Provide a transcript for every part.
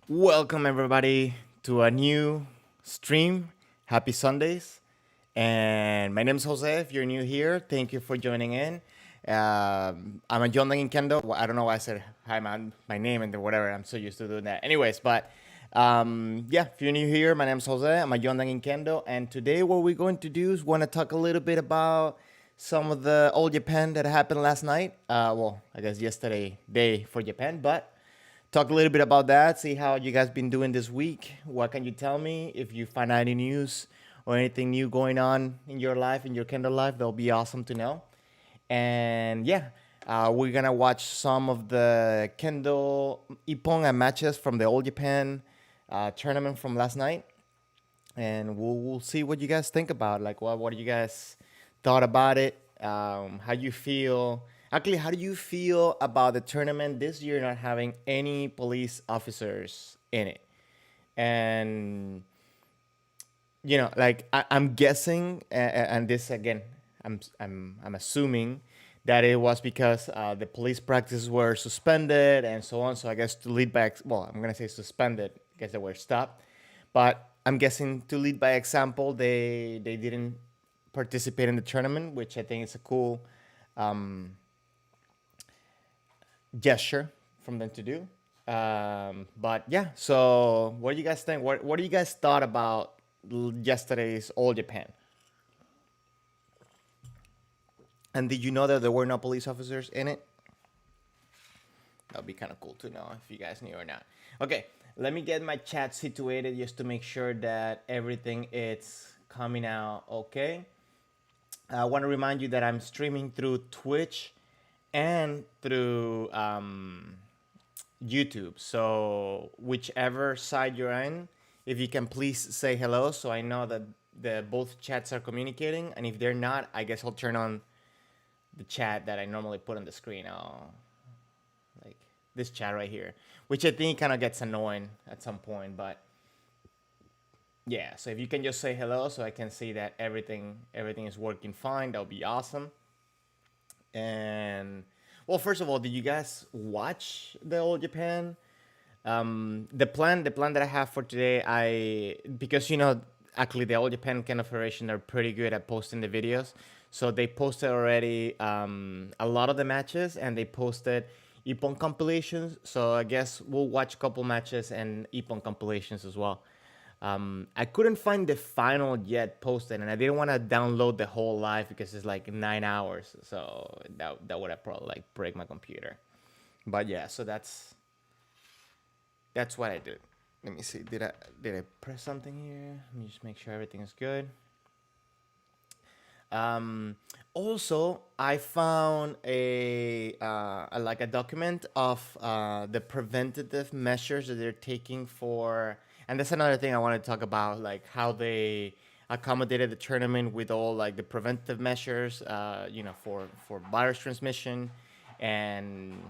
Welcome everybody to a new stream. Happy Sundays. And my name is Jose. If you're new here, thank you for joining in. I'm a John in Kendo. Well, I don't know why I said hi, man, my name and whatever. I'm so used to doing that. Anyways, but yeah, if you're new here, my name is Jose. I'm a John in Kendo. And today, what we're going to do is want to talk a little bit about some of the old Japan that happened last night. Well, I guess yesterday day for Japan, but talk a little bit about that. See how you guys been doing this week. What can you tell me if you find any news or anything new going on in your life, in your Kindle life? That'll be awesome to know. And yeah, we're gonna watch some of the Kendo Ippon matches from the Old Japan tournament from last night, and we'll see what you guys think about. Like, what do you guys thought about it? How you feel? Actually, how do you feel about the tournament this year not having any police officers in it? And like I'm guessing, and this again, I'm assuming that it was because the police practices were suspended and so on. So I guess to lead by well, I'm gonna say suspended. I guess they were stopped, but I'm guessing to lead by example, they didn't participate in the tournament, which I think is a cool um, gesture from them to do. But yeah, so what do you guys think? What do you guys thought about yesterday's All Japan? And did you know that there were no police officers in it? That would be kind of cool to know if you guys knew or not. Okay, let me get my chat situated just to make sure that everything is coming out okay. I want to remind you that I'm streaming through Twitch and through YouTube. So whichever side you're in, if you can please say hello, so I know that the both chats are communicating. And if they're not, I guess I'll turn on the chat that I normally put on the screen. Like this chat right here, which I think kind of gets annoying at some point. But yeah, so if you can just say hello, so I can see that everything is working fine, that would be awesome. And well, first of all, did you guys watch the Old Japan? The plan that I have for today, I because actually the All Japan Kendo Federation are pretty good at posting the videos, so they posted already a lot of the matches, and they posted Ippon compilations. So I guess we'll watch a couple matches and Ippon compilations as well. I couldn't find the final yet posted, and I didn't want to download the whole live because it's like 9 hours, so that would have probably like break my computer. But yeah, so that's what I did. Let me see. Did I press something here? Let me just make sure everything is good. Um, Also, I found like a document of the preventative measures that they're taking for, and that's another thing I want to talk about, like how they accommodated the tournament with all like the preventive measures, for virus transmission, and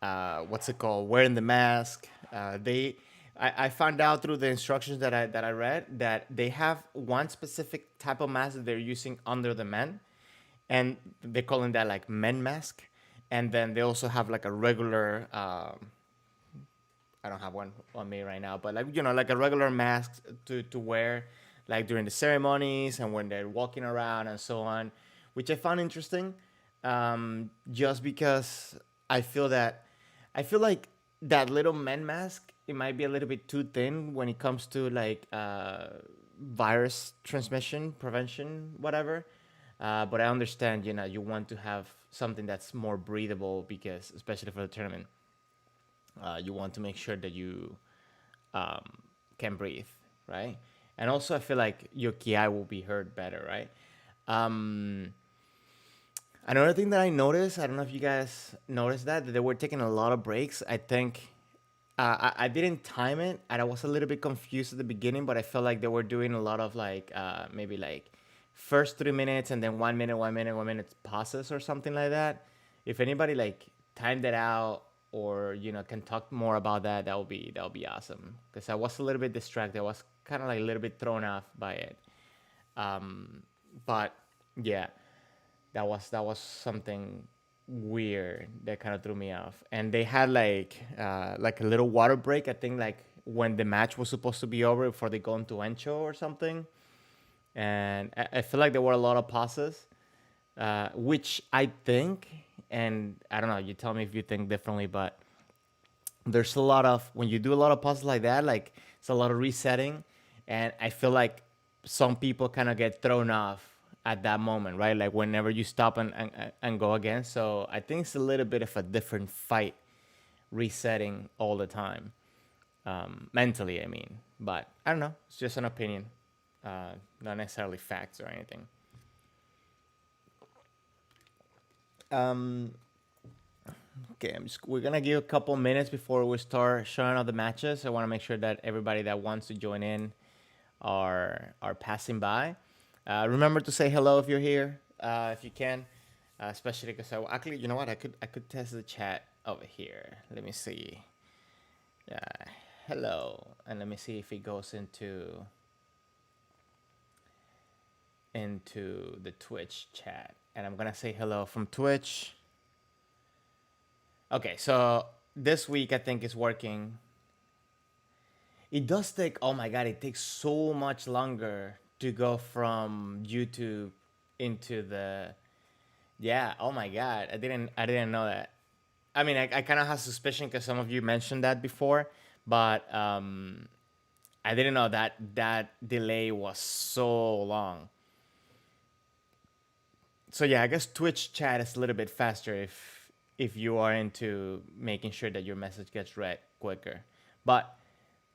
what's it called, wearing the mask. I found out through the instructions that I read that they have one specific type of mask that they're using under the men, and they're calling that like men mask. And then they also have like a regular. I don't have one on me right now, but like like a regular mask to wear, like during the ceremonies and when they're walking around and so on, which I found interesting. Just because I feel that I feel like that little men mask, it might be a little bit too thin when it comes to like virus transmission prevention, whatever. But I understand, you want to have something that's more breathable because, especially for the tournament, you want to make sure that you um, can breathe, right? And also, I feel like your kiai will be heard better, right? Um, Another thing that I noticed, I don't know if you guys noticed that they were taking a lot of breaks. I think I didn't time it, and I was a little bit confused at the beginning, but I felt like they were doing a lot of like maybe like first 3 minutes and then 1 minute, 1 minute, 1 minute pauses or something like that. If anybody like timed it out or can talk more about that, that would be awesome. Because I was a little bit distracted. I was kind of like a little bit thrown off by it. Um, but yeah, that was something weird. That kind of threw me off. And they had like a little water break. I think like when the match was supposed to be over before they go into Encho or something. And I feel like there were a lot of pauses, which I think, and I don't know. You tell me if you think differently, but there's a lot of when you do a lot of pauses like that, like it's a lot of resetting, and I feel like some people kind of get thrown off at that moment, right? Like whenever you stop and go again. So I think it's a little bit of a different fight, resetting all the time, mentally. I mean, but I don't know. It's just an opinion, not necessarily facts or anything. Um, Okay, we're gonna give a couple minutes before we start showing all the matches. I want to make sure that everybody that wants to join in are passing by. Remember to say hello if you're here, if you can, especially because I actually, you know what, I could test the chat over here. Let me see. Hello, and let me see if it goes into the Twitch chat, and I'm gonna say hello from Twitch. Okay, so this week I think is working. It does take, oh my god, it takes so much longer to go from YouTube into the, yeah, oh my god, I didn't know that. I mean, I kind of have suspicion because some of you mentioned that before, but I didn't know that that delay was so long. So yeah, I guess Twitch chat is a little bit faster if you are into making sure that your message gets read quicker. But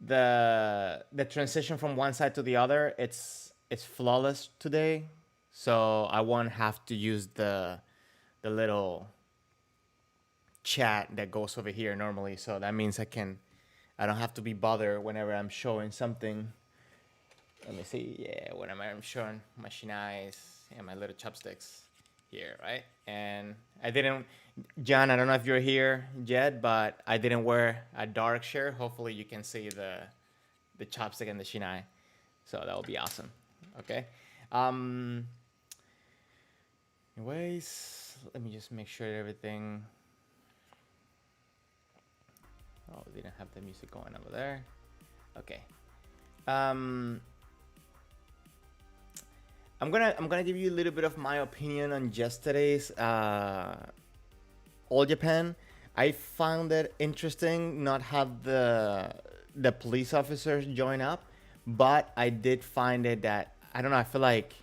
the transition from one side to the other, it's flawless today. So I won't have to use the little chat that goes over here normally. So that means I don't have to be bothered whenever I'm showing something. Let me see. Yeah, whenever I'm showing my shinais and my little chopsticks here, right? And I didn't, John, I don't know if you're here yet, but I didn't wear a dark shirt. Hopefully you can see the chopstick and the shinai. So that would be awesome. Okay. Um, Anyways, let me just make sure everything. Oh, didn't have the music going over there. Okay. Um, I'm gonna give you a little bit of my opinion on yesterday's All Japan. I found it interesting not have the police officers join up, but I did find it that I don't know. I feel like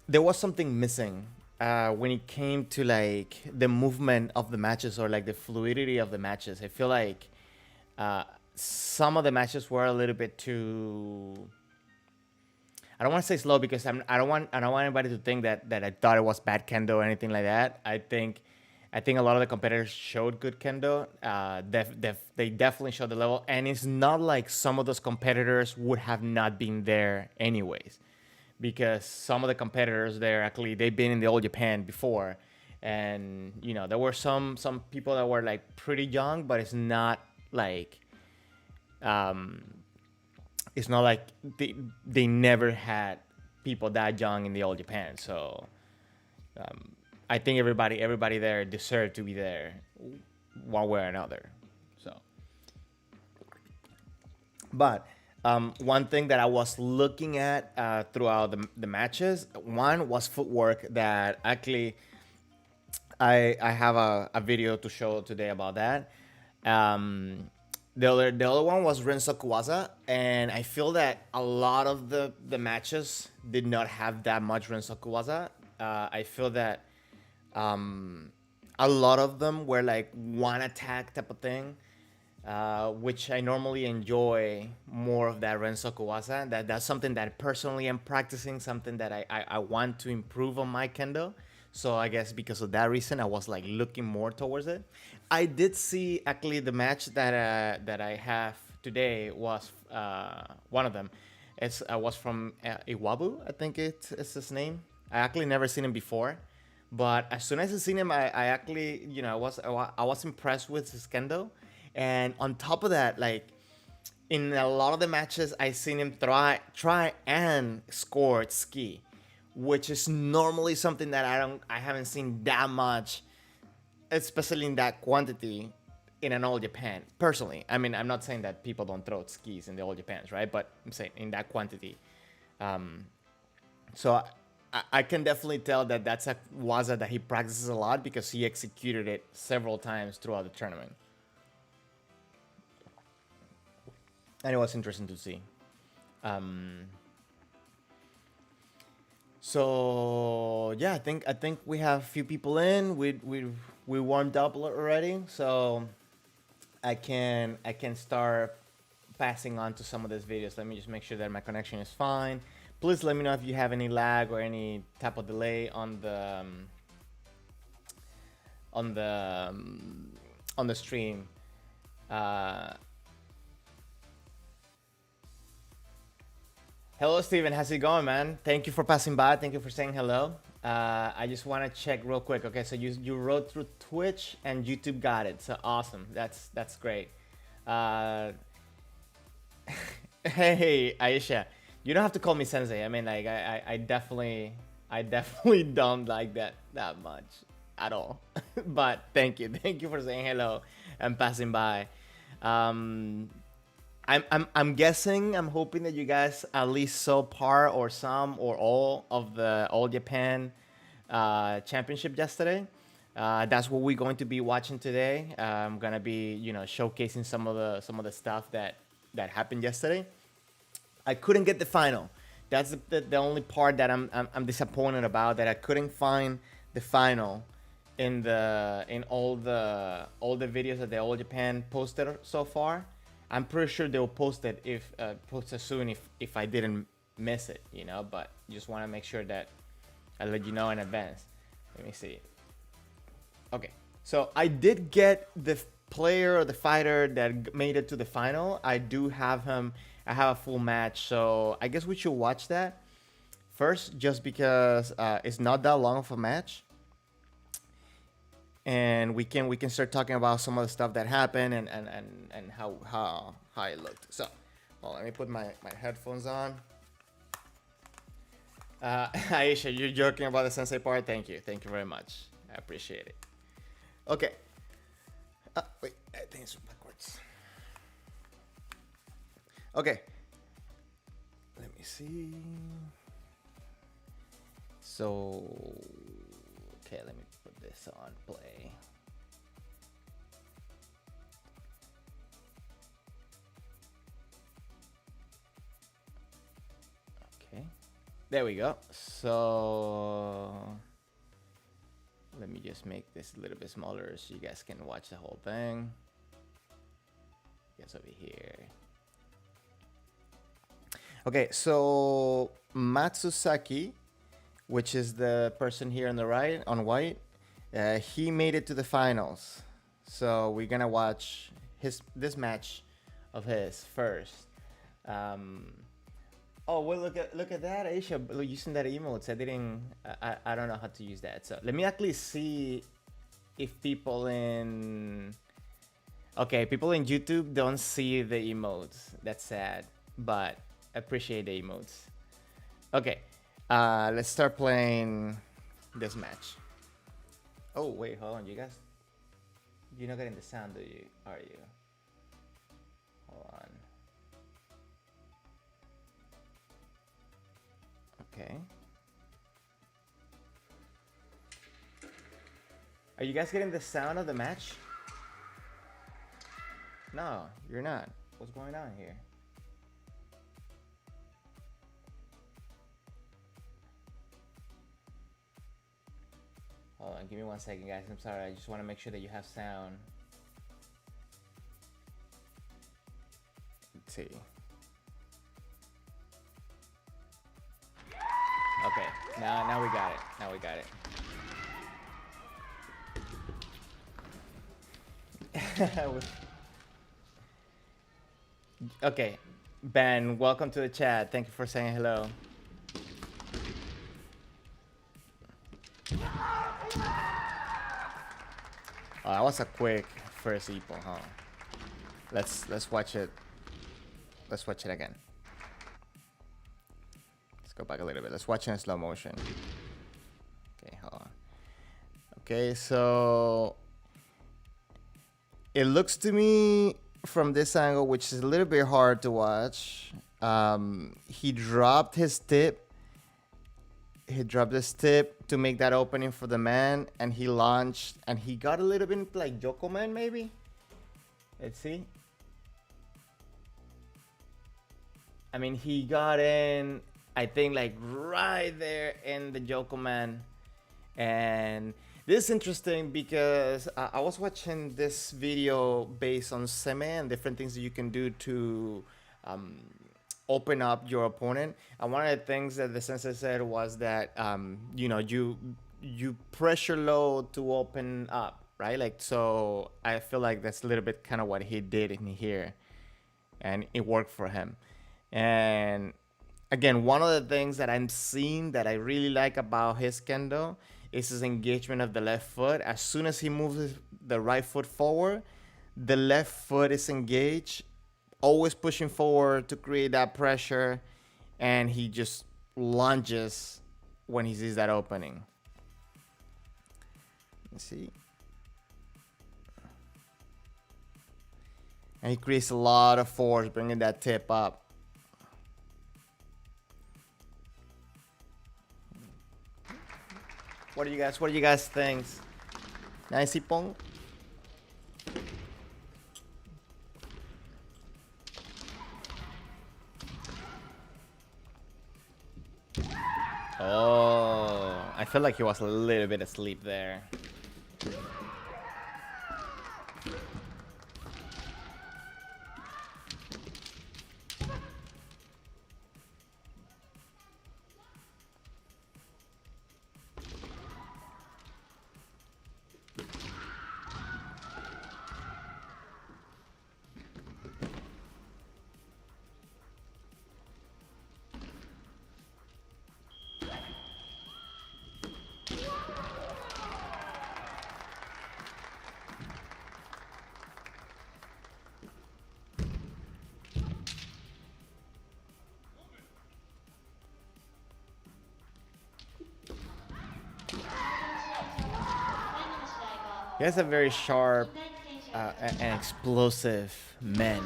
there was something missing when it came to like the movement of the matches or like the fluidity of the matches. I feel like uh, some of the matches were a little bit too. I don't want to say slow because I don't want anybody to think that I thought it was bad kendo or anything like that. I think a lot of the competitors showed good kendo. They definitely showed the level, and it's not like some of those competitors would have not been there anyways, because some of the competitors there actually they've been in the All Japan before, and there were some people that were like pretty young, but um, it's not like they never had people that young in the All Japan. So um, I think everybody there deserved to be there, one way or another. So, but one thing that I was looking at throughout the matches, one was footwork that actually I have a video to show today about that. Um, the other one was Renzo Kuwaza, and I feel that a lot of the matches did not have that much Renzo Kuwaza. I feel that um, a lot of them were like one attack type of thing, which I normally enjoy more of that Renzo Kuwaza. That's something that personally I'm practicing, something that I want to improve on my kendo. So I guess because of that reason, I was like looking more towards it. I did see actually the match that I have today was one of them. It's was from Iwabu, I think it's his name. I actually never seen him before, but as soon as I seen him, I actually I was impressed with his kendo, and on top of that, like in a lot of the matches I seen him try and score ski, which is normally something that I haven't seen that much, especially in that quantity in an All Japan. Personally, I mean, I'm not saying that people don't throw skis in the All Japans, right? But I'm saying in that quantity. So I can definitely tell that that's a waza that he practices a lot because he executed it several times throughout the tournament. And it was interesting to see. So yeah, I think we have a few people in. We warmed up already, so I can start passing on to some of these videos. Let me just make sure that my connection is fine. Please let me know if you have any lag or any type of delay on the stream. Hello, Steven. How's it going, man? Thank you for passing by. Thank you for saying hello. I just want to check real quick. Okay, so you wrote through Twitch and YouTube got it. So awesome. That's great. Hey, Aisha, you don't have to call me sensei. I mean, like I definitely don't like that much at all. But thank you for saying hello and passing by. I'm guessing, I'm hoping that you guys at least saw part or some or all of the All Japan championship yesterday. That's what we're going to be watching today. I'm gonna be, showcasing some of the stuff that happened yesterday. I couldn't get the final. That's the only part that I'm disappointed about, that I couldn't find the final in all the videos that the All Japan posted so far. I'm pretty sure they'll post it soon if I didn't miss it, but just want to make sure that I let you know in advance. Let me see. Okay, so I did get the player or the fighter that made it to the final. I do have him. I have a full match, so I guess we should watch that first, just because it's not that long of a match. And we can start talking about some of the stuff that happened and how it looked. So, well, let me put my headphones on. Aisha, you're joking about the sensei part. Thank you very much. I appreciate it. Okay. Wait, I think it's backwards. Okay. Let me see. So, okay, let me put this on play. Okay, there we go. So let me just make this a little bit smaller so you guys can watch the whole thing. Yes, over here. Okay, so Matsusaki, which is the person here on the right, on white, he made it to the finals. So we're gonna watch this match of his first. Oh well, look at that, Aisha, using that emotes. I don't know how to use that. So let me actually see if people in YouTube don't see the emotes. That's sad, but appreciate the emotes. Okay. Let's start playing this match. Oh, wait, hold on, you guys. You're not getting the sound, do you? Are you? Hold on. Okay. Are you guys getting the sound of the match? No, you're not. What's going on here? Hold on, give me 1 second, guys. I'm sorry. I just want to make sure that you have sound. Let's see. Okay, now we got it. Now we got it. Okay, Ben, welcome to the chat. Thank you for saying hello. Oh, that was a quick first Ipo, huh? Let's watch it. Let's watch it again. Let's go back a little bit. Let's watch in slow motion. Okay, hold on. Okay, so it looks to me from this angle, which is a little bit hard to watch. He dropped his tip. He dropped his tip to make that opening for the man, and he launched, and he got a little bit like Yoko Man, maybe. Let's see. I mean, he got in, I think, like right there in the Yoko Man. And this is interesting because I was watching this video based on seme and different things that you can do to open up your opponent. And one of the things that the sensei said was that, you know, you pressure load to open up, right? Like, so I feel like that's a little bit kind of what he did in here. And it worked for him. And again, one of the things that I'm seeing that I really like about his kendo is his engagement of the left foot. As soon as he moves the right foot forward, the left foot is engaged, always pushing forward to create that pressure, and he just lunges when he sees that opening. Let's see. And he creates a lot of force, bringing that tip up. What do you guys think? Nice Ipong? Oh, I feel like he was a little bit asleep there. He has a very sharp and explosive men.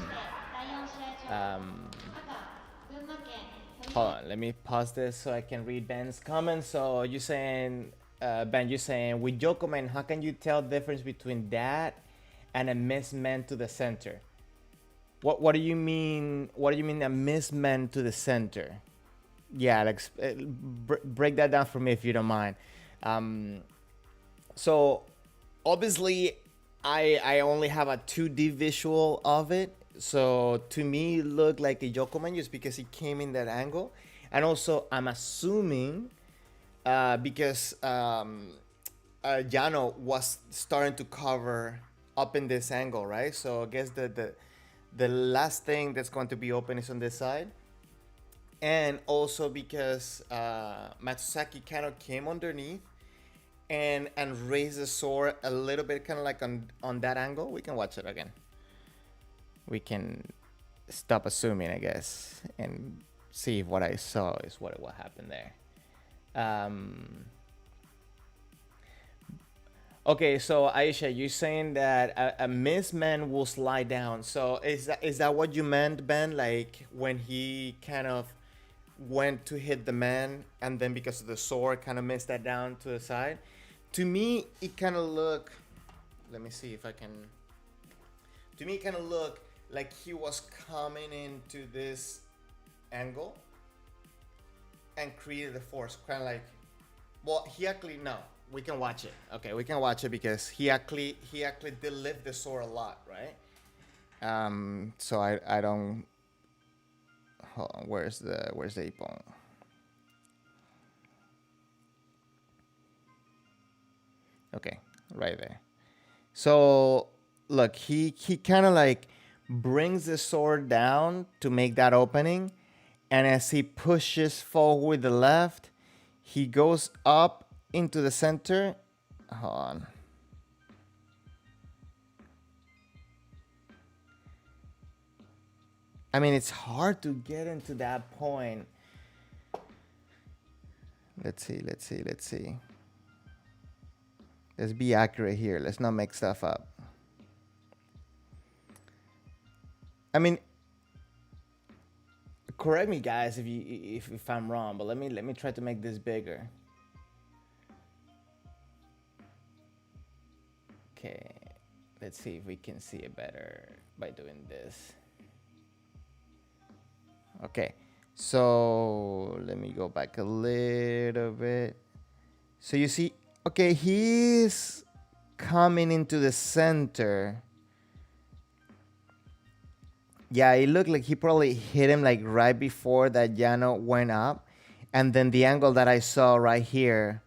Hold on, let me pause this so I can read Ben's comments. So you saying, Ben, you saying with Yoko Man, how can you tell the difference between that and a misman to the center? What do you mean? What do you mean a misman to the center? Yeah, like break that down for me if you don't mind. So obviously, I only have a 2D visual of it. So to me, it looked like a Yoko Man just because he came in that angle. And also, I'm assuming because Yano was starting to cover up in this angle, right? So I guess the last thing that's going to be open is on this side. And also because Matsusaki kind of came underneath and raised the sword a little bit, kind of like on that angle. We can watch it again. We can stop assuming, I guess, and see if what I saw is what happened there. Okay, so Aisha, you're saying that a missed man will slide down. So is that what you meant, Ben? Like when he kind of went to hit the man, and then because of the sword, kind of missed that down to the side? To me, it kind of looked. Let me see if I can. To me, it kind of looked like he was coming into this angle and created the force, kind of like. Well, he actually no. We can watch it. Okay, we can watch it because he actually did lift the sword a lot, right? So I don't. Hold on, where's the Ippon? Okay, right there. So look, he kind of like brings the sword down to make that opening, and as he pushes forward with the left, he goes up into the center. Hold on. I mean, it's hard to get into that point. Let's see. Let's be accurate here. Let's not make stuff up. I mean, correct me, guys, if I'm wrong, but let me try to make this bigger. Okay, let's see if we can see it better by doing this. Okay, so let me go back a little bit. So you see, okay, he's coming into the center. Yeah, it looked like he probably hit him like right before that Yano went up. And then the angle that I saw right here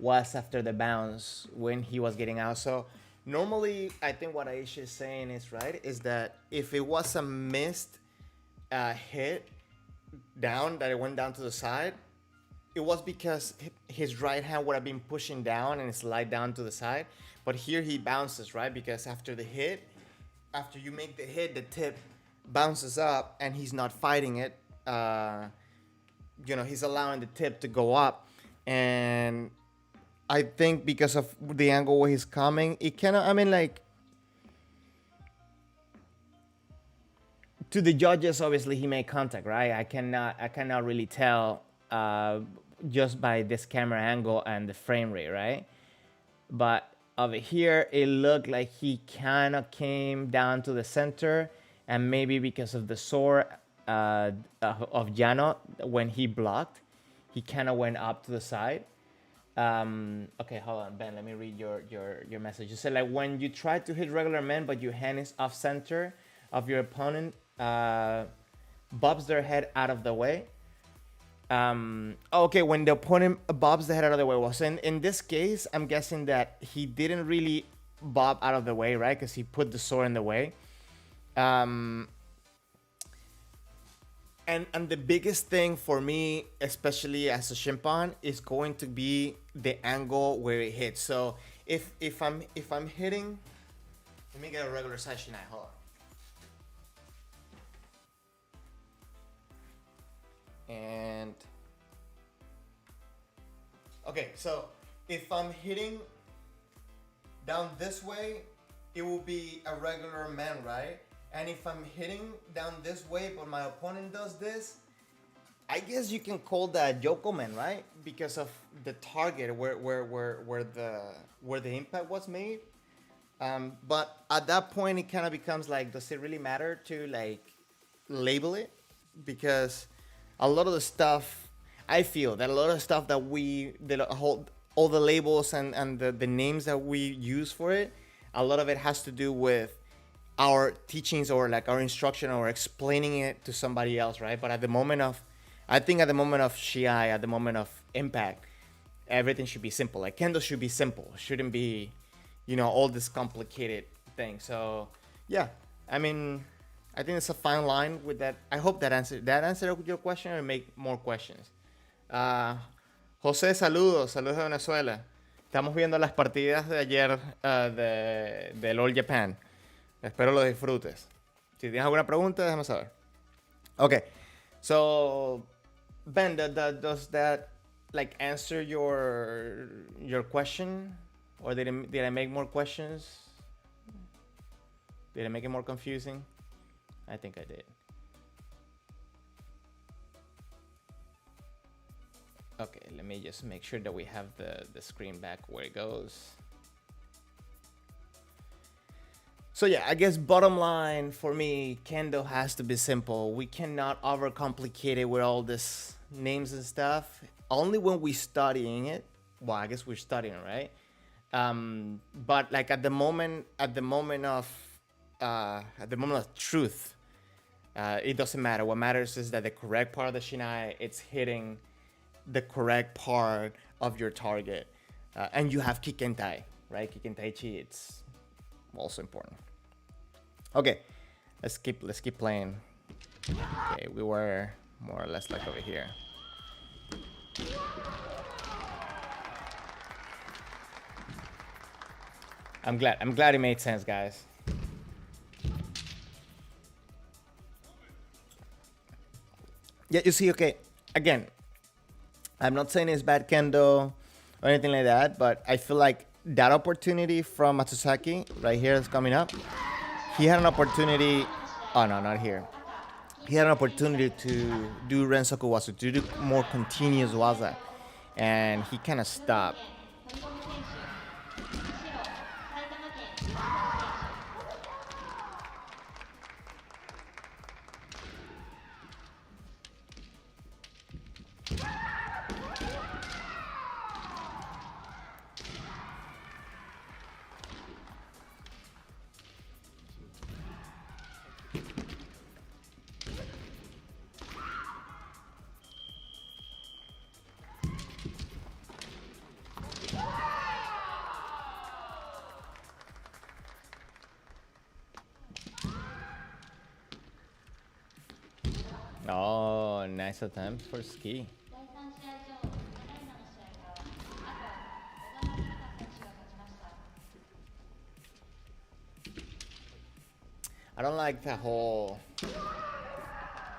was after the bounce when he was getting out. So normally, I think what Aisha is saying is right, is that if it was a missed hit down, that it went down to the side, it was because his right hand would have been pushing down and slide down to the side. But here he bounces, right? Because after the hit, after you make the hit, the tip bounces up and he's not fighting it. He's allowing the tip to go up. And I think because of the angle where he's coming, it cannot, I mean, like, to the judges, obviously he made contact, right? I cannot really tell just by this camera angle and the frame rate, right? But over here, it looked like he kind of came down to the center, and maybe because of the sword of Yano, when he blocked, he kind of went up to the side. Okay, hold on, Ben, let me read your message. You said, like, when you try to hit regular men, but your hand is off center of your opponent, bobs their head out of the way. Okay, when the opponent bobs the head out of the way. Well, so in this case, I'm guessing that he didn't really bob out of the way, right? Because he put the sword in the way. And the biggest thing for me, especially as a shimpan, is going to be the angle where it hits. So if I'm hitting, let me get a regular side shiai. Hold on. And okay, so if I'm hitting down this way, it will be a regular man, right? And if I'm hitting down this way, but my opponent does this, I guess you can call that Yoko man, right? Because of the target where the impact was made. But at that point, it kind of becomes like, does it really matter to like label it? Because a lot of the stuff, I feel that a lot of stuff that all the labels and the names that we use for it, a lot of it has to do with our teachings or like our instruction or explaining it to somebody else, right? But at the moment of shiai, at the moment of impact, everything should be simple. Like Kendo should be simple. It shouldn't be, all this complicated thing. So yeah, I mean, I think it's a fine line with that. I hope that answered your question or make more questions. José, saludos de Venezuela. Estamos viendo las partidas de ayer del All Japan. Espero lo disfrutes. Si tienes alguna pregunta, déjame saber. Okay, so Ben, does that like answer your question, or did I make more questions? Did I make it more confusing? I think I did. Okay, let me just make sure that we have the screen back where it goes. So yeah, I guess bottom line for me, Kendo has to be simple. We cannot overcomplicate it with all this names and stuff. Only when we're studying it. Well, I guess we're studying, right? But like at the moment of truth, it doesn't matter. What matters is that the correct part of the shinai, it's hitting the correct part of your target, and you have kikentai, right? Kikentaichi, it's also important. Okay, let's keep playing. Okay, we were more or less like over here. I'm glad it made sense, guys. Yeah, you see, okay, again, I'm not saying it's bad Kendo or anything like that, but I feel like that opportunity from Matsuzaki right here is coming up. He had an opportunity. Oh no, not here. He had an opportunity to do Rensoku Wasu, to do more continuous waza, and he kind of stopped. Oh, nice attempt for ski. I don't like the whole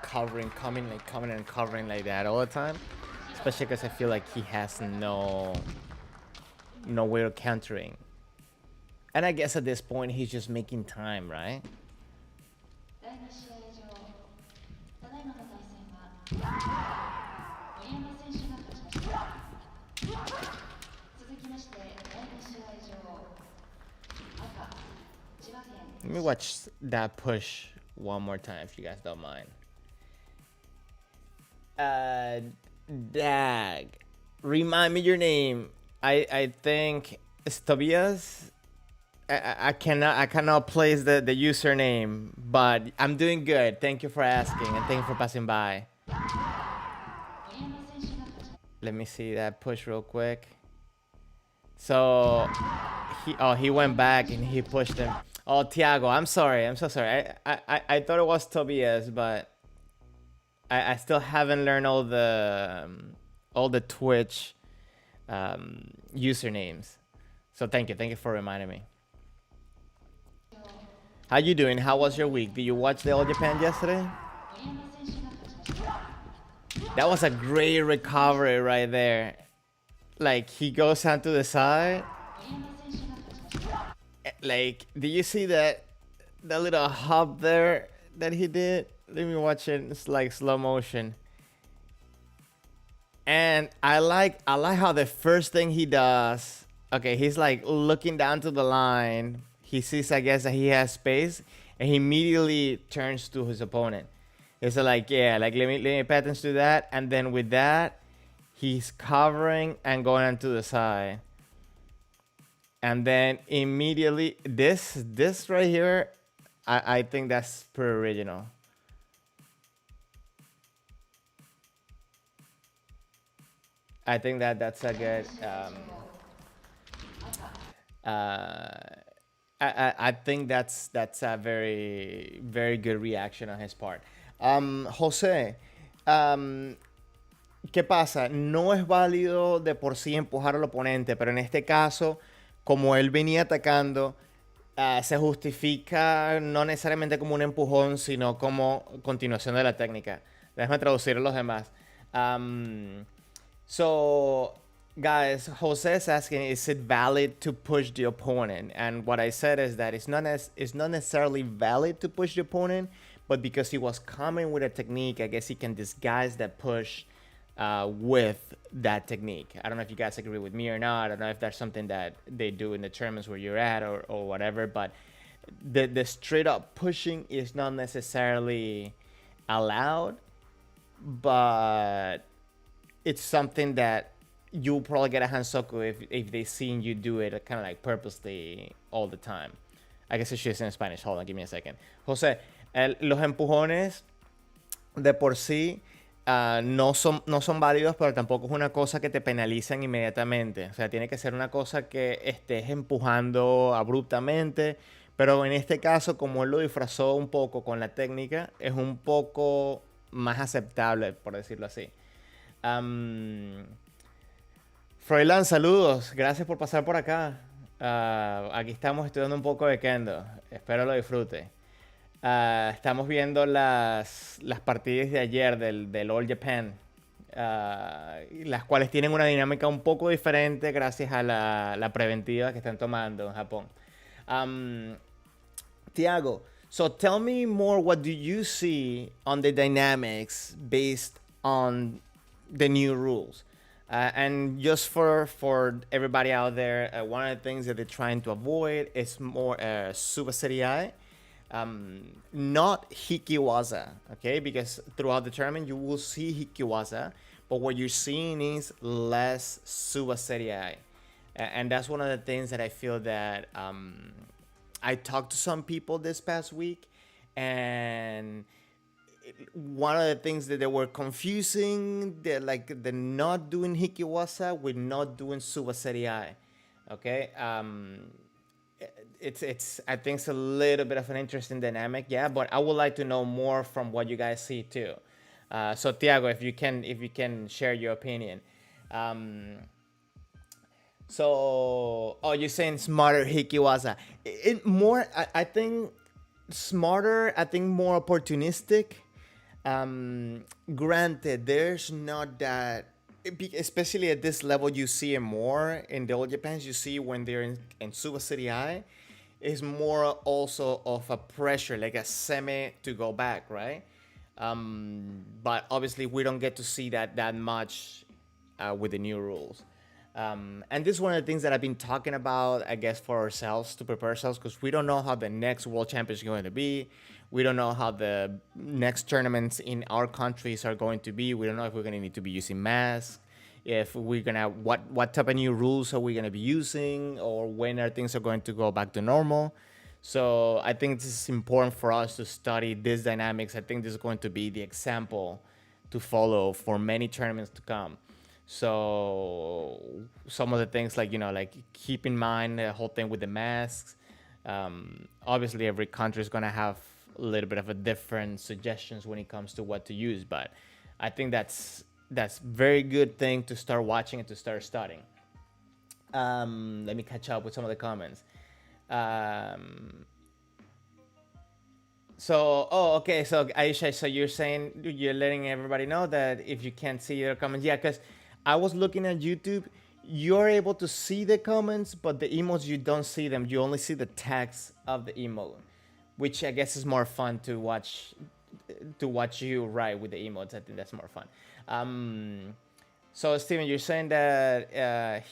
coming and covering like that all the time, especially because I feel like he has no way of countering. And I guess at this point he's just making time, right? Let me watch that push one more time if you guys don't mind. Dag. Remind me your name. I think it's Tobias. I cannot place the username, but I'm doing good. Thank you for asking and thank you for passing by. Let me see that push real quick. So he went back and he pushed him. Oh, Tiago, I'm sorry. I'm so sorry. I thought it was Tobias, but I still haven't learned all the Twitch usernames. So thank you for reminding me. How you doing? How was your week? Did you watch the All Japan yesterday? That was a great recovery right there. Like, he goes onto the side. Like, did you see that little hop there that he did? Let me watch it. It's like slow motion. And I like how the first thing he does, okay, he's like looking down to the line. He sees, I guess, that he has space, and he immediately turns to his opponent. It's like, yeah, like let me pay attention to that, and then with that, he's covering and going onto the side. And then immediately, this right here, I think that's pretty original. I think that's a good. I think that's a very, very good reaction on his part. José, ¿qué pasa? No es válido de por sí empujar al oponente, pero en este caso, como él venía atacando, se justifica no necesariamente como un empujón, sino como continuación de la técnica. Déjame traducir a los demás. So, guys, Jose is asking, is it valid to push the opponent? And what I said is that it's not necessarily valid to push the opponent, but because he was coming with a technique, I guess he can disguise that push with that technique. I don't know if you guys agree with me or not. I don't know if that's something that they do in the tournaments where you're at or whatever, but the straight up pushing is not necessarily allowed, but it's something that you'll probably get a hansoku if they seen you do it kind of like purposely all the time. I guess it should say in Spanish. Hold on, give me a second. José, los empujones de por sí no son válidos, pero tampoco es una cosa que te penalizan inmediatamente. O sea, tiene que ser una cosa que estés empujando abruptamente. Pero en este caso, como él lo disfrazó un poco con la técnica, es un poco más aceptable, por decirlo así. Froilán, saludos. Gracias por pasar por acá. Aquí estamos estudiando un poco de Kendo. Espero lo disfrute. Estamos viendo las partidas de ayer del All Japan. las cuales tienen una dinámica un poco diferente gracias a la preventiva que están tomando en Japón. Tiago, so tell me more, what do you see on the dynamics based on the new rules? And just for everybody out there, one of the things that they're trying to avoid is more Subaseriai, not Hikiwaza, okay? Because throughout the tournament you will see Hikiwaza, but what you're seeing is less Subaseriai. And that's one of the things that I feel that I talked to some people this past week, and one of the things that they were confusing, they're not doing Hikiwasa with not doing Subaseriai. Okay, it's I think it's a little bit of an interesting dynamic, yeah. But I would like to know more from what you guys see too. So Tiago, if you can share your opinion. So, oh, you're saying smarter Hikiwasa. I think smarter, I think more opportunistic. Granted, there's not that, especially at this level, you see it more in the old Japans. You see when they're in Suba City Eye, is more also of a pressure, like a seme to go back, right? But obviously, we don't get to see that much with the new rules. And this is one of the things that I've been talking about, I guess, for ourselves to prepare ourselves, because we don't know how the next World Championship is going to be. We don't know how the next tournaments in our countries are going to be. We don't know if we're going to need to be using masks, if we're going to, what type of new rules are we going to be using, or when are things are going to go back to normal. So I think this is important for us to study these dynamics. I think this is going to be the example to follow for many tournaments to come. So some of the things, like, like keep in mind the whole thing with the masks. Obviously, every country is going to have a little bit of a different suggestions when it comes to what to use. But I think that's very good thing to start watching and to start studying. Let me catch up with some of the comments. So, okay. So, Aisha, so you're saying, you're letting everybody know that if you can't see your comments, yeah, because I was looking at YouTube, you're able to see the comments, but the emotes, you don't see them. You only see the text of the emote, which I guess is more fun to watch you write with the emotes. I think that's more fun. So, Steven, you're saying that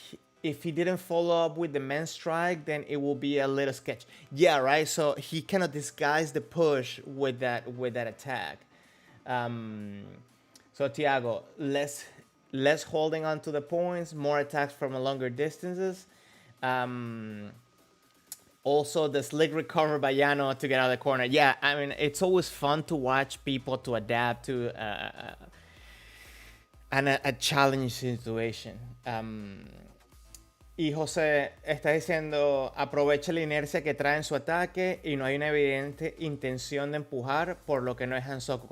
if he didn't follow up with the men's strike, then it will be a little sketch. Yeah, right. So he cannot disguise the push with that attack. So Tiago, less holding on to the points, more attacks from longer distances. Also, the slick recover by Yano to get out of the corner. Yeah, I mean, it's always fun to watch people to adapt to a challenging situation. Y José está diciendo, aprovecha la inercia que trae en su ataque y no hay una evidente intención de empujar, por lo que no es Hansoku.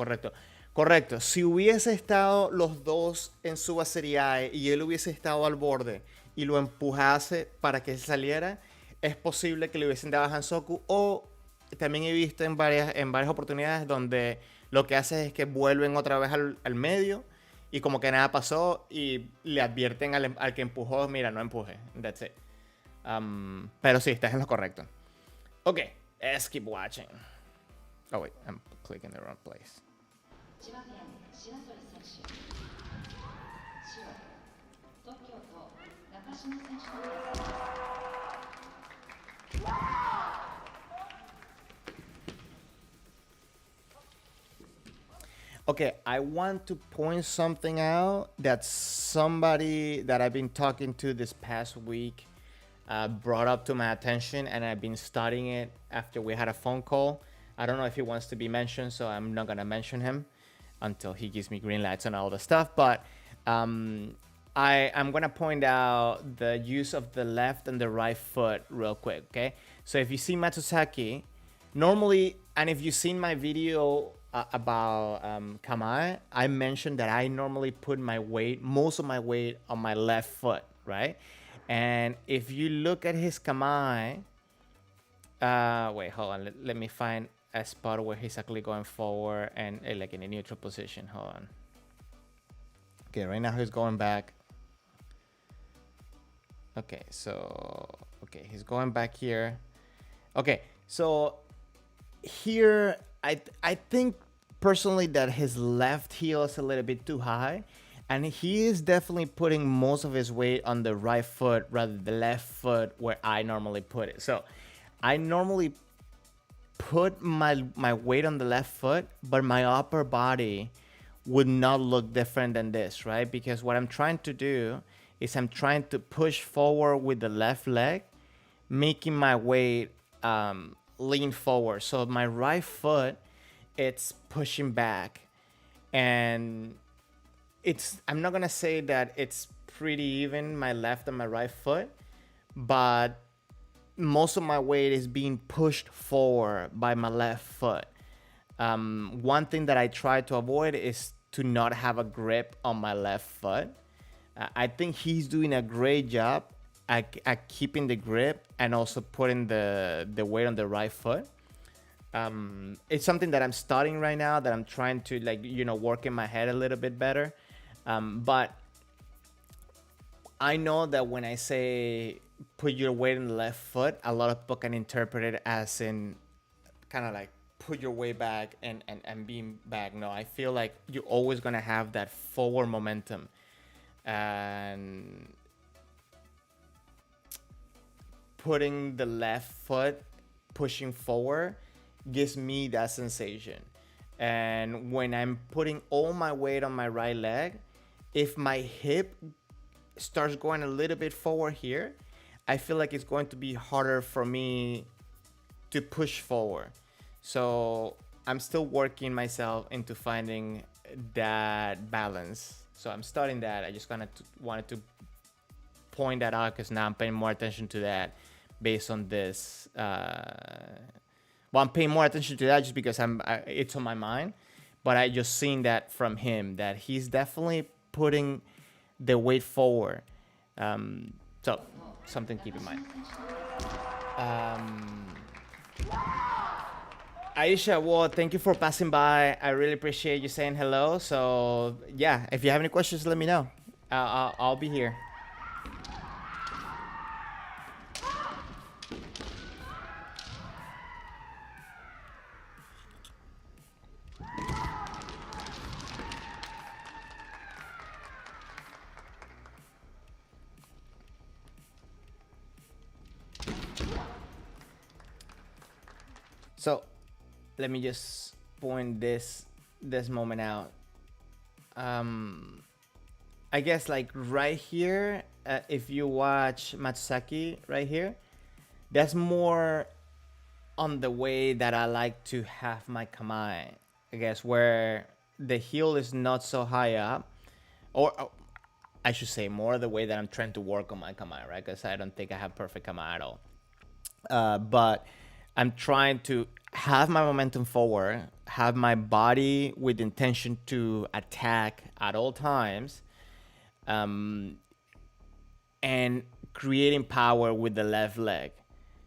Correcto. Si hubiese estado los dos en su Baseriae y él hubiese estado al borde y lo empujase para que saliera, es posible que le hubiesen dado a Hansoku. O también he visto en varias oportunidades donde lo que hace es que vuelven otra vez al medio y como que nada pasó y le advierten al que empujó, mira, no empuje. That's it. Pero sí, estás en lo correcto. Ok, let's keep watching. Oh wait, I'm clicking the wrong place. Okay, I want to point something out that somebody that I've been talking to this past week brought up to my attention, and I've been studying it after we had a phone call. I don't know if he wants to be mentioned, so I'm not going to mention him until he gives me green lights and all the stuff. But I'm going to point out the use of the left and the right foot real quick, okay? So if you see Matsuzaki, normally, and if you've seen my video about kamae, I mentioned that I normally put most of my weight on my left foot, right? And if you look at his kamae, wait, hold on, let me find a spot where he's actually going forward and like in a neutral position. Hold on. Okay, right now he's going back. Okay, so he's going back here. Okay, so here I think personally that his left heel is a little bit too high, and he is definitely putting most of his weight on the right foot rather than the left foot where I normally put it. So I normally put my weight on the left foot, but my upper body would not look different than this, right? Because what I'm trying to do is I'm trying to push forward with the left leg, making my weight lean forward. So my right foot, it's pushing back, and I'm not gonna say that it's pretty even, my left and my right foot, but most of my weight is being pushed forward by my left foot. One thing that I try to avoid is to not have a grip on my left foot. I think he's doing a great job at keeping the grip and also putting the weight on the right foot. It's something that I'm studying right now, that I'm trying to work in my head a little bit better. But I know that when I say put your weight on the left foot, a lot of people can interpret it as in kind of like put your weight back and being back. No, I feel like you're always going to have that forward momentum. And putting the left foot pushing forward gives me that sensation. And when I'm putting all my weight on my right leg, if my hip starts going a little bit forward here, I feel like it's going to be harder for me to push forward. So I'm still working myself into finding that balance. So I'm studying that. I just wanted to point that out because now I'm paying more attention to that based on this. Well, I'm paying more attention to that just because it's on my mind. But I just seen that from him, that he's definitely putting the weight forward. So something to keep in mind. Aisha, well, thank you for passing by. I really appreciate you saying hello. So yeah, if you have any questions, let me know. I'll be here. So let me just point this moment out. I guess like right here, if you watch Matsuzaki right here, that's more on the way that I like to have my kamae. I guess where the heel is not so high up, or I should say more the way that I'm trying to work on my kamae, right? Because I don't think I have perfect kamae at all. But I'm trying to have my momentum forward, have my body with intention to attack at all times, and creating power with the left leg.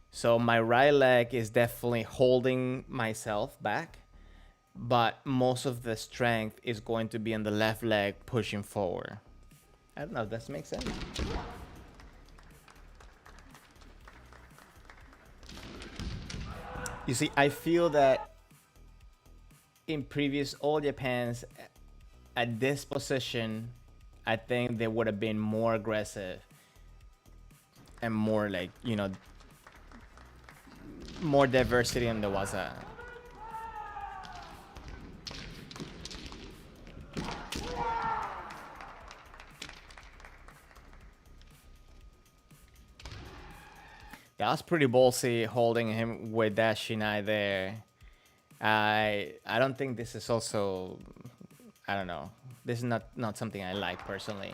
So my right leg is definitely holding myself back, but most of the strength is going to be on the left leg pushing forward. I don't know if that makes sense. You see, I feel that in previous All Japans, at this position, I think they would have been more aggressive and more like, more diversity in the waza. That was pretty ballsy holding him with that shinai there. I don't think this is also, I don't know. This is not something I like personally.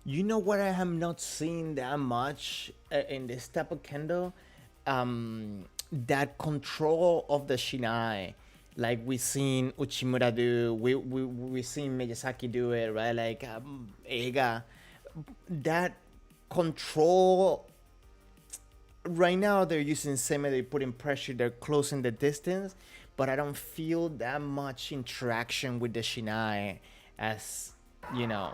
You know what I have not seen that much in this type of kendo? That control of the shinai. Like we seen Uchimura do, we seen Miyazaki do it, right? Like Eiga. That control. Right now they're using seme, they're putting pressure, they're closing the distance, but I don't feel that much interaction with the shinai as, you know,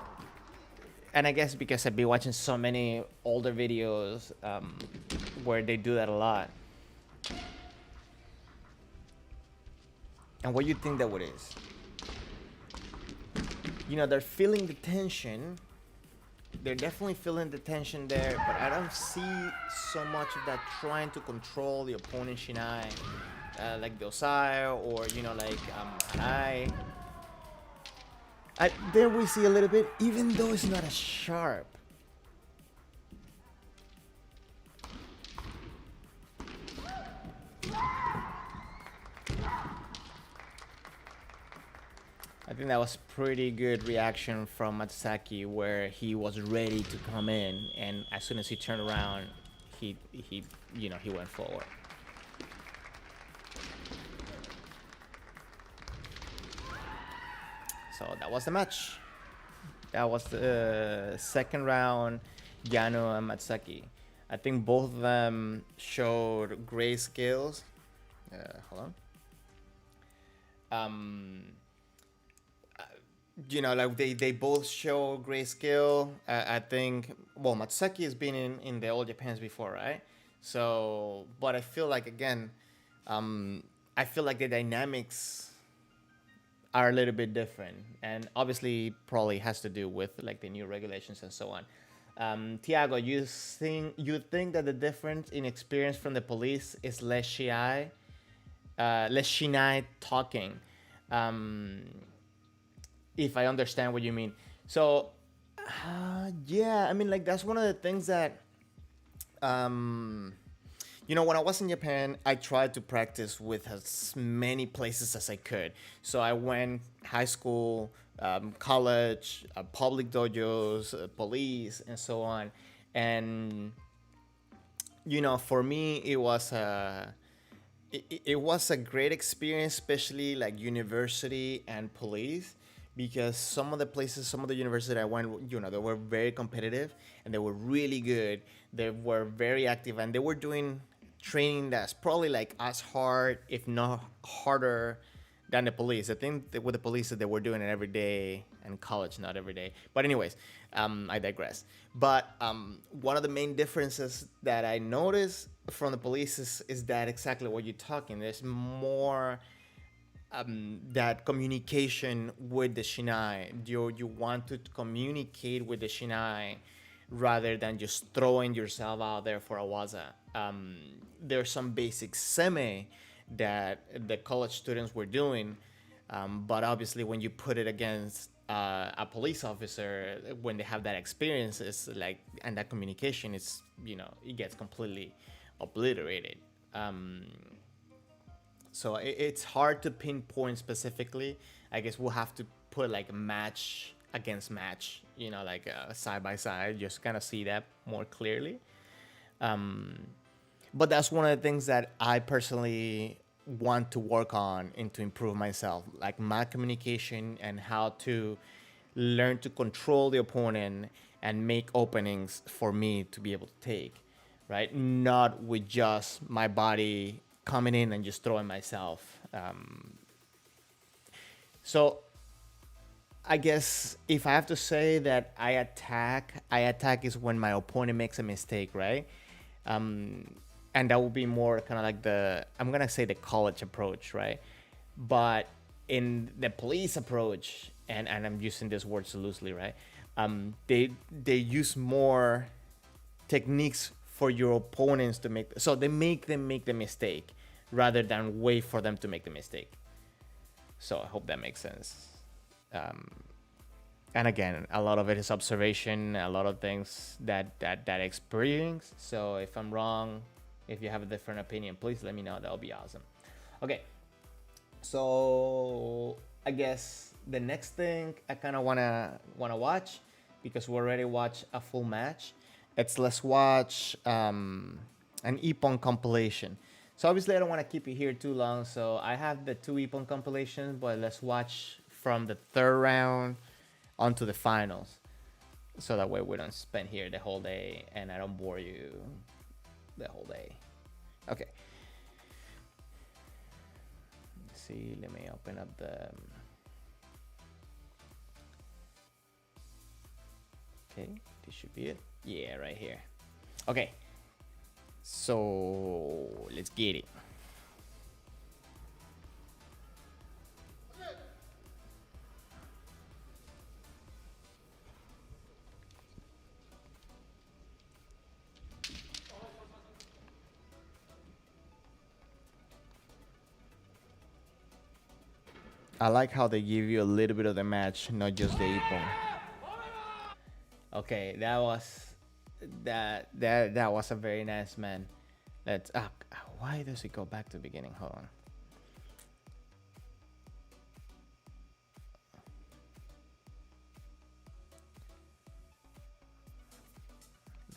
and I guess because I've been watching so many older videos where they do that a lot. And what do you think that what is? You know, they're feeling the tension. They're definitely feeling the tension there, but I don't see so much of that trying to control the opponent shinai, like Dosai or like Harai. There we see a little bit, even though it's not as sharp. I think that was pretty good reaction from Matsaki, where he was ready to come in, and as soon as he turned around, he went forward. So that was the match. That was the second round, Yano and Matsaki. I think both of them showed great skills. Hold on. Like they both show great skill. I think, well, Matsaki has been in the All Japans before, right? So, but I feel like, again, I feel like the dynamics are a little bit different, and obviously probably has to do with like the new regulations and so on. Tiago, you think that the difference in experience from the police is less shiai, less shinai talking? If I understand what you mean. So, yeah, I mean, like, that's one of the things that, when I was in Japan, I tried to practice with as many places as I could. So I went high school, college, public dojos, police, and so on. And, for me, it was it was a great experience, especially like university and police, because some of the universities I went, they were very competitive and they were really good. They were very active and they were doing training that's probably like as hard, if not harder, than the police. I think that with the police that they were doing it every day, and college not every day. But anyways, I digress. But one of the main differences that I noticed from the police is that exactly what you're talking. There's more that communication with the shinai. You want to communicate with the shinai rather than just throwing yourself out there for a waza. There's some basic seme that the college students were doing, but obviously when you put it against a police officer, when they have that experience, it's like, and that communication is, it gets completely obliterated. So it's hard to pinpoint specifically. I guess we'll have to put like match against match, like side by side, just kind of see that more clearly. But that's one of the things that I personally want to work on and to improve myself, like my communication and how to learn to control the opponent and make openings for me to be able to take, right? Not with just my body coming in and just throwing myself. So I guess if I have to say that I attack is when my opponent makes a mistake, right? And that would be more kind of like I'm going to say the college approach, right? But in the police approach, and I'm using this word so loosely, right? They use more techniques for your opponents to make, so they make them make the mistake rather than wait for them to make the mistake. So I hope that makes sense. And again, a lot of it is observation, a lot of things that experience. So if I'm wrong, if you have a different opinion, please let me know. That'll be awesome. Okay, so I guess the next thing I kind of wanna watch because we already watched a full match. Let's watch an Ippon compilation. So obviously I don't want to keep you here too long. So I have the 2 Ippon compilations, but let's watch from the 3rd round onto the finals. So that way we don't spend here the whole day and I don't bore you the whole day. Okay. Let's see, let me open up the... Okay, this should be it. Yeah, right here. Okay. So let's get it. I like how they give you a little bit of the match, not just the Ippon. Okay, that was a very nice man. Let's why does it go back to the beginning? Hold on.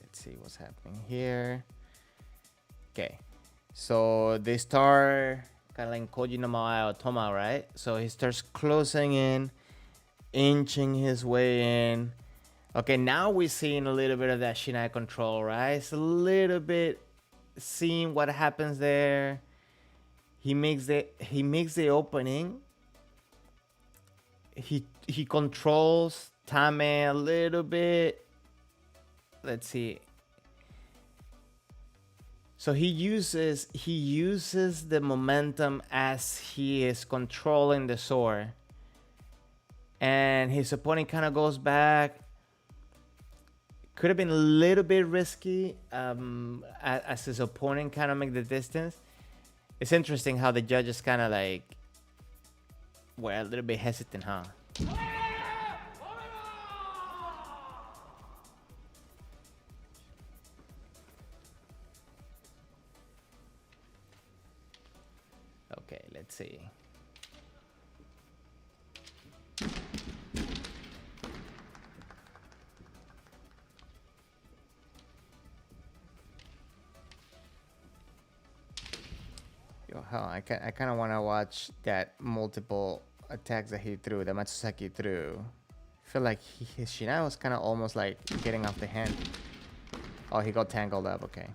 Let's see what's happening here. Okay, so they start kind of like Koji no Mae or Toma, right? So he starts closing in, inching his way in. Okay, now we're seeing a little bit of that shiai control, right? It's a little bit seeing what happens there. He makes the opening. He controls Tame a little bit. Let's see. So he uses the momentum as he is controlling the sword. And his opponent kind of goes back. Could have been a little bit risky as his opponent kind of make the distance. It's interesting how the judges kind of like were a little bit hesitant, huh? Okay, let's see. I kind of want to watch that multiple attacks that he threw, that Matsusaki threw. I feel like his shiai was kind of almost like getting off the hand. Oh, he got tangled up. Okay.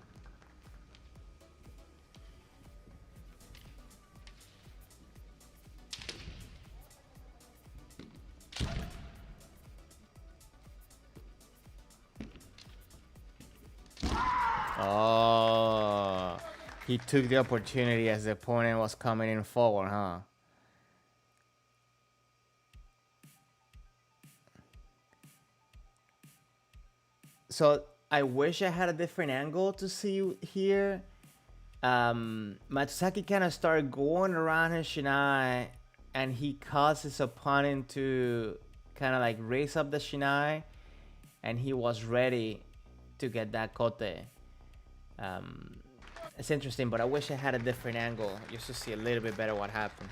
Oh, he took the opportunity as the opponent was coming in forward, huh? So I wish I had a different angle to see here. Matsusaki kind of started going around his shiai, and he caused his opponent to kind of like raise up the shiai, and he was ready to get that kote. It's interesting, but I wish I had a different angle just to see a little bit better what happened.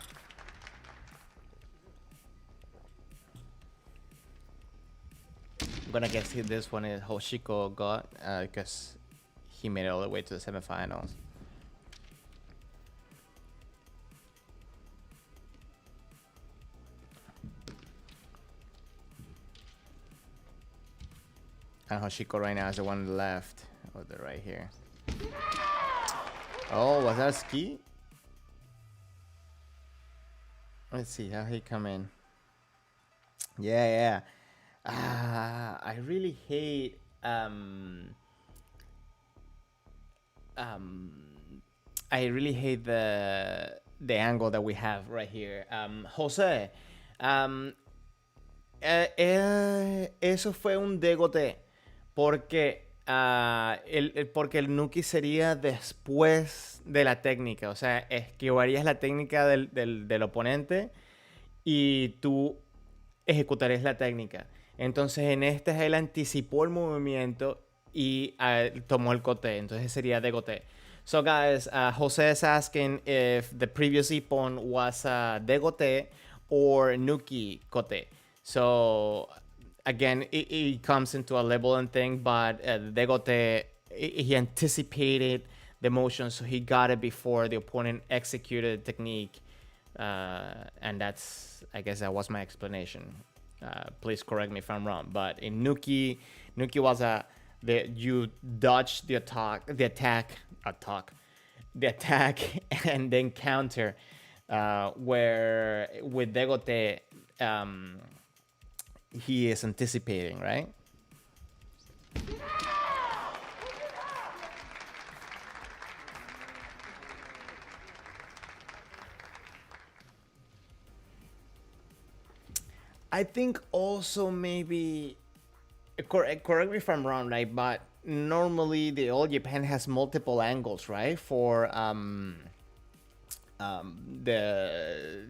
I'm gonna guess this one is Hoshiko got because he made it all the way to the semifinals. And Hoshiko right now is the one left. Oh, they're right here. Oh, was that a ski? Let's see how he come in. Yeah. I really hate I really hate the angle that we have right here. Jose, eso fue un degote porque porque el Nuki sería después de la técnica, o sea, esquivarías la técnica del oponente y tú ejecutarías la técnica. Entonces en este él anticipó el movimiento y tomó el kote, entonces sería degote. So guys, Jose is asking if the previous ippon was degote or Nuki kote. So again, it comes into a leveling thing, but Degote, he anticipated the motion, so he got it before the opponent executed the technique. And that's, I guess that was my explanation. Please correct me if I'm wrong. But in Nuki was you dodge the attack, and then counter. Where with Degote, he is anticipating, right? I think also maybe correct me if I'm wrong, right? But normally the All Japan has multiple angles, right? For the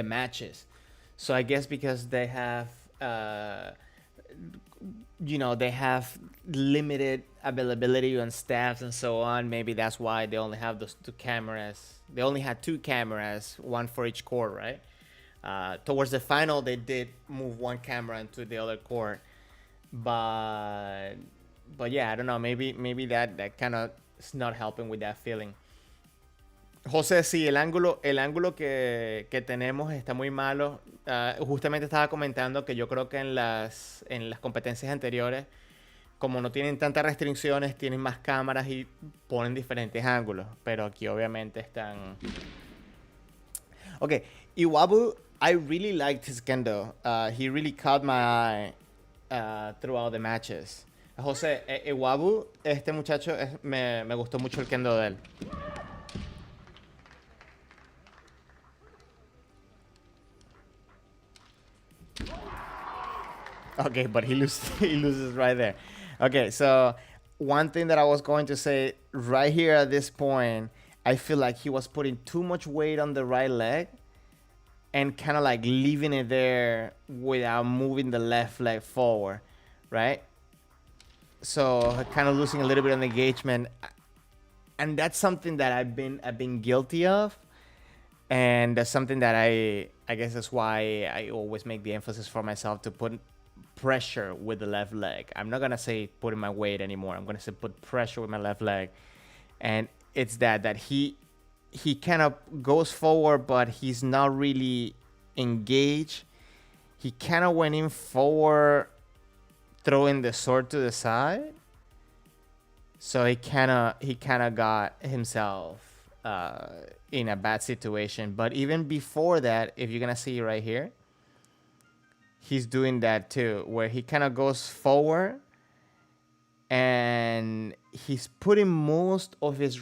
matches. So I guess because they have they have limited availability on staffs and so on. Maybe that's why they only have those two cameras. They only had two cameras, one for each court, right? Towards the final, they did move one camera into the other court, but yeah, I don't know. Maybe that kind of is not helping with that feeling. José, sí, el ángulo que tenemos está muy malo. Justamente estaba comentando que yo creo que en las competencias anteriores, como no tienen tantas restricciones, tienen más cámaras y ponen diferentes ángulos. Pero aquí obviamente están... Okay, Iwabu, I really liked his kendo. He really caught my eye throughout the matches. José, Iwabu, este muchacho, me gustó mucho el kendo de él. Okay, but he loses right there. Okay, so one thing that I was going to say right here at this point, I feel like he was putting too much weight on the right leg and kind of like leaving it there without moving the left leg forward, right? So kind of losing a little bit on engagement, and that's something that I've been guilty of, and that's something that I guess that's why I always make the emphasis for myself to put pressure with the left leg. I'm not gonna say putting my weight anymore. I'm gonna say put pressure with my left leg, and it's that he kind of goes forward, but he's not really engaged. He kind of went in forward, throwing the sword to the side. So he kind of got himself in a bad situation. But even before that, if you're gonna see right here, he's doing that too, where he kind of goes forward and he's putting most of his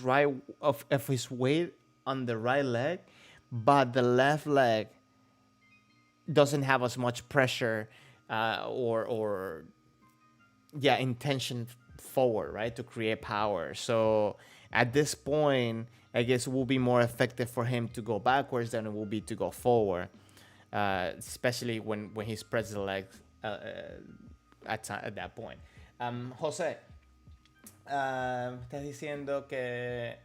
his weight on the right leg, but the left leg doesn't have as much pressure or intention forward, right, to create power. So at this point, I guess it will be more effective for him to go backwards than it will be to go forward. Especially when he spreads the legs at that point. José, estás diciendo que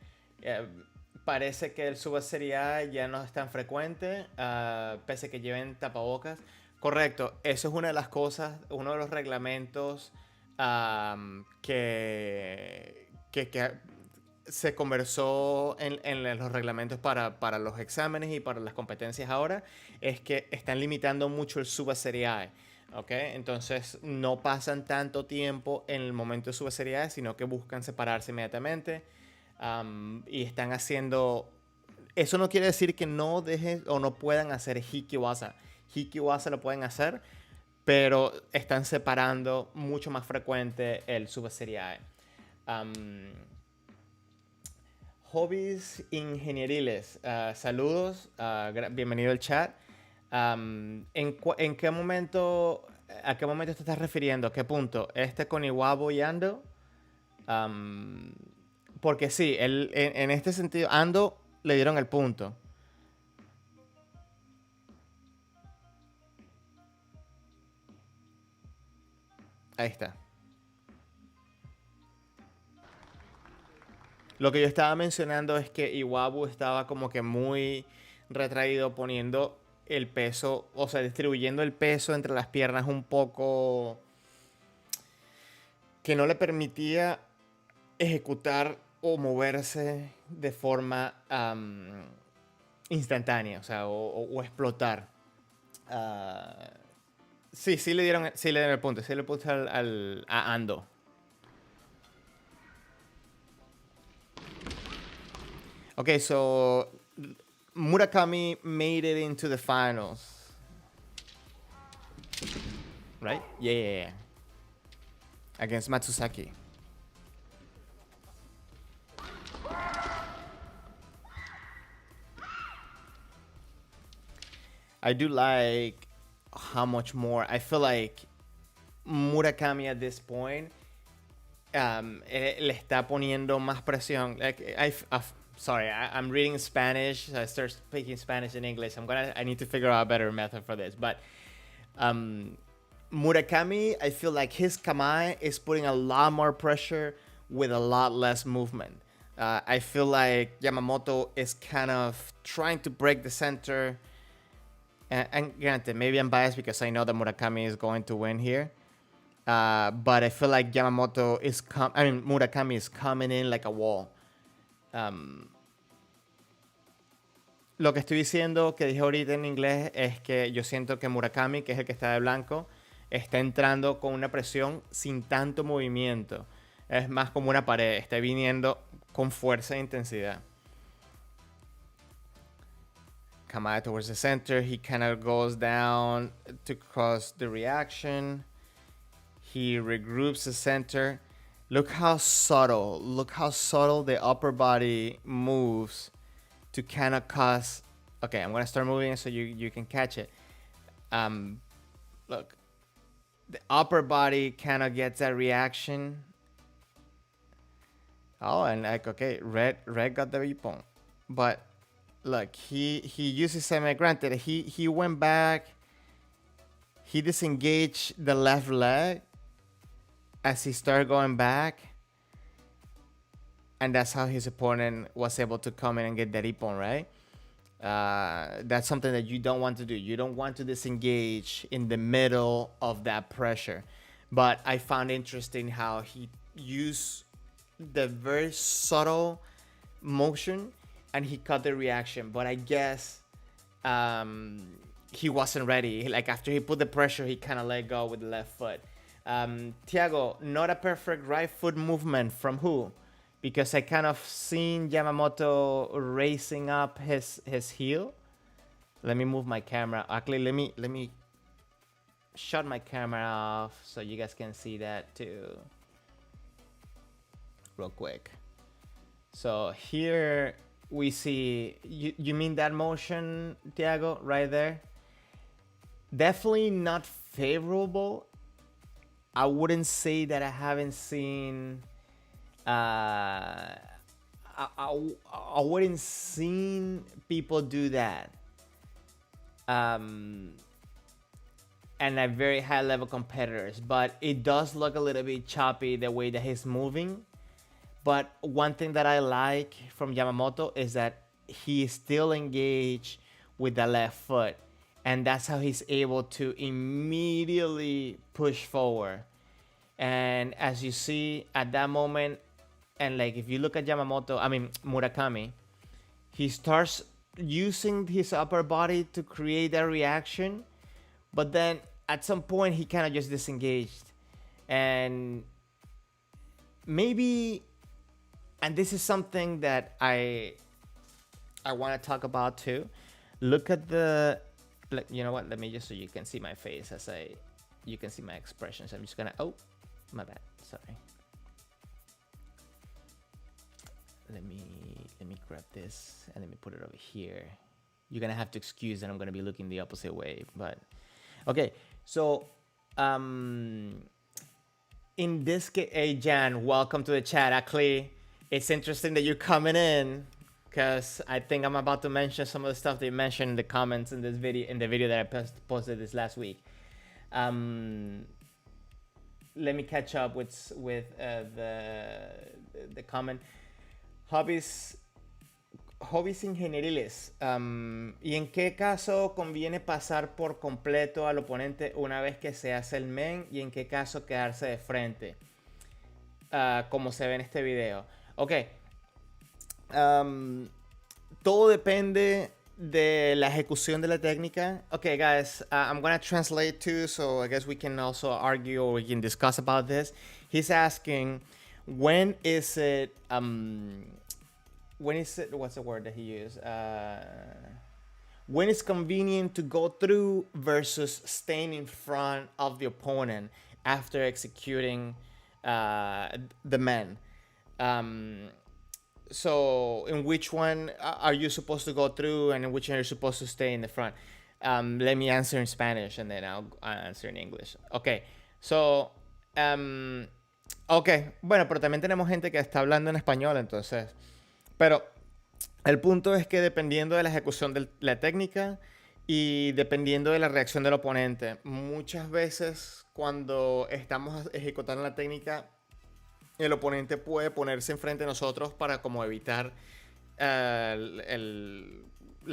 parece que el sube serie A ya no es tan frecuente, pese a que lleven tapabocas. Correcto, eso es una de las cosas, uno de los reglamentos que se conversó en los reglamentos para los exámenes y para las competencias ahora, es que están limitando mucho el sub serie A. ¿Okay? Entonces no pasan tanto tiempo en el momento de sub serie A, sino que buscan separarse inmediatamente y están haciendo... Eso no quiere decir que no dejen o no puedan hacer hikiwasa. Hikiwasa lo pueden hacer, pero están separando mucho más frecuente el sub serie A. Hobbies ingenieriles, saludos, bienvenido al chat. ¿En qué momento, a qué momento te estás refiriendo? ¿A qué punto? Con Iwabo y Ando. Porque sí, en este sentido, Ando le dieron el punto. Ahí está. Lo que yo estaba mencionando es que Iwabu estaba como que muy retraído poniendo el peso, o sea, distribuyendo el peso entre las piernas un poco que no le permitía ejecutar o moverse de forma instantánea, o sea, o explotar. Ah, sí, sí le dieron el punto, sí le puse a Ando. Okay, so Murakami made it into the finals, right? Yeah. Against Matsusaki. I do like how much more. I feel like Murakami at this point le está poniendo más presión. Like sorry, I'm reading Spanish. So I start speaking Spanish and English. I need to figure out a better method for this. But Murakami, I feel like his kamae is putting a lot more pressure with a lot less movement. I feel like Yamamoto is kind of trying to break the center. And granted, maybe I'm biased because I know that Murakami is going to win here. But I feel like Murakami is coming in like a wall. Lo que estoy diciendo, que dije ahorita en inglés, es que yo siento que Murakami, que es el que está de blanco, está entrando con una presión sin tanto movimiento. Es más como una pared, está viniendo con fuerza e intensidad. Kamae towards the center, he kind of goes down to cross the reaction. He regroups the center. Look how subtle the upper body moves to kind of cause. Okay, I'm gonna start moving so you can catch it. Look, the upper body kind of gets that reaction. Oh, and like, okay, red got the ippon, but look, he uses seme. Granted, he went back. He disengaged the left leg as he started going back, and that's how his opponent was able to come in and get that ippon, right? That's something that you don't want to do. You don't want to disengage in the middle of that pressure. But I found interesting how he used the very subtle motion and he cut the reaction. But I guess he wasn't ready. Like after he put the pressure, he kind of let go with the left foot. Thiago, not a perfect right foot movement from who? Because I kind of seen Yamamoto raising up his heel. Let me move my camera. Actually, let me shut my camera off so you guys can see that too. Real quick. So here we see, you mean that motion, Thiago, right there? Definitely not favorable. I wouldn't say that I haven't seen I wouldn't seen people do that. And at very high level competitors, but it does look a little bit choppy the way that he's moving. But one thing that I like from Yamamoto is that he is still engaged with the left foot, and that's how he's able to immediately push forward. And as you see at that moment, and like if you look at Murakami, he starts using his upper body to create that reaction, but then at some point he kind of just disengaged. And maybe, and this is something that I want to talk about too. Look at the, you know what? Let me just, so you can see my face you can see my expressions. I'm just gonna, oh, my bad, sorry. Let me grab this and let me put it over here. You're gonna have to excuse that I'm gonna be looking the opposite way, but okay. So in this case, hey Jan, welcome to the chat. Actually, it's interesting that you're coming in because I think I'm about to mention some of the stuff they mentioned in the comments in this video, in the video that I posted this last week. Let me catch up with the comment. Hobbies hobbies ingenieriles. ¿Y en qué caso conviene pasar por completo al oponente una vez que se hace el men? ¿Y en qué caso quedarse de frente? Como se ve en este video. Ok. Um, Todo depende de la ejecución de la técnica. Okay, guys, I'm gonna translate too, so I guess we can also argue or we can discuss about this. He's asking, when is it? What's the word that he used? When it's convenient to go through versus staying in front of the opponent after executing the man. Um, so in which one are you supposed to go through and in which one you're supposed to stay in the front? Let me answer in Spanish and then I'll answer in English. Okay, so ok, bueno, pero también tenemos gente que está hablando en español, entonces, pero el punto es que dependiendo de la ejecución de la técnica y dependiendo de la reacción del oponente, muchas veces cuando estamos ejecutando la técnica, el oponente puede ponerse enfrente de nosotros para como evitar la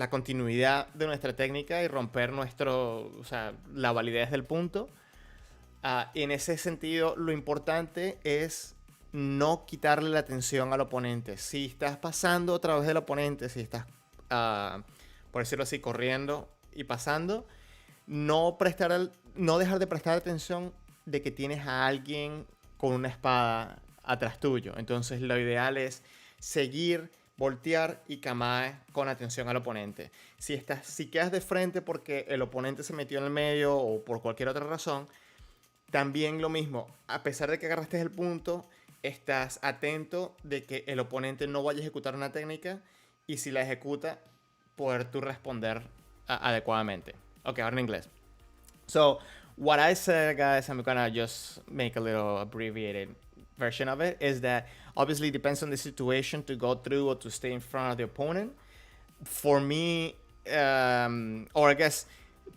continuidad de nuestra técnica y romper la validez del punto. En ese sentido, lo importante es no quitarle la atención al oponente. Si estás pasando a través del oponente, si estás, por decirlo así, corriendo y pasando, no dejar de prestar atención de que tienes a alguien con una espada atrás tuyo. Entonces lo ideal es seguir, voltear y kamae con atención al oponente. Si quedas de frente porque el oponente se metió en el medio o por cualquier otra razón, también lo mismo. A pesar de que agarraste el punto, estás atento de que el oponente no vaya a ejecutar una técnica y si la ejecuta, poder tú responder adecuadamente. Ok, ahora en inglés. So, what I said, guys, I'm gonna just make a little abbreviated version of it, is that obviously it depends on the situation to go through or to stay in front of the opponent. For me, or I guess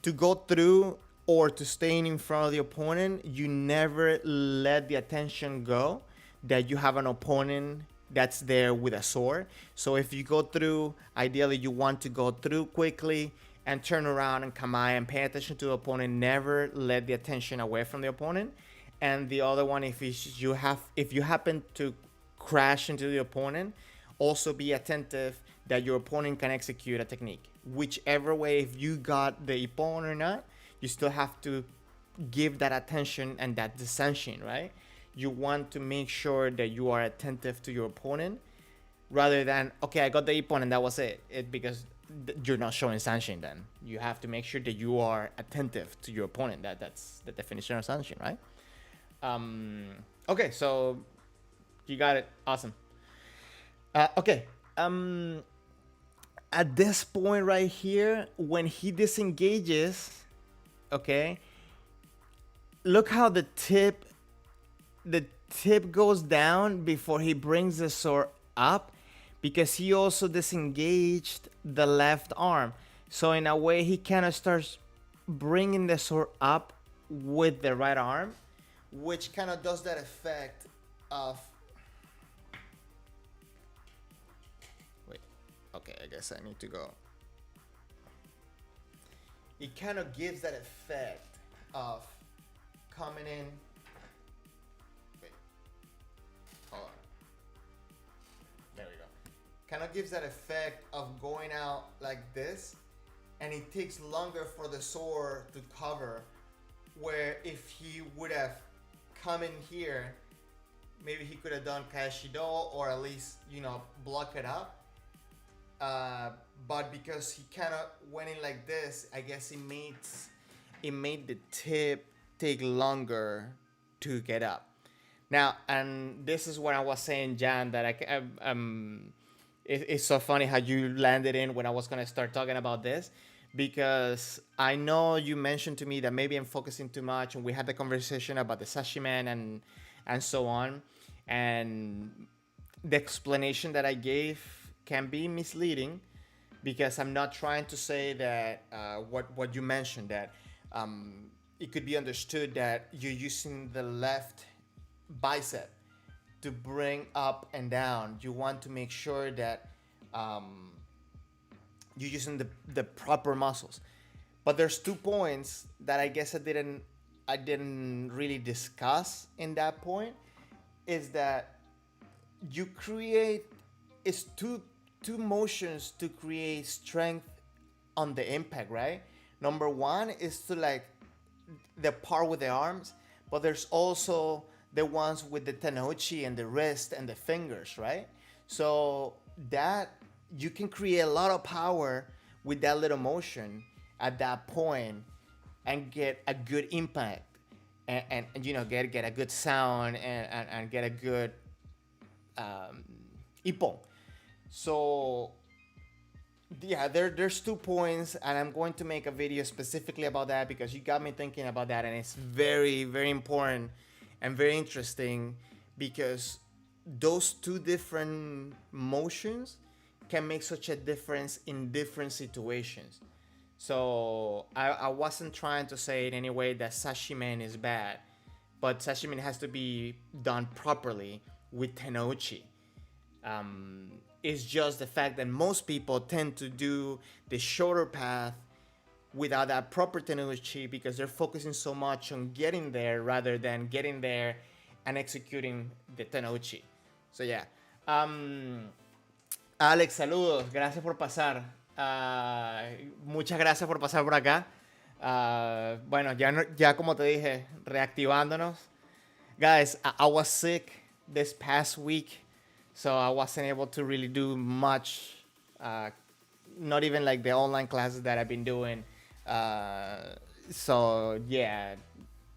to go through or to stay in front of the opponent, you never let the attention go that you have an opponent that's there with a sword. So if you go through, ideally you want to go through quickly and turn around and kamae and pay attention to the opponent. Never let the attention away from the opponent. And the other one, if you happen to crash into the opponent, also be attentive that your opponent can execute a technique. Whichever way, if you got the ippon or not, you still have to give that attention and that dissension, right? You want to make sure that you are attentive to your opponent rather than, okay, I got the ippon and that was it. Because you're not showing sanshin then. You have to make sure that you are attentive to your opponent. That's the definition of sanshin, right? Okay, so you got it. Awesome. Okay. At this point right here, when he disengages, okay, look how the tip goes down before he brings the sword up, because he also disengaged the left arm. So in a way, he kind of starts bringing the sword up with the right arm, which kind of does that effect of... Wait, okay, I guess I need to go. It kind of gives that effect of coming in. Wait, hold on. There we go. Kind of gives that effect of going out like this, and it takes longer for the sword to cover, where if he would have come in here, maybe he could have done Kashido or at least, block it up. But because he kind of went in like this, I guess it made the tip take longer to get up. Now, and this is what I was saying, Jan, that it's so funny how you landed in when I was going to start talking about this, because I know you mentioned to me that maybe I'm focusing too much, and we had the conversation about the sashimen and so on, and the explanation that I gave can be misleading, because I'm not trying to say that what you mentioned, that it could be understood that you're using the left bicep to bring up and down. You want to make sure that you're using the proper muscles. But there's 2 points that I guess I didn't really discuss in that point. Is that you create is two motions to create strength on the impact, right? Number one is to like the part with the arms, but there's also the ones with the tenouchi and the wrist and the fingers, right? So that you can create a lot of power with that little motion at that point and get a good impact and you know get a good sound and get a good ippon. So yeah, there's 2 points, and I'm going to make a video specifically about that because you got me thinking about that, and it's very, very important and very interesting because those two different motions can make such a difference in different situations. So I wasn't trying to say in any way that sashimi is bad, but sashimi has to be done properly with tenouchi. It's just the fact that most people tend to do the shorter path without that proper tenouchi because they're focusing so much on getting there rather than getting there and executing the tenouchi. So yeah. Alex, saludos. Gracias por pasar. Muchas gracias por pasar por acá. Bueno, ya como te dije, reactivándonos. Guys, I was sick this past week, so I wasn't able to really do much. Not even like the online classes that I've been doing. So yeah,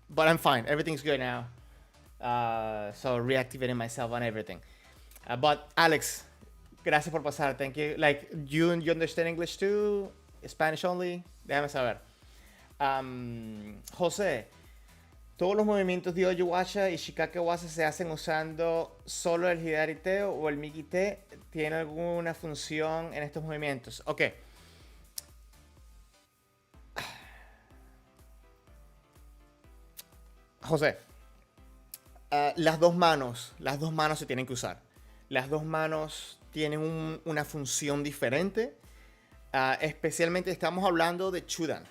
but I'm fine. Everything's good now. So reactivating myself on everything. But Alex, gracias por pasar. Thank you. Like you understand English too? Spanish only? Déjame saber. José, todos los movimientos de Ojiwasha y Shikakewasa se hacen usando solo el Hidariteo o el Migite. ¿Tiene alguna función en estos movimientos? Ok. José, las dos manos se tienen que usar. Las dos manos tienen una función diferente. Especialmente estamos hablando de Chudan,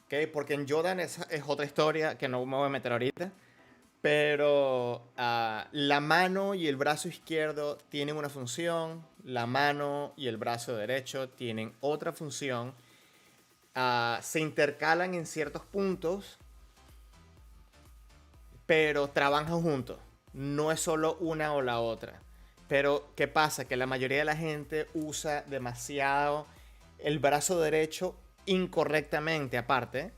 ¿okay? Porque en Jodan es otra historia que no me voy a meter ahorita. Pero la mano y el brazo izquierdo tienen una función, la mano y el brazo derecho tienen otra función. Se intercalan en ciertos puntos, pero trabajan juntos. No es solo una o la otra. Pero, ¿qué pasa? Que la mayoría de la gente usa demasiado el brazo derecho incorrectamente aparte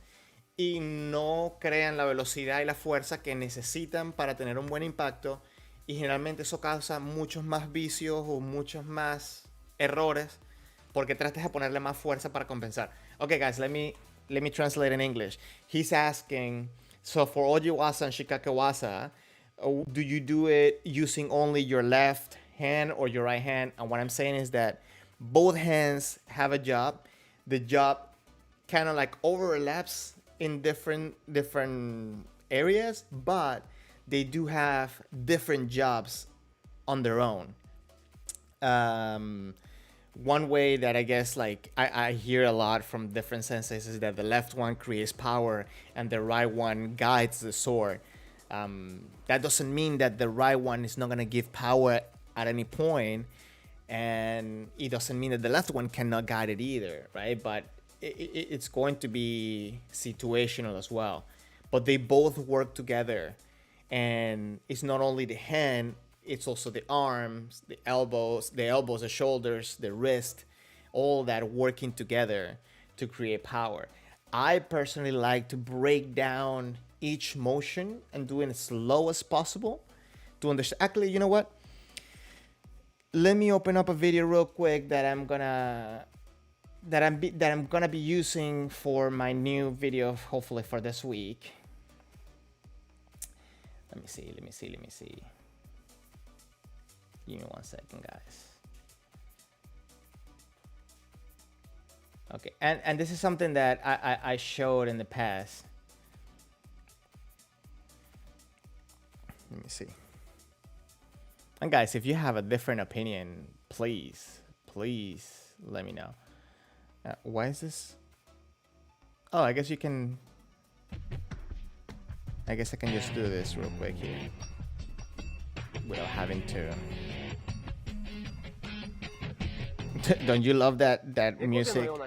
y no crean la velocidad y la fuerza que necesitan para tener un buen impacto, y generalmente eso causa muchos más vicios o muchos más errores porque tratas de ponerle más fuerza para compensar. Okay guys, let me translate in English. He's asking, so for Ojiwasa and Shikakewasa, do you do it using only your left hand or your right hand? And what I'm saying is that both hands have a job. The job kind of like overlaps in different areas, but they do have different jobs on their own. One way that I guess like I hear a lot from different senseis is that the left one creates power and the right one guides the sword. That doesn't mean that the right one is not going to give power at any point, and it doesn't mean that the left one cannot guide it either, right? But it's going to be situational as well. But they both work together, and it's not only the hand, it's also the arms, the elbows, the shoulders, the wrist, all that working together to create power. I personally like to break down each motion and do it as slow as possible to understand. Actually, you know what? Let me open up a video real quick that I'm gonna be using for my new video, hopefully for this week. Let me see. Give me 1 second, guys. Okay, and this is something that I showed in the past. Let me see. And guys, if you have a different opinion, please let me know. Why is this? Oh, I guess you can. I guess I can just do this real quick here without having to. Don't you love that music? Okay.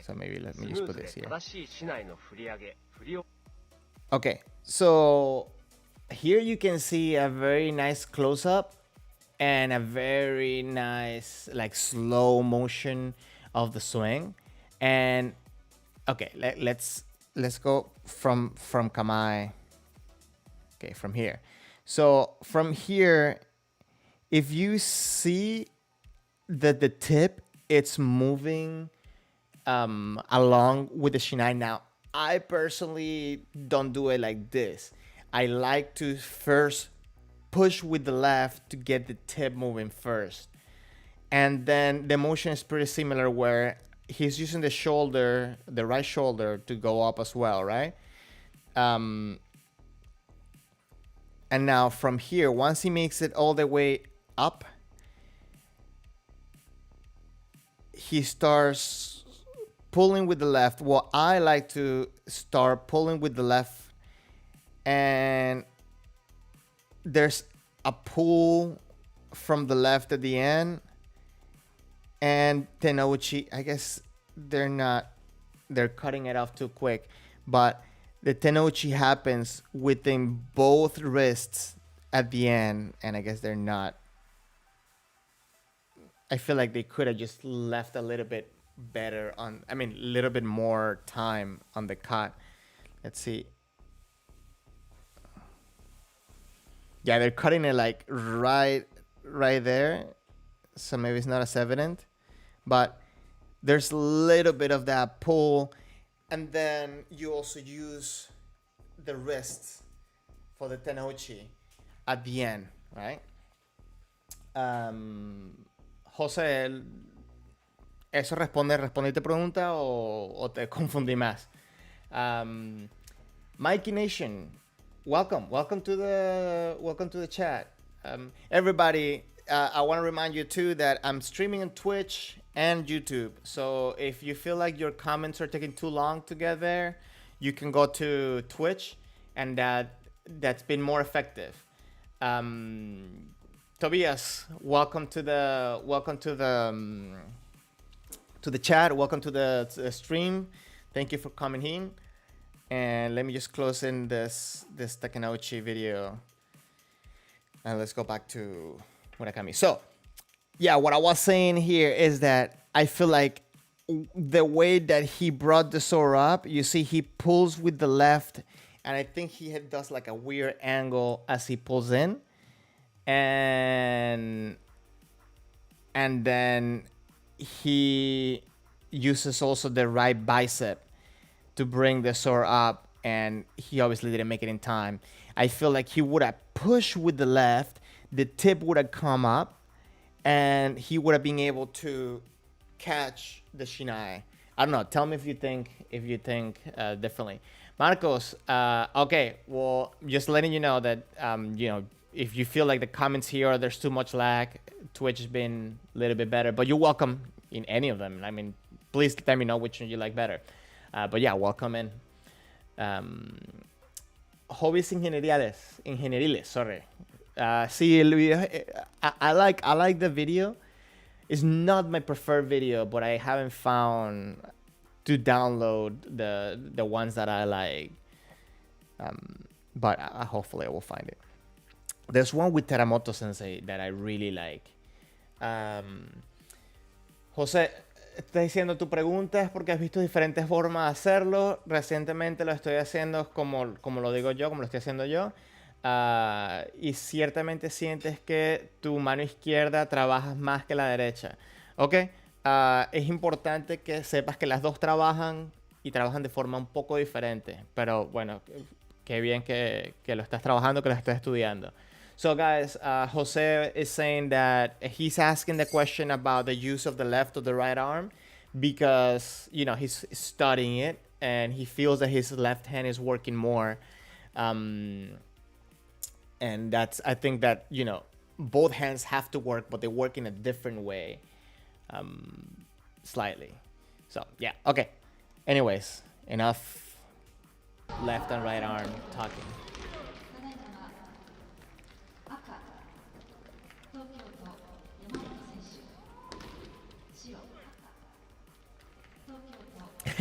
So maybe let me just put this here. Okay, so here you can see a very nice close-up and a very nice like slow motion of the swing. And okay, let's go from kamae. Okay, from here. So from here, if you see that the tip, it's moving along with the shiai. Now, I personally don't do it like this. I like to first push with the left to get the tip moving first. And then the motion is pretty similar where he's using the shoulder, the right shoulder, to go up as well, right? And now from here, once he makes it all the way up, he starts pulling with the left. Well, I like to start pulling with the left, and there's a pull from the left at the end, and tenouchi, I guess they're cutting it off too quick, but the tenouchi happens within both wrists at the end, and I guess they're not. I feel like they could have just left a little bit better on, a little bit more time on the cut. Let's see. Yeah, they're cutting it like right there. So maybe it's not as evident, but there's a little bit of that pull. And then you also use the wrists for the tenouchi at the end, right? José, ¿eso responde tu pregunta o te confundí más? Mikey Nation, welcome to the chat. Everybody, I want to remind you too that I'm streaming on Twitch and YouTube. So if you feel like your comments are taking too long to get there, you can go to Twitch, and that's been more effective. Tobias, welcome to the chat. Welcome to the stream. Thank you for coming in. And let me just close in this Takenouchi video. And let's go back to Murakami. So, yeah, what I was saying here is that I feel like the way that he brought the sword up, you see he pulls with the left, and I think he does like a weird angle as he pulls in. And then he uses also the right bicep to bring the sword up, and he obviously didn't make it in time. I feel like he would have pushed with the left, the tip would have come up, and he would have been able to catch the shiai. I don't know. Tell me if you think differently. Marcos, okay, well, just letting you know that, if you feel like the comments here, there's too much lag, Twitch has been a little bit better, but you're welcome in any of them. Please let me know which one you like better. But yeah, welcome in. Hobbies ingenieriles, sorry. See, I like the video. It's not my preferred video, but I haven't found to download the ones that I like. But hopefully I will find it. There's one with Teramoto Sensei that I really like. José, estás diciendo tu pregunta es porque has visto diferentes formas de hacerlo. Recientemente lo estoy haciendo como lo digo yo, como lo estoy haciendo yo. Y ciertamente sientes que tu mano izquierda trabajas más que la derecha. Ok, es importante que sepas que las dos trabajan y trabajan de forma un poco diferente. Pero bueno, qué bien que lo estás trabajando, que lo estás estudiando. So guys, Jose is saying that he's asking the question about the use of the left or the right arm because, he's studying it and he feels that his left hand is working more. And I think that, both hands have to work, but they work in a different way, slightly. So yeah, okay. Anyways, enough left and right arm talking.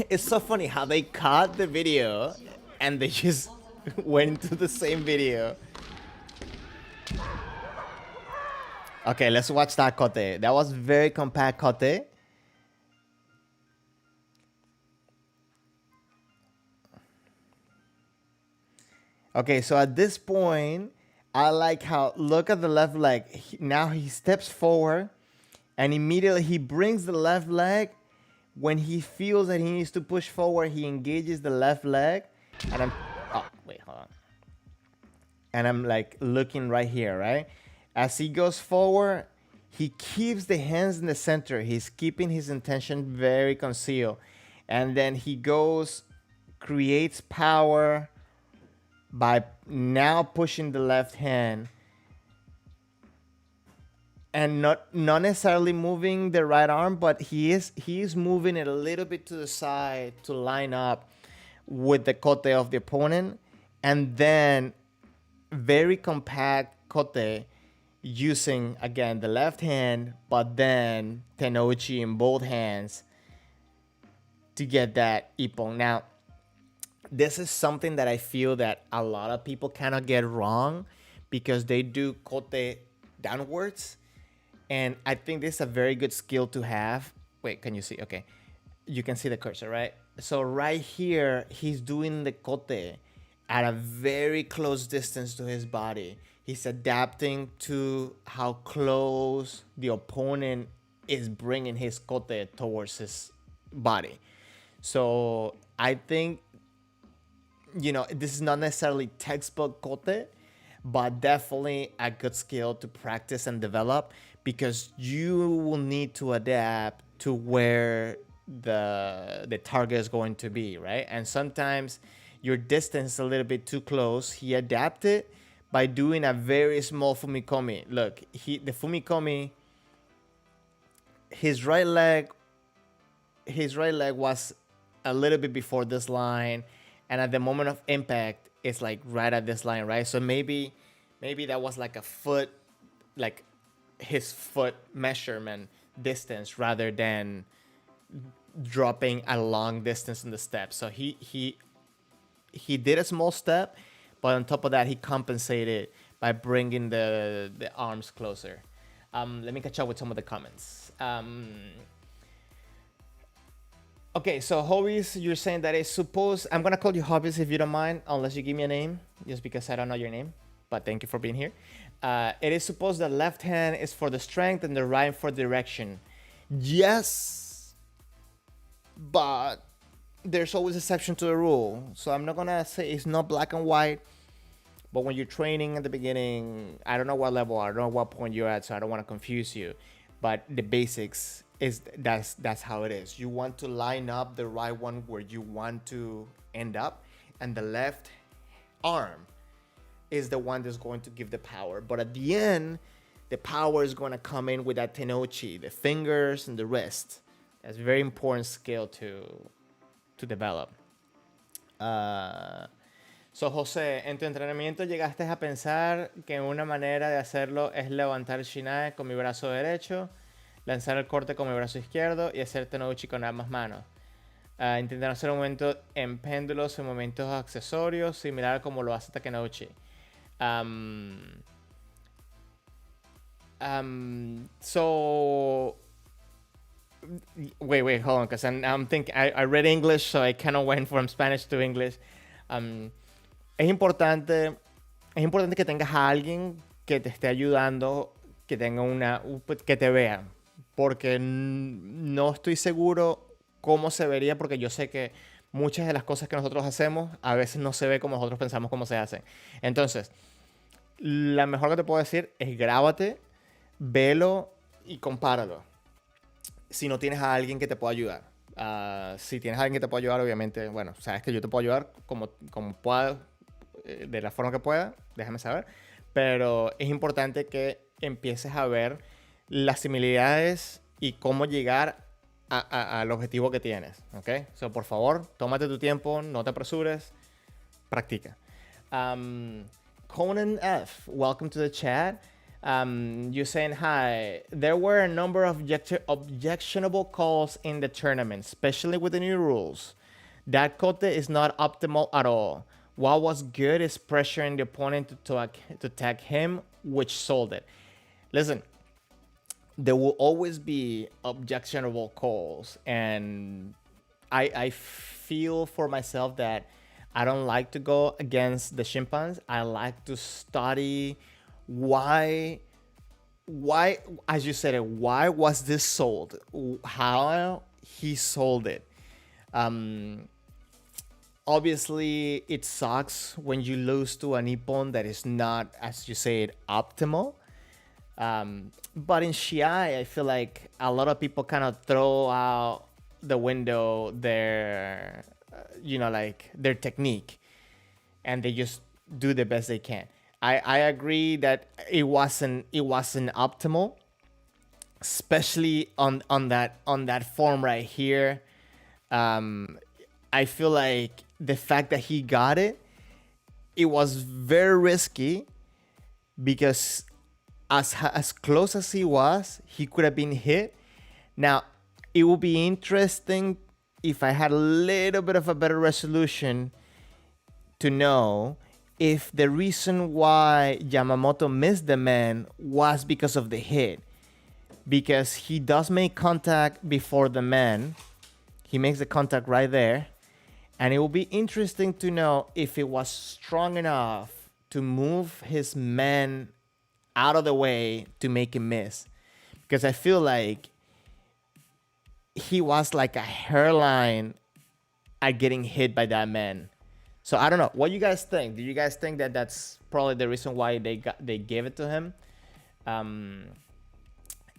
It's so funny how they cut the video and they just went into the same video. Okay, let's watch that kote. That was very compact kote. Okay, so at this point, I like how, look at the left leg. Now he steps forward and immediately he brings the left leg. When he feels that he needs to push forward, he engages the left leg. And I'm, oh, wait, hold on. And I'm like looking right here, right? As he goes forward, he keeps the hands in the center. He's keeping his intention very concealed. And then he goes, creates power by now pushing the left hand. And not necessarily moving the right arm, but he is moving it a little bit to the side to line up with the kote of the opponent. And then very compact kote using, again, the left hand, but then tenouchi in both hands to get that ippon. Now, this is something that I feel that a lot of people cannot get wrong because they do kote downwards. And I think this is a very good skill to have. Wait, can you see? Okay. You can see the cursor, right? So right here, he's doing the kote at a very close distance to his body. He's adapting to how close the opponent is bringing his kote towards his body. So I think, you know, this is not necessarily textbook kote, but definitely a good skill to practice and develop, because you will need to adapt to where the target is going to be, right? And sometimes your distance is a little bit too close. He adapted by doing a very small fumikomi. Look, the fumikomi, his right leg was a little bit before this line, and at the moment of impact, it's like right at this line, right? So maybe that was like a foot, like his foot measurement distance rather than dropping a long distance in the step. So he did a small step, but on top of that, he compensated by bringing the arms closer. Let me catch up with some of the comments. Okay, so hobbies, you're saying that it's supposed, I'm gonna call you hobbies if you don't mind, unless you give me a name, just because I don't know your name, but thank you for being here. It is supposed that left hand is for the strength and the right for direction. Yes, but there's always exception to the rule. So I'm not gonna say it's not black and white, but when you're training at the beginning, I don't know what level, I don't know what point you're at, so I don't want to confuse you, but the basics is that's how it is. You want to line up the right one where you want to end up, and the left arm is the one that's going to give the power. But at the end, the power is going to come in with that tenouchi, the fingers and the wrist. That's a very important skill to develop. So, José, en tu entrenamiento llegaste a pensar que una manera de hacerlo es levantar el shiai con mi brazo derecho, lanzar el corte con mi brazo izquierdo y hacer tenouchi con ambas manos. Intentar hacer un movimiento en péndulos en momentos accesorios, similar como lo hace Takenouchi. So wait, hold on, because I'm thinking, I read English, so I kind of went from Spanish to English. Es importante que tengas a alguien que te esté ayudando, que tenga que te vea, porque no estoy seguro cómo se vería, porque yo sé que muchas de las cosas que nosotros hacemos a veces no se ve como nosotros pensamos cómo se hacen. Entonces, la mejor que te puedo decir es grábate, velo y compáralo. Si no tienes a alguien que te pueda ayudar. Si tienes a alguien que te pueda ayudar, obviamente, bueno, sabes que yo te puedo ayudar como pueda, de la forma que pueda, déjame saber. Pero es importante que empieces a ver las similitudes y cómo llegar al objetivo que tienes, ¿ok? So, por favor, tómate tu tiempo, no te apresures, practica. Conan F, welcome to the chat. You're saying, hi, there were a number of objectionable calls in the tournament, especially with the new rules. That kote is not optimal at all. What was good is pressuring the opponent to attack him, which sold it. Listen, there will always be objectionable calls, and I feel for myself that I don't like to go against the chimpanzees. I like to study why, as you said it, why was this sold? How he sold it. Obviously, it sucks when you lose to a Nippon that is not, as you say it, optimal. But in shiai, I feel like a lot of people kind of throw out the window their, like their technique, and they just do the best they can. I agree that it wasn't optimal, especially on that form right here. I feel like the fact that he got it was very risky, because as close as he was, he could have been hit. Now, it would be interesting if I had a little bit of a better resolution to know if the reason why Yamamoto missed the man was because of the hit. Because he does make contact before the man. He makes the contact right there. And it will be interesting to know if it was strong enough to move his man out of the way to make him miss. Because I feel like he was like a hairline at getting hit by that man. So I don't know. What do you guys think? Do you guys think that that's probably the reason why they gave it to him?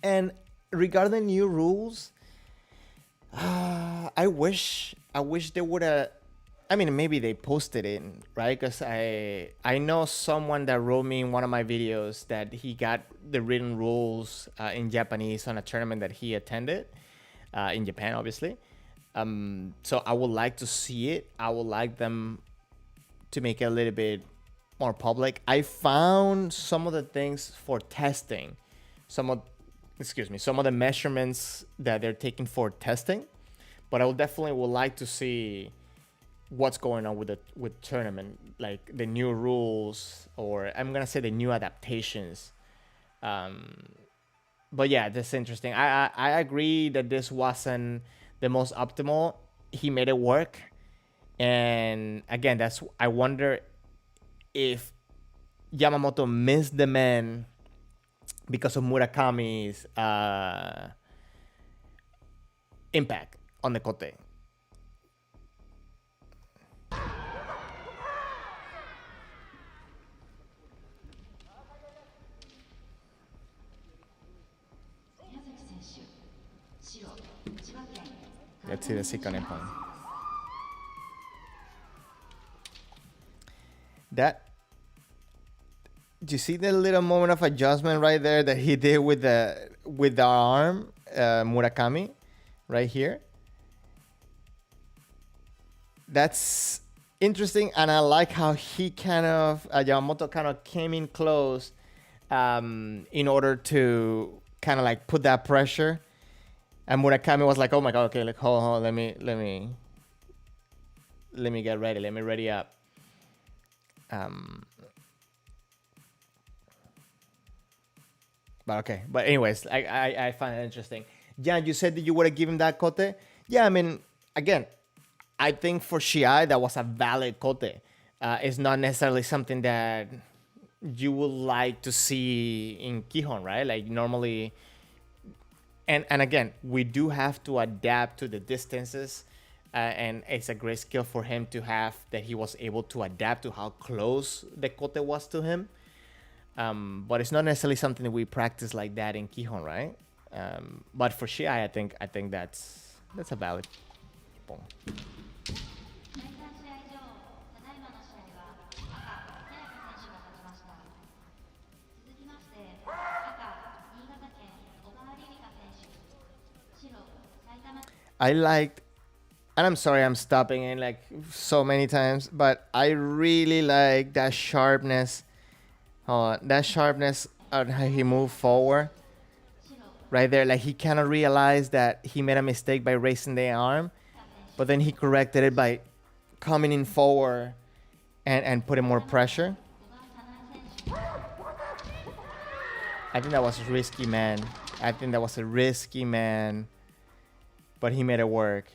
And regarding new rules, I wish they would have. I mean, maybe they posted it, right? Because I know someone that wrote me in one of my videos that he got the written rules in Japanese on a tournament that he attended in Japan, obviously. So I would like to see it. I would like them to make it a little bit more public. I found some of the things for testing, some of the measurements that they're taking for testing, but I would like to see what's going on with tournament, like the new rules, or I'm gonna say the new adaptations. But yeah, that's interesting. I agree that this wasn't the most optimal. He made it work, and again, I wonder if Yamamoto missed the man because of Murakami's impact on the kote. Let's see the second impact. Do you see the little moment of adjustment right there that he did with the arm, Murakami, right here? That's interesting, and I like how he Yamamoto kind of came in close in order to kind of like put that pressure. And Murakami was like, "Oh my god, okay, like hold on, let me get ready, let me ready up." But okay, but anyways, I find it interesting. Yeah, you said that you would have given that kote. Yeah, I mean, again, I think for shiai that was a valid kote. It's not necessarily something that you would like to see in Kihon, right? Like normally. And again, we do have to adapt to the distances, and it's a great skill for him to have that he was able to adapt to how close the kote was to him. But it's not necessarily something that we practice like that in Kihon, right? But for shiai, I think that's a valid point. I liked, and I'm sorry I'm stopping in like so many times, but I really like that sharpness. That sharpness on how he moved forward right there. Like he kind of realized that he made a mistake by raising the arm, but then he corrected it by coming in forward and putting more pressure. I think that was risky, man. I think that was a risky, man. But he made it work.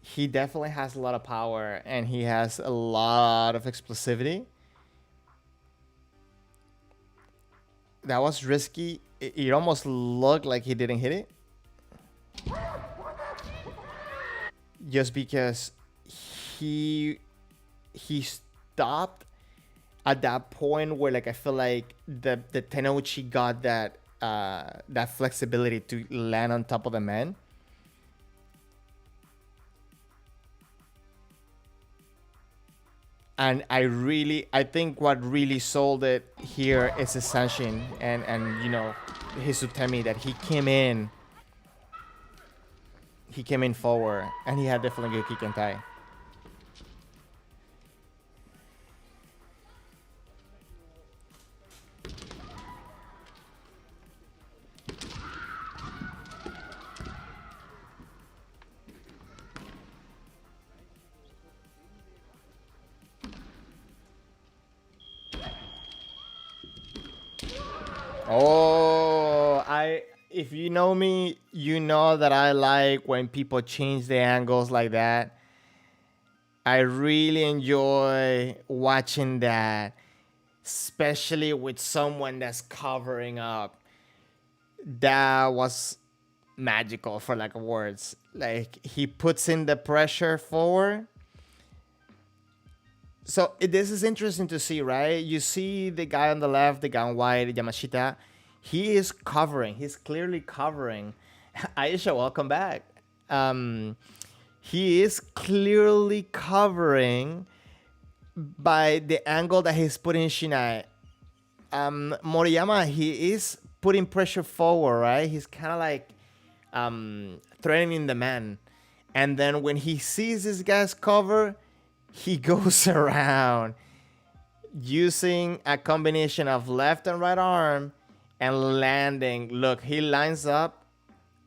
He definitely has a lot of power and he has a lot of explosivity. That was risky. It almost looked like he didn't hit it. Just because he stopped at that point where like I feel like the Tenouchi got that flexibility to land on top of the man. And I think what really sold it here is the Sanshin and you know his Utemi, that he came in forward and he had definitely good kick and tie. Oh, if you know me, you know that I like when people change the angles like that. I really enjoy watching that, especially with someone that's covering up. That was magical for lack of words. Like he puts in the pressure forward. So this is interesting to see, right? You see the guy on the left, the guy on white, Yamashita. He is covering. He's clearly covering. Aisha, welcome back. He is clearly covering by the angle that he's putting shiai. Moriyama, he is putting pressure forward, right? He's kind of like threatening the man. And then when he sees this guy's cover, he goes around using a combination of left and right arm and landing. Look, he lines up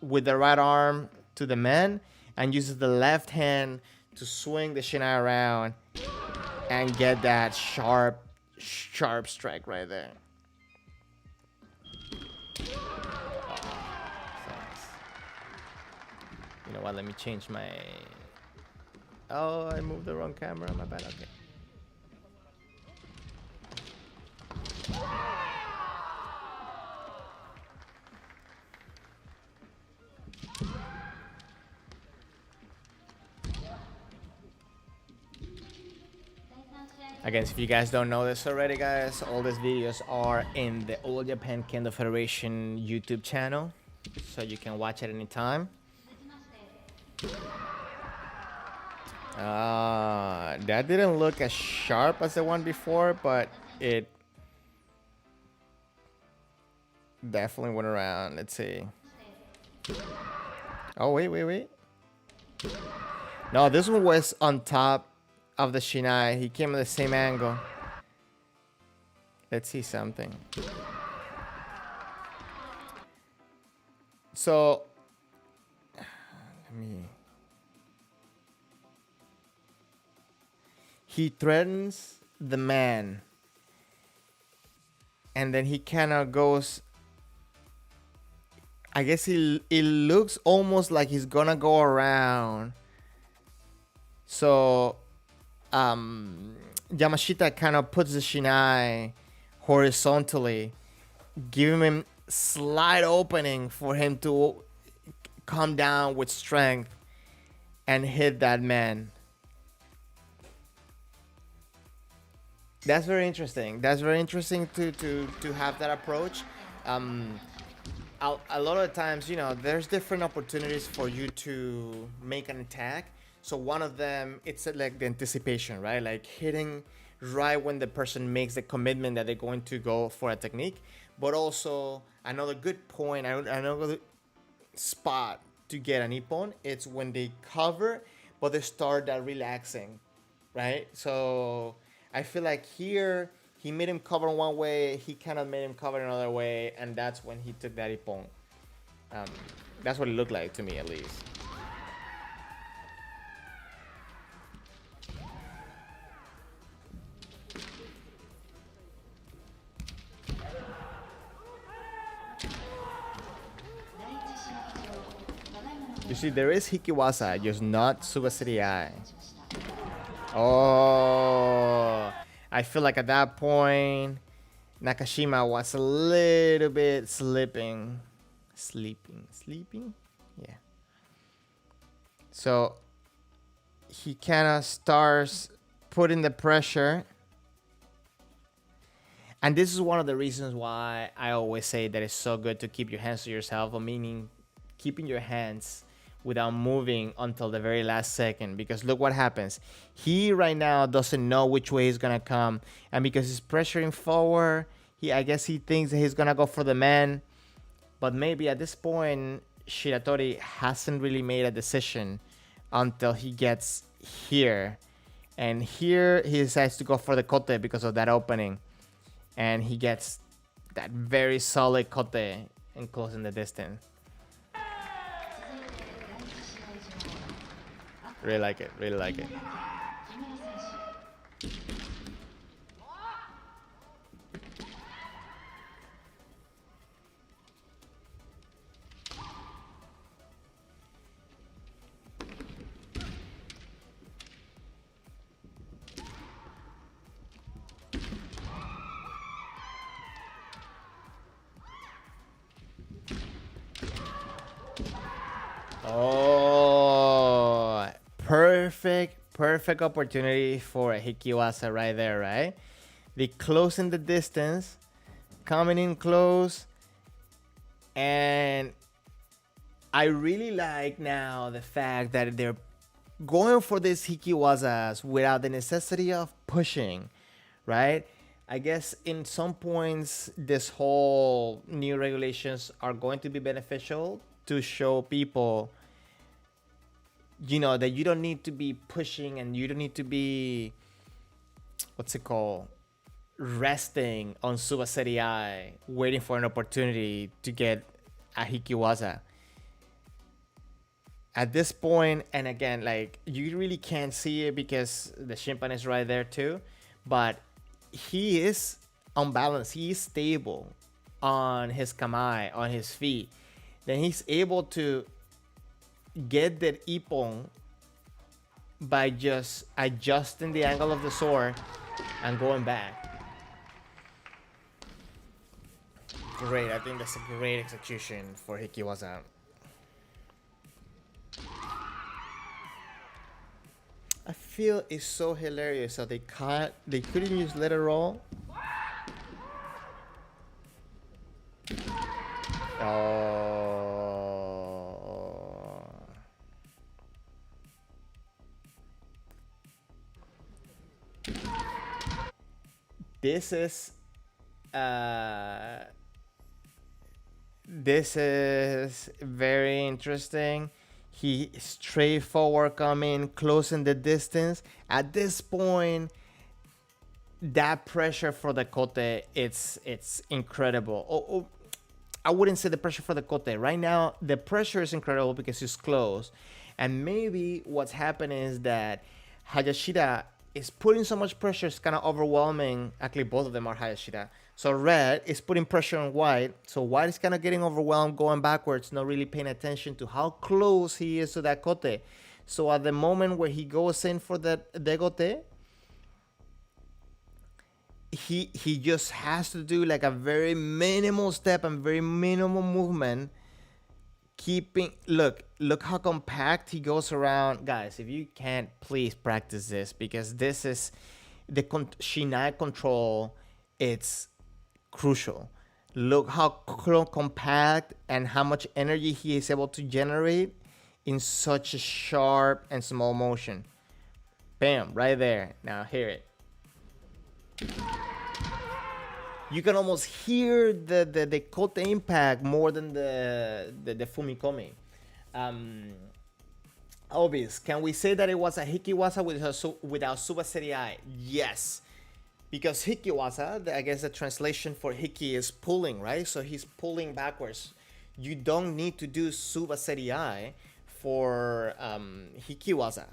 with the right arm to the man and uses the left hand to swing the shinai around and get that sharp strike right there. You know what? Let me change my... Oh, I moved the wrong camera. My bad. Okay. Again, if you guys don't know this already, guys, all these videos are in the All Japan Kendo Federation YouTube channel, so you can watch at any time. That didn't look as sharp as the one before, but it definitely went around. Let's see. Oh, wait. No, this one was on top of the shinai. He came at the same angle. Let's see something. So, let me... He threatens the man. And then he kind of goes... I guess it looks almost like he's gonna go around. So... Yamashita kind of puts the shinai horizontally, giving him slight opening for him to come down with strength and hit that man. That's very interesting. That's very interesting to have that approach. A lot of times, you know, there's different opportunities for you to make an attack. So one of them, it's like the anticipation, right? Like hitting right when the person makes the commitment that they're going to go for a technique. But also another good point, another spot to get an ippon, it's when they cover, but they start that relaxing, right? So I feel like here he made him cover one way, he kind of made him cover another way, and that's when he took that ippon. Um, that's what it looked like to me, at least. You see, there is Hikiwasa, just not Subasirai. Oh, I feel like at that point, Nakashima was a little bit sleeping. Yeah. So he kind of starts putting the pressure. And this is one of the reasons why I always say that it's so good to keep your hands to yourself, meaning keeping your hands without moving until the very last second. Because look what happens. He right now doesn't know which way he's going to come. And because he's pressuring forward, I guess he thinks that he's going to go for the man. But maybe at this point, Shiratori hasn't really made a decision until he gets here. And here he decides to go for the kote because of that opening. And he gets that very solid kote and closing the distance. Really like it. Really like it. Oh, perfect opportunity for a Hikiwasa right there, right? They closing the distance, coming in close, and I really like now the fact that they're going for these Hikiwasas without the necessity of pushing, right? I guess in some points, this whole new regulations are going to be beneficial to show people, that you don't need to be pushing and you don't need to be, resting on Subaseriai, waiting for an opportunity to get a Hikiwasa. At this point, and again, like, you really can't see it because the Shimpan is right there too, but he is unbalanced. He is stable on his kamae, on his feet. Then he's able to get that ippon by just adjusting the angle of the sword and going back. Great. I think that's a great execution for Hikiwasa. I feel it's so hilarious that they couldn't use letter roll. Oh. This is very interesting. He straightforward coming, closing the distance. At this point, that pressure for the kote, it's incredible. Oh, I wouldn't say the pressure for the kote. Right now, the pressure is incredible because it's close. And maybe what's happening is that Hayashida is putting so much pressure, it's kind of overwhelming. Actually, both of them are Hayashida. So red is putting pressure on white. So white is kind of getting overwhelmed, going backwards, not really paying attention to how close he is to that kote. So at the moment where he goes in for that degote, he just has to do like a very minimal step and very minimal movement. Look how compact he goes around. Guys, if you can't, please practice this, because this is the shiai control. It's crucial. Look how compact and how much energy he is able to generate in such a sharp and small motion. Bam, right there. Now hear it. You can almost hear the kote impact more than the fumikomi. Um, Obvious. Can we say that it was a hikiwasa without suba seriai? Yes. Because hikiwasa, I guess the translation for hiki is pulling, right? So he's pulling backwards. You don't need to do suba seriai for hikiwasa.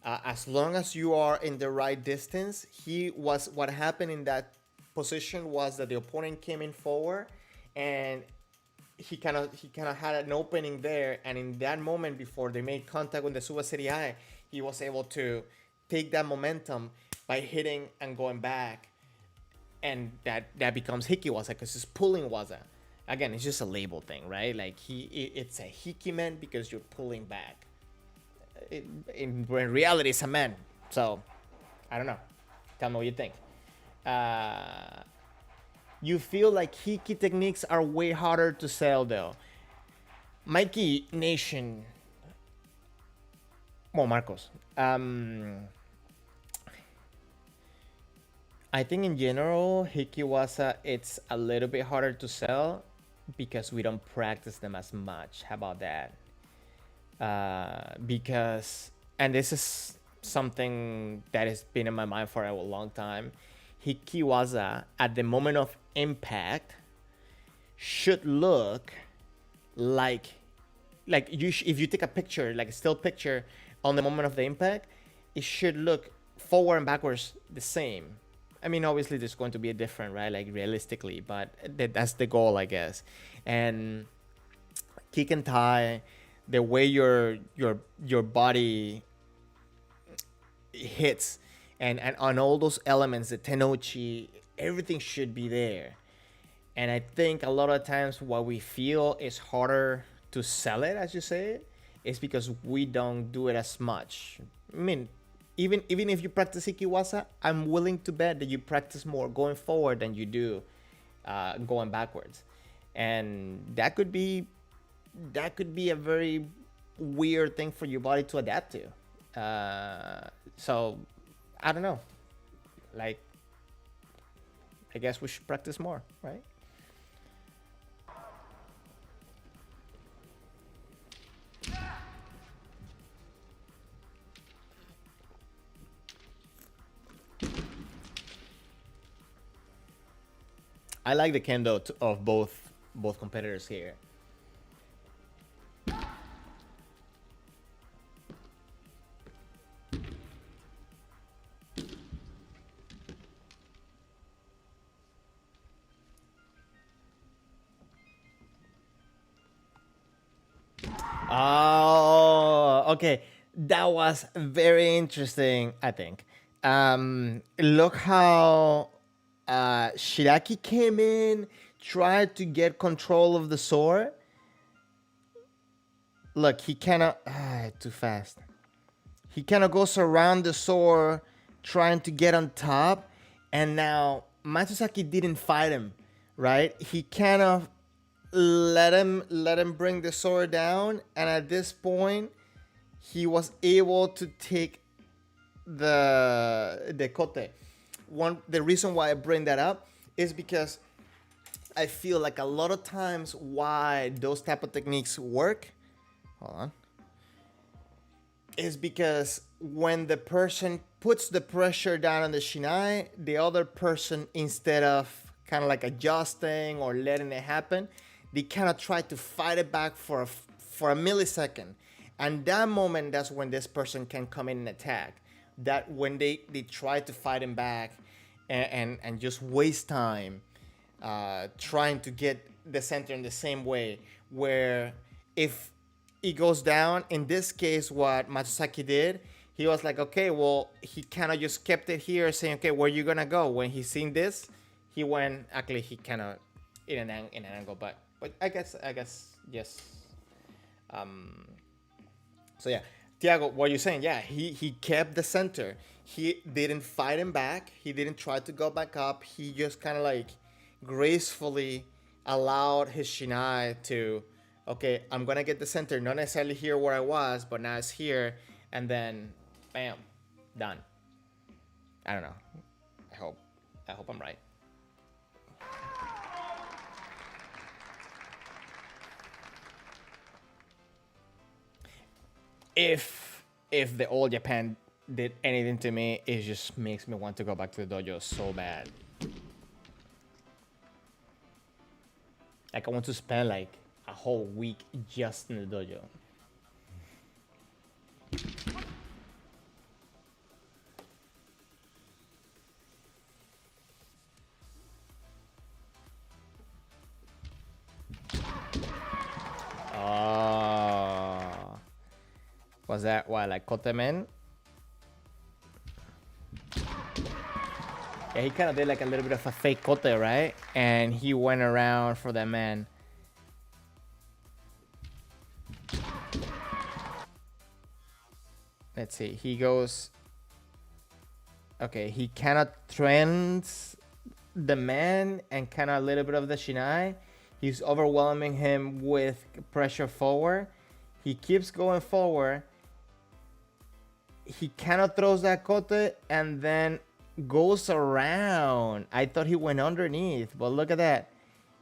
As long as you are in the right distance, what happened in that position was that the opponent came in forward, and he kind of had an opening there, and in that moment before they made contact with the Suba Serie, he was able to take that momentum by hitting and going back, and that becomes hikiwasa because it's pulling waza. Again, it's just a label thing, right? Like it's a hikimen because you're pulling back. In reality, it's a man. So I don't know. Tell me what you think. Uh, you feel like hiki techniques are way harder to sell though. Mikey Nation. Well, Marcos. I think in general, hikiwasa it's a little bit harder to sell because we don't practice them as much. How about that? Because, and this is something that has been in my mind for a long time. Hikiwasa at the moment of impact should look like if you take a picture, like a still picture on the moment of the impact, it should look forward and backwards the same. I mean, obviously there's going to be a different, right? Like realistically, but that's the goal, I guess. And kick and tie, the way your body hits, and on all those elements, the tenochi, everything should be there. And I think a lot of times what we feel is harder to sell it, as you say, is because we don't do it as much. I mean, even if you practice hikiwasa, I'm willing to bet that you practice more going forward than you do going backwards, and that could be a very weird thing for your body to adapt to. So I don't know. Like, I guess we should practice more, right? I like the kendo of both competitors here. Oh, okay. That was very interesting, I think. Look how Shiraki came in, tried to get control of the sword. Look, he cannot. Too fast. He kind of goes around the sword, trying to get on top, and now Matsusaki didn't fight him, right? He kind of let him bring the sword down, and at this point, he was able to take the kote. The reason why I bring that up is because I feel like a lot of times why those type of techniques work, hold on, is because when the person puts the pressure down on the shinai, the other person, instead of kind of like adjusting or letting it happen, they kind of try to fight it back for a millisecond. And that moment, that's when this person can come in and attack. That when they try to fight him back and just waste time trying to get the center in the same way, where if it goes down, in this case, what Matsusaki did, he was like, okay, well, he kind of just kept it here saying, okay, where you gonna go? When he seen this, he went, actually, he kind of in an angle, but I guess, yes. So yeah, Tiago, what you're saying, yeah, he kept the center. He didn't fight him back. He didn't try to go back up. He just kind of like gracefully allowed his shinai to, okay, I'm gonna get the center, not necessarily here where I was, but now it's here, and then, bam, done. I don't know. I hope I'm right. if the old Japan did anything to me, it just makes me want to go back to the dojo so bad. Like I want to spend like a whole week just in the dojo. Oh, was that what, like Kotemen? Yeah, he kind of did like a little bit of a fake kote, right? And he went around for that man. Let's see. He goes. Okay, he kind of trends the man and kind of a little bit of the shiai. He's overwhelming him with pressure forward. He keeps going forward. He kind of throws that kote and then goes around. I thought he went underneath, but look at that.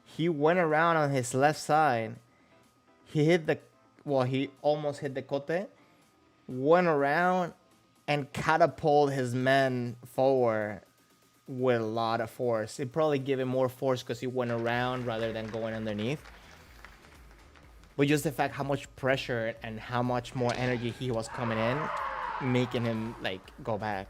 He went around on his left side. He hit the, well, he almost hit the kote, went around and catapulted his man forward with a lot of force. It probably gave him more force because he went around rather than going underneath. But just the fact how much pressure and how much more energy he was coming in, making him like go back.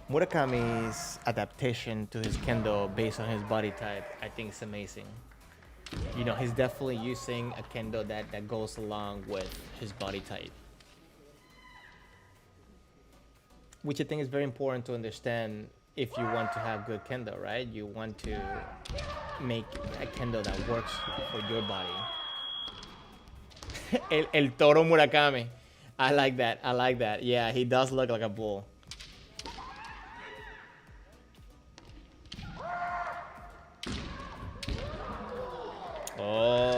Murakami's adaptation to his kendo based on his body type, I think is amazing. You know, he's definitely using a kendo that goes along with his body type. Which I think is very important to understand if you want to have good kendo, right? You want to make a kendo that works for your body. el Toro Murakami. I like that. I like that. Yeah, he does look like a bull. Oh.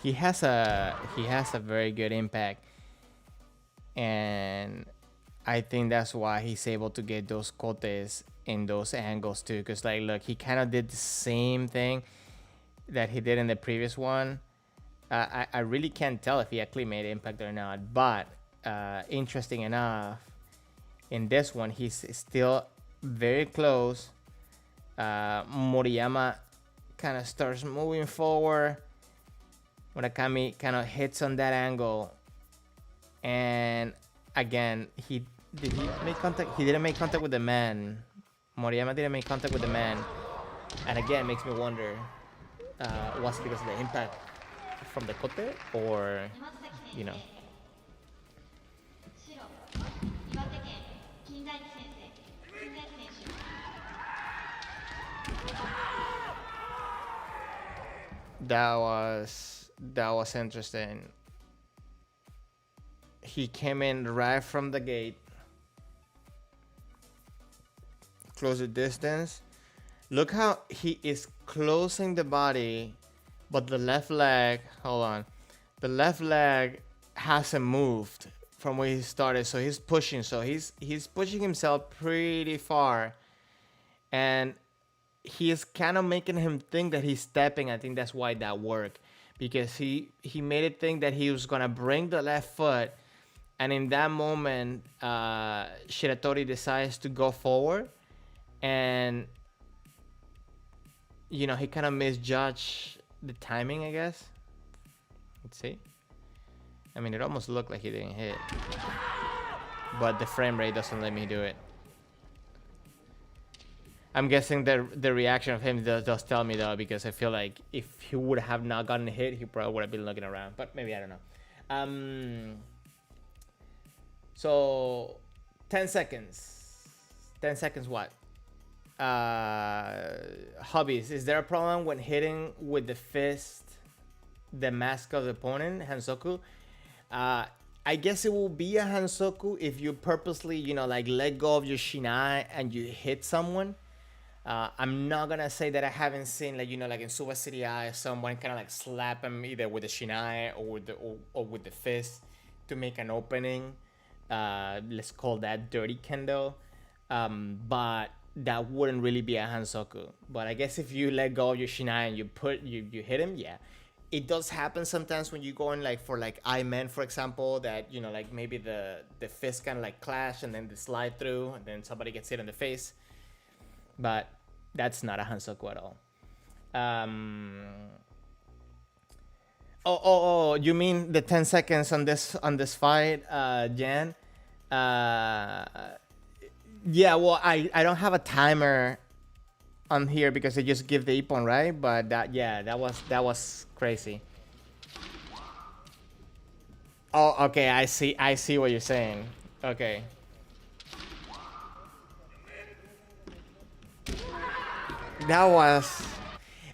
He has a very good impact, and I think that's why he's able to get those kotes in those angles too. Cause like, look, he kind of did the same thing that he did in the previous one. I really can't tell if he actually made impact or not, but interesting enough, in this one he's still very close. Moriyama kind of starts moving forward. Murakami kind of hits on that angle, and again, did he make contact? He didn't make contact with the man. Moriyama didn't make contact with the man, and again, makes me wonder, was it because of the impact from the kote, or, you know? That was interesting. He came in right from the gate, close the distance. Look how he is closing the body, but the left leg, hold on, the left leg hasn't moved from where he started, so he's pushing. So he's pushing himself pretty far, and he is kind of making him think that he's stepping. I think that's why that worked, because he made it think that he was gonna bring the left foot, and in that moment, Shiratori decides to go forward, and you know, he kind of misjudged the timing, I guess. Let's see. I mean, it almost looked like he didn't hit, but the frame rate doesn't let me do it. I'm guessing the reaction of him does tell me though, because I feel like if he would have not gotten hit, he probably would have been looking around. But maybe, I don't know. So 10 seconds. 10 seconds what? Hobbies. Is there a problem when hitting with the fist the mask of the opponent, Hansoku? Uh, I guess it will be a Hansoku if you purposely, like let go of your shinai and you hit someone. I'm not gonna say that I haven't seen like in Suba City Eye, someone kind of like slap him either with the shinai or with the fist to make an opening. Let's call that dirty kendo. But that wouldn't really be a hansoku. But I guess if you let go of your shinai and you hit him, yeah. It does happen sometimes when you go in like for like I men, for example, that like maybe the fist kind of like clash and then they slide through and then somebody gets hit in the face. But that's not a hansoku at all. Oh, you mean the 10 seconds on this fight, Jan? Uh, yeah, well, I don't have a timer on here because they just give the ippon, right? But that was crazy. Oh, okay, I see what you're saying. Okay. That was,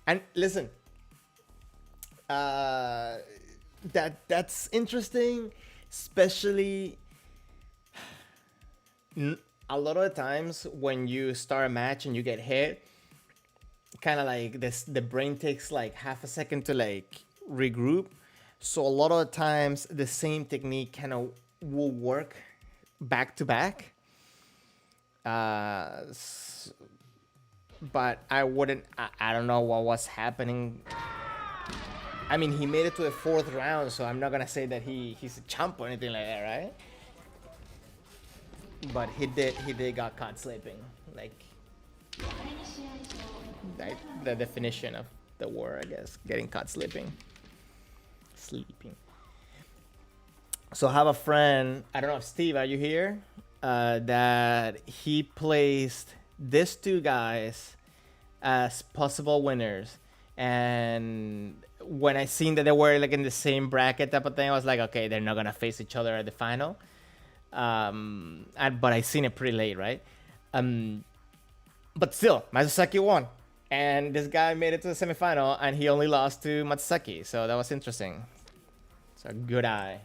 and listen, uh, that's interesting, especially a lot of the times when you start a match and you get hit, kind of like this, the brain takes like half a second to like regroup. So a lot of the times the same technique kind of will work back to back. Uh, but I wouldn't. I don't know what was happening. I mean, he made it to the fourth round, so I'm not gonna say that he's a champ or anything like that, right? But he did got caught sleeping, like the definition of the word, I guess, getting caught sleeping. So I have a friend. I don't know if Steve, are you here? That he placed these two guys as possible winners, and when I seen that they were like in the same bracket type of thing, I was like, okay, they're not gonna face each other at the final. But I seen it pretty late, right? But still, Matsuzaki won, and this guy made it to the semifinal, and he only lost to Matsuzaki, so that was interesting. So good eye.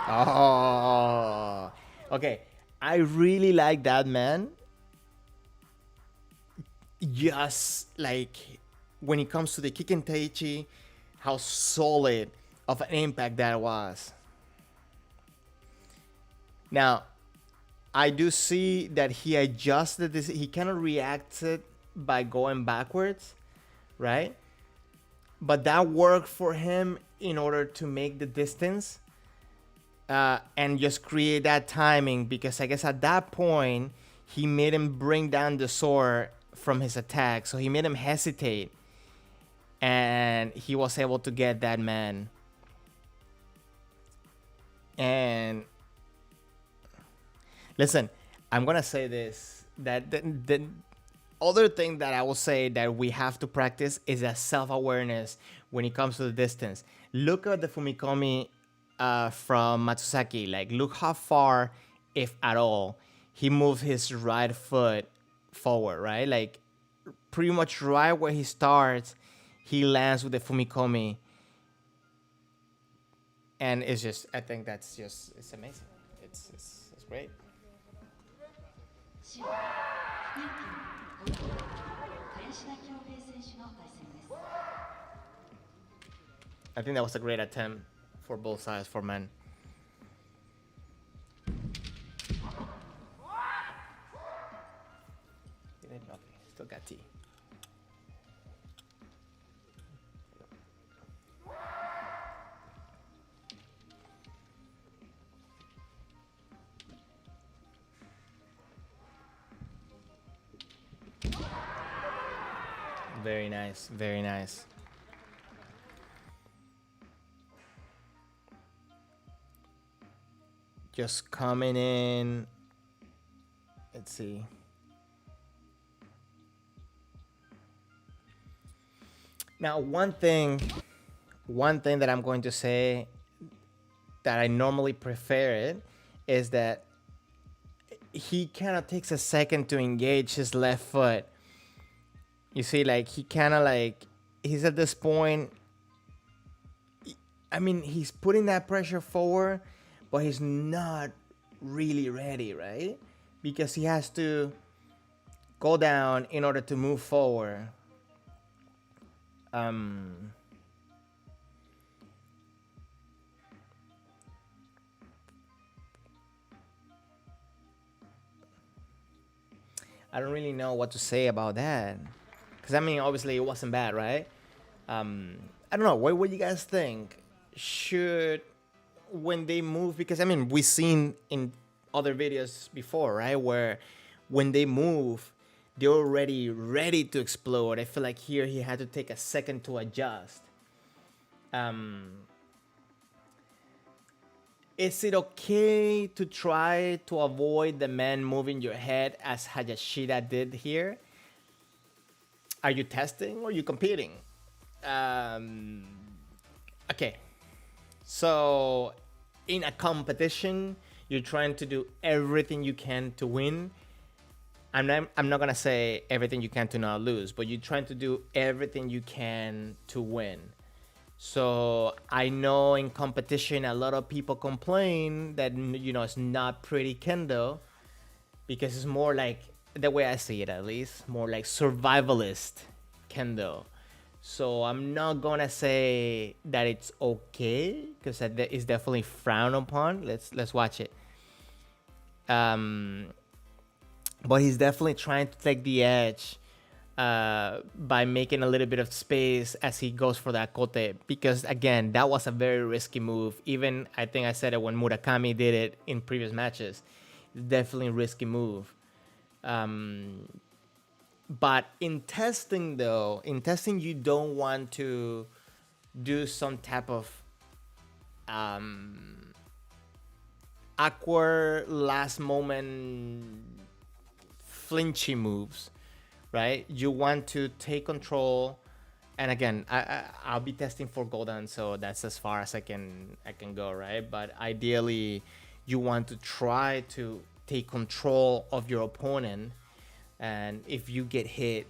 Oh, okay. I really like that man. Just like when it comes to the kick and taichi, how solid of an impact that was. Now, I do see that he adjusted this. He kind of reacted by going backwards, right? But that worked for him in order to make the distance and just create that timing, because I guess at that point he made him bring down the sword from his attack, so he made him hesitate, and he was able to get that man. And listen, I'm gonna say this, that the other thing that I will say that we have to practice is that self-awareness when it comes to the distance. Look at the Fumikomi from Matsuzaki. Like, look how far, if at all, he moved his right foot forward, right? Like, pretty much right where he starts, he lands with the Fumikomi. And it's just, I think that's just, it's amazing. It's great. I think that was a great attempt for both sides, for men. Still got tea. Very nice. Very nice. Just coming in. Let's see. Now, one thing that I'm going to say that I normally prefer it is that he kind of takes a second to engage his left foot. You see, like he kind of like he's at this point. I mean, he's putting that pressure forward, but he's not really ready, right? Because he has to go down in order to move forward. I don't really know what to say about that. Because, I mean, obviously it wasn't bad, right? I don't know. What do you guys think? Should, when they move, because, I mean, we've seen in other videos before, right? Where when they move, they're already ready to explode. I feel like here he had to take a second to adjust. Is it okay to try to avoid the man moving your head as Hayashida did here? Are you testing or are you competing? Okay. So, in a competition, you're trying to do everything you can to win. I'm not gonna say everything you can to not lose, but you're trying to do everything you can to win. So I know in competition, a lot of people complain that, you know, it's not pretty Kendo because it's more like, the way I see it at least, more like survivalist Kendo. So I'm not gonna say that it's okay because it's definitely frowned upon. Let's watch it. But he's definitely trying to take the edge by making a little bit of space as he goes for that kote. Because again, that was a very risky move. Even I think I said it when Murakami did it in previous matches. Definitely a risky move. But in testing though, you don't want to do some type of awkward last moment flinchy moves, right? You want to take control, and again, I'll be testing for Golden, so that's as far as I can go, right? But ideally, you want to try to take control of your opponent, and if you get hit,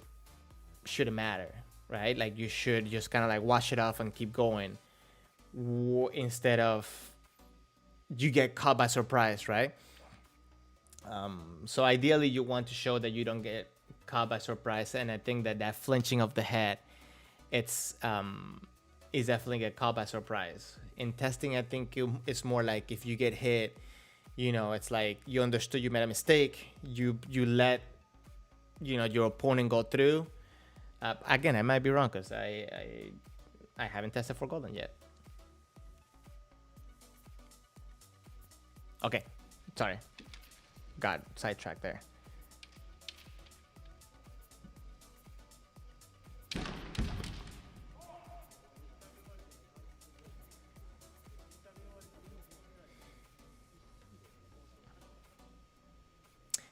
shouldn't matter, right? Like you should just kind of like wash it off and keep going, instead of you get caught by surprise, right? So ideally, you want to show that you don't get caught by surprise, and I think that flinching of the head, it's is definitely get caught by surprise. In testing, I think it's more like if you get hit, you know, it's like you understood you made a mistake, you let, you know, your opponent go through. Again, I might be wrong because I haven't tested for Golden yet. Okay, sorry, got sidetracked there.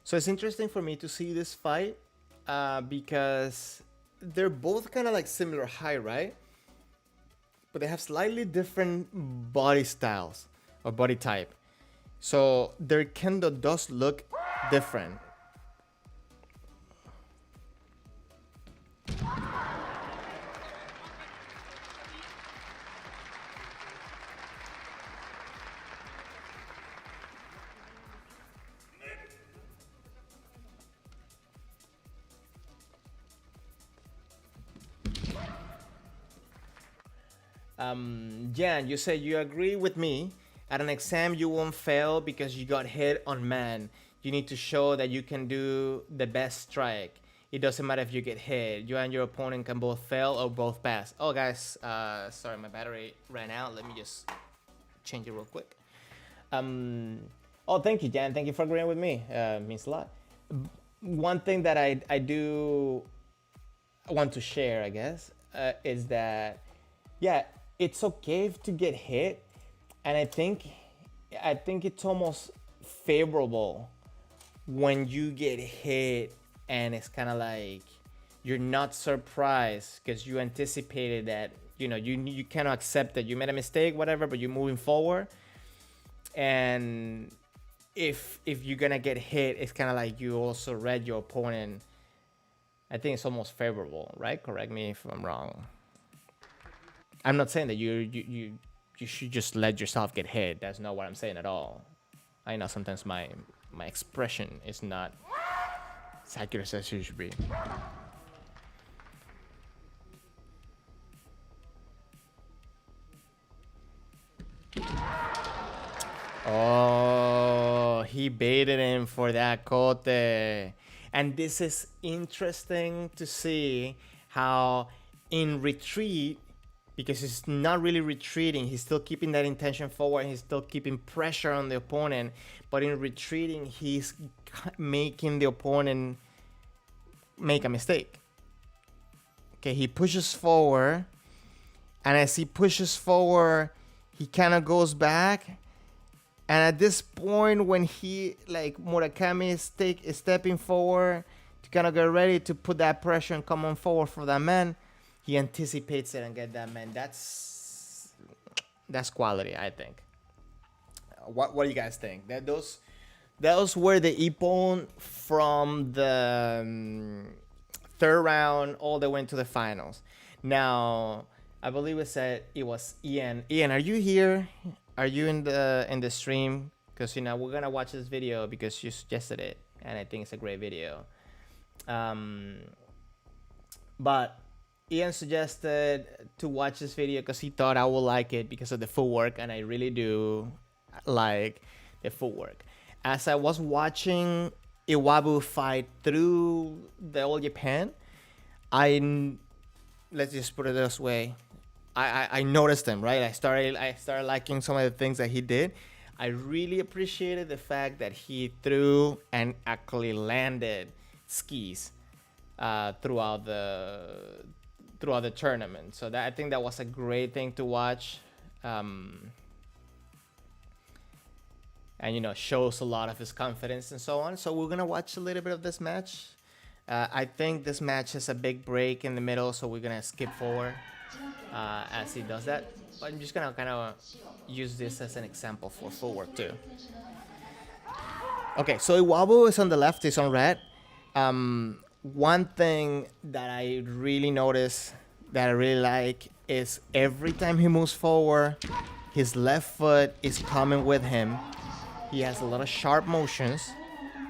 So it's interesting for me to see this fight because they're both kind of like similar height, right? But they have slightly different body styles or body type. So their Kendo does look different. Jan, you said you agree with me. At an exam, you won't fail because you got hit on man. You need to show that you can do the best strike. It doesn't matter if you get hit. You and your opponent can both fail or both pass. Oh, guys, sorry, my battery ran out. Let me just change it real quick. Oh, thank you, Jan. Thank you for agreeing with me. Means a lot. One thing that I do want to share, I guess, is that, yeah, it's okay to get hit, and I think it's almost favorable when you get hit, and it's kind of like you're not surprised because you anticipated that, you cannot accept that you made a mistake, whatever, but you're moving forward. And if you're gonna get hit, it's kind of like you also read your opponent. I think it's almost favorable, right? Correct me if I'm wrong. I'm not saying that you should just let yourself get hit. That's not what I'm saying at all. I know sometimes my expression is not as accurate as it should be. Oh, he baited him for that kote. And this is interesting to see how in retreat, because he's not really retreating, he's still keeping that intention forward, he's still keeping pressure on the opponent, but in retreating, he's making the opponent make a mistake. Okay, he pushes forward, and as he pushes forward, he kind of goes back. And at this point, when he, like, Murakami is stepping forward to kind of get ready to put that pressure and come on forward for that man, he anticipates it and get that man. That's quality, I think. What do you guys think? Those were the ippon from the third round all the way into the finals. Now, I believe it was Ian. Ian, are you here? Are you in the stream? Because we're gonna watch this video because you suggested it, and I think it's a great video. But Ian suggested to watch this video because he thought I would like it because of the footwork, and I really do like the footwork. As I was watching Iwabu fight through the All Japan, let's just put it this way. I noticed him, right? I started liking some of the things that he did. I really appreciated the fact that he threw and actually landed skis throughout the tournament. So I think that was a great thing to watch, and shows a lot of his confidence and so on. So we're gonna watch a little bit of this match. I think this match has a big break in the middle, so we're gonna skip forward as he does that. But I'm just gonna kind of use this as an example for footwork too. Okay, so Iwabu is on the left, he's on red. One thing that I really notice, that I really like, is every time he moves forward, his left foot is coming with him. He has a lot of sharp motions,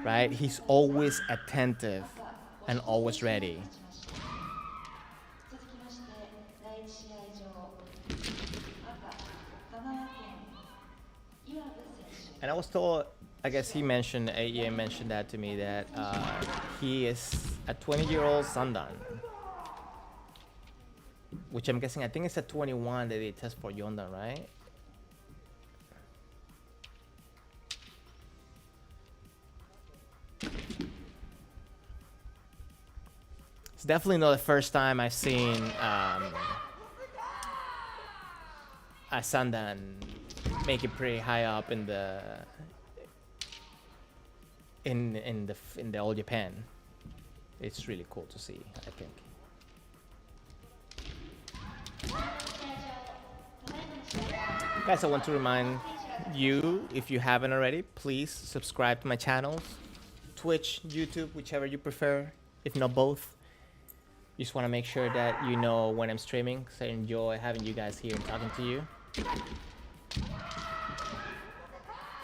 right? He's always attentive and always ready. And I was told, I guess Ian mentioned that to me, that he is a 20-year-old Sandan, which I'm guessing, I think it's at 21 that they test for Yondan, right? It's definitely not the first time I've seen a Sandan make it pretty high up in the All Japan. It's really cool to see, I think. Guys, I want to remind you, if you haven't already, please subscribe to my channels, Twitch, YouTube, whichever you prefer, if not both. Just want to make sure that you know when I'm streaming, because I enjoy having you guys here and talking to you. I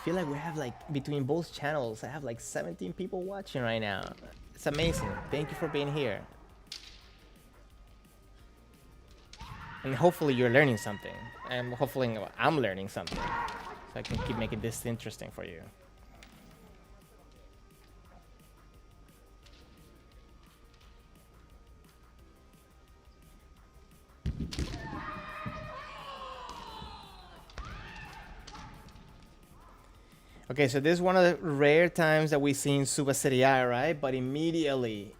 feel like we have, like, between both channels, I have like 17 people watching right now. It's amazing. Thank you for being here. And hopefully you're learning something. And hopefully I'm learning something, so I can keep making this interesting for you. Okay, so this is one of the rare times that we've seen Suba Seriai, right? But immediately,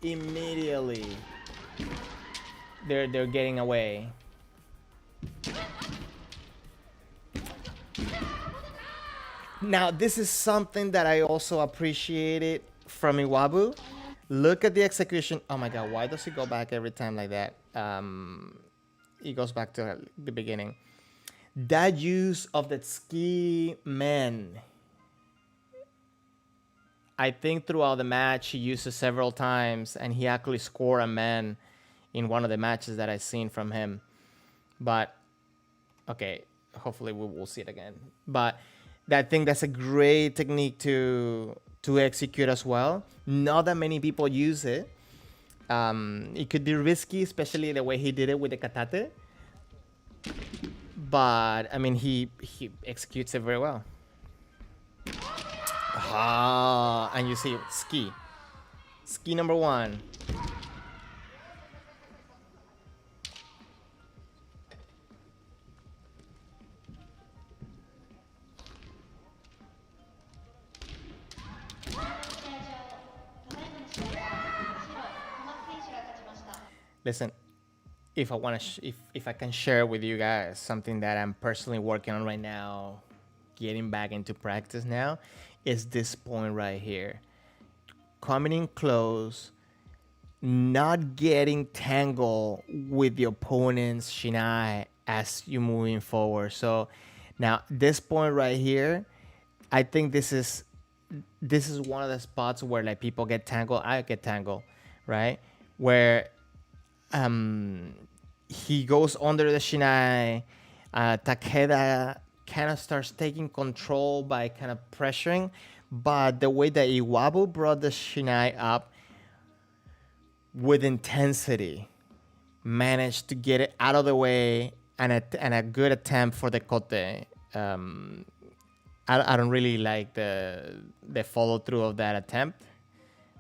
they're getting away. Now, this is something that I also appreciated from Iwabu. Look at the execution. Oh my god, why does he go back every time like that? He goes back to the beginning. That use of that ski man, I think throughout the match he used it several times, and he actually scored a man in one of the matches that I've seen from him. But okay, hopefully we will see it again. But I think that's a great technique to execute as well. Not that many people use it. It could be risky, especially the way he did it with the katate. But I mean, he executes it very well. Ah, and you see ski number 1. Listen, if I want to, if I can share with you guys something that I'm personally working on right now, getting back into practice now, is this point right here. Coming in close, not getting tangled with the opponent's shiai as you're moving forward. So now this point right here, I think this is one of the spots where like people get tangled. I get tangled, right? Where he goes under the shinai. Takeda kind of starts taking control by kind of pressuring, but the way that Iwabu brought the shinai up with intensity, managed to get it out of the way, and a good attempt for the kote. I don't really like the follow through of that attempt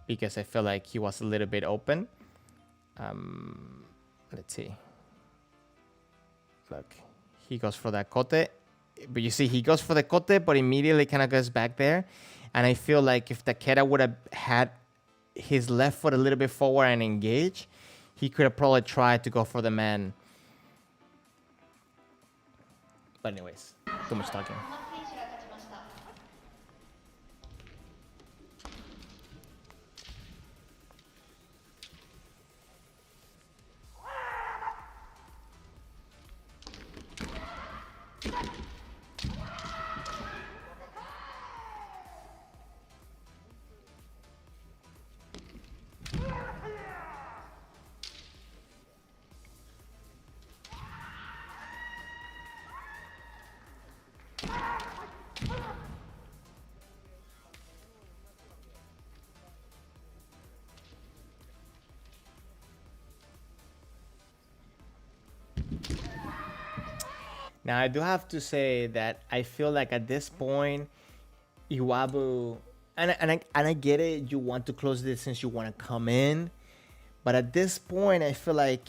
because I feel like he was a little bit open. Let's see. Look, he goes for that kote, but you see he goes for the kote, but immediately kind of goes back there. And I feel like if Takeda would have had his left foot a little bit forward and engaged, he could have probably tried to go for the man. But anyways, too much talking. Now, I do have to say that I feel like at this point, Iwabu, and I get it, you want to close this since you want to come in. But at this point, I feel like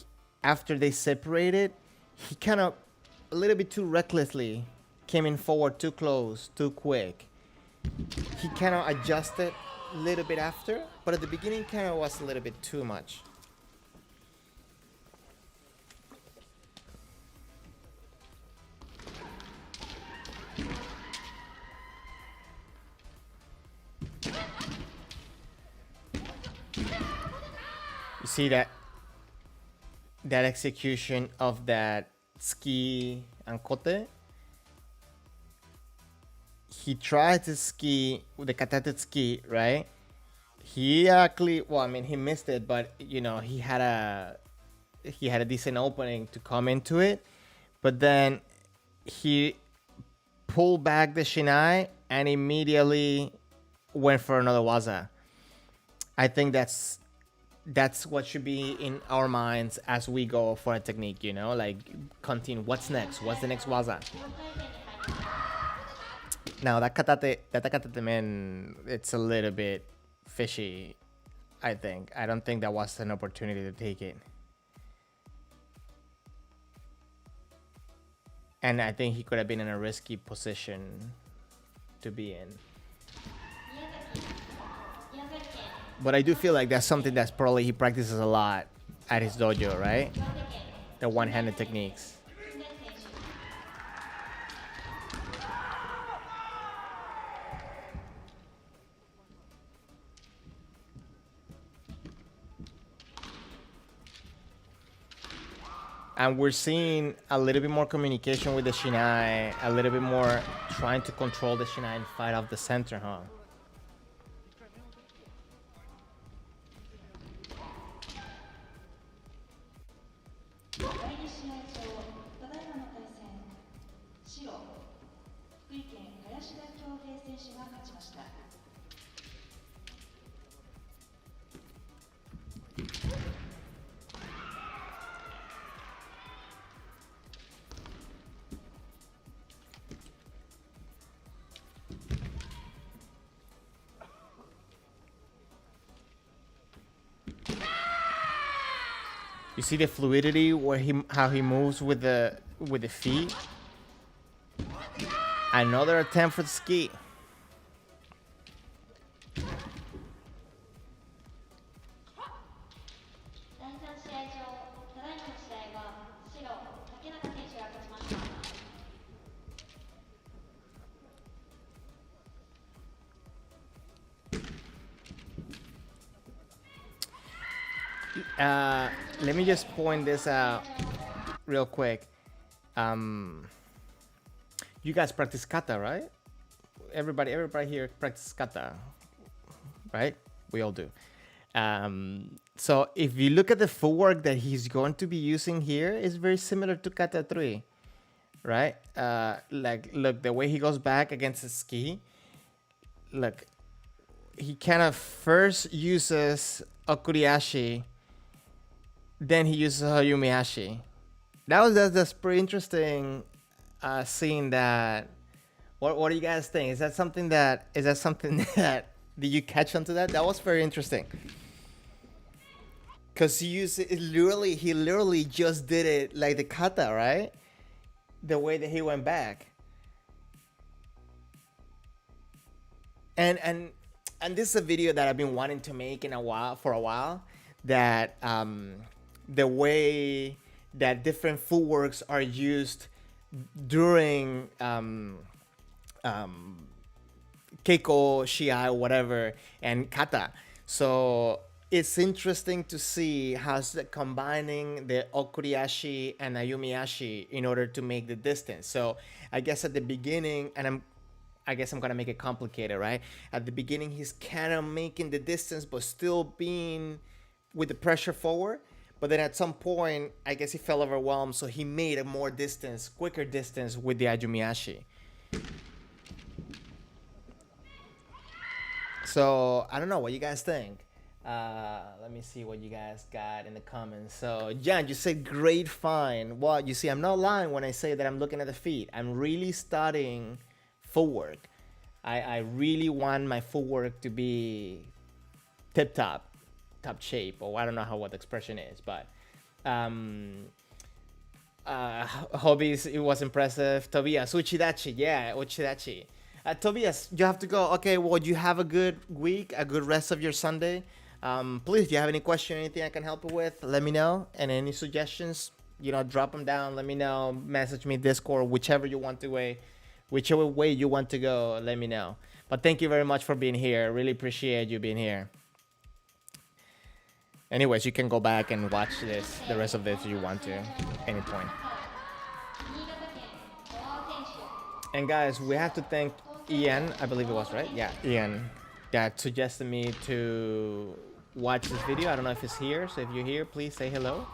after they separated, he kind of a little bit too recklessly came in forward too close, too quick. He kind of adjusted a little bit after, but at the beginning kind of was a little bit too much. You see that execution of that ski and kote? He tried to ski with the katate ski, right? He actually, well, I mean, he missed it, but you know, he had a decent opening to come into it, but then he pulled back the shinai and immediately went for another waza. I think that's what should be in our minds as we go for a technique, you know, like continue. What's next? What's the next waza? Now that katate man, it's a little bit fishy. I think. I don't think that was an opportunity to take it. And I think he could have been in a risky position to be in. But I do feel like that's something that's probably he practices a lot at his dojo, right? The one-handed techniques. And we're seeing a little bit more communication with the shiai, a little bit more trying to control the shiai and fight off the center, huh? You see the fluidity where how he moves with the feet. Another attempt for the ski. Let me just point this out real quick. You guys practice kata, right? Everybody here practice kata, right? We all do. So if you look at the footwork that he's going to be using here, it's very similar to kata 3, right? Like, look, the way he goes back against the ski. Look, he kind of first uses okuriashi, then he uses hayumiashi. That's pretty interesting. Seeing that. What do you guys think? Is that something that did you catch onto that? That was very interesting. Cause he literally just did it like the kata, right? The way that he went back. And this is a video that I've been wanting to make for a while. That the way that different footworks are used during keiko, shiai, whatever, and kata. So it's interesting to see how's combining the okuriashi and ayumiashi in order to make the distance. So I guess at the beginning, and I guess I'm gonna make it complicated, right? At the beginning, he's kind of making the distance, but still being with the pressure forward. But then at some point, I guess he felt overwhelmed, so he made a quicker distance with the ayumiashi. So I don't know what you guys think. Let me see what you guys got in the comments. So Jan, you said great find. Well, you see, I'm not lying when I say that I'm looking at the feet. I'm really studying footwork. I really want my footwork to be top shape, or I don't know what the expression is, but hobbies, it was impressive. Tobias, uchidachi, yeah, uchidachi. Tobias, you have to go. Okay, well, you have a good week, a good rest of your Sunday. Please, if you have any question, anything I can help you with, let me know. And any suggestions, drop them down. Let me know. Message me Discord, whichever way you want to go. Let me know. But thank you very much for being here. Really appreciate you being here. Anyways, you can go back and watch the rest of this if you want to, any point. And guys, we have to thank Ian, I believe it was, right? Yeah, Ian, that suggested me to watch this video. I don't know if he's here, so if you're here, please say hello.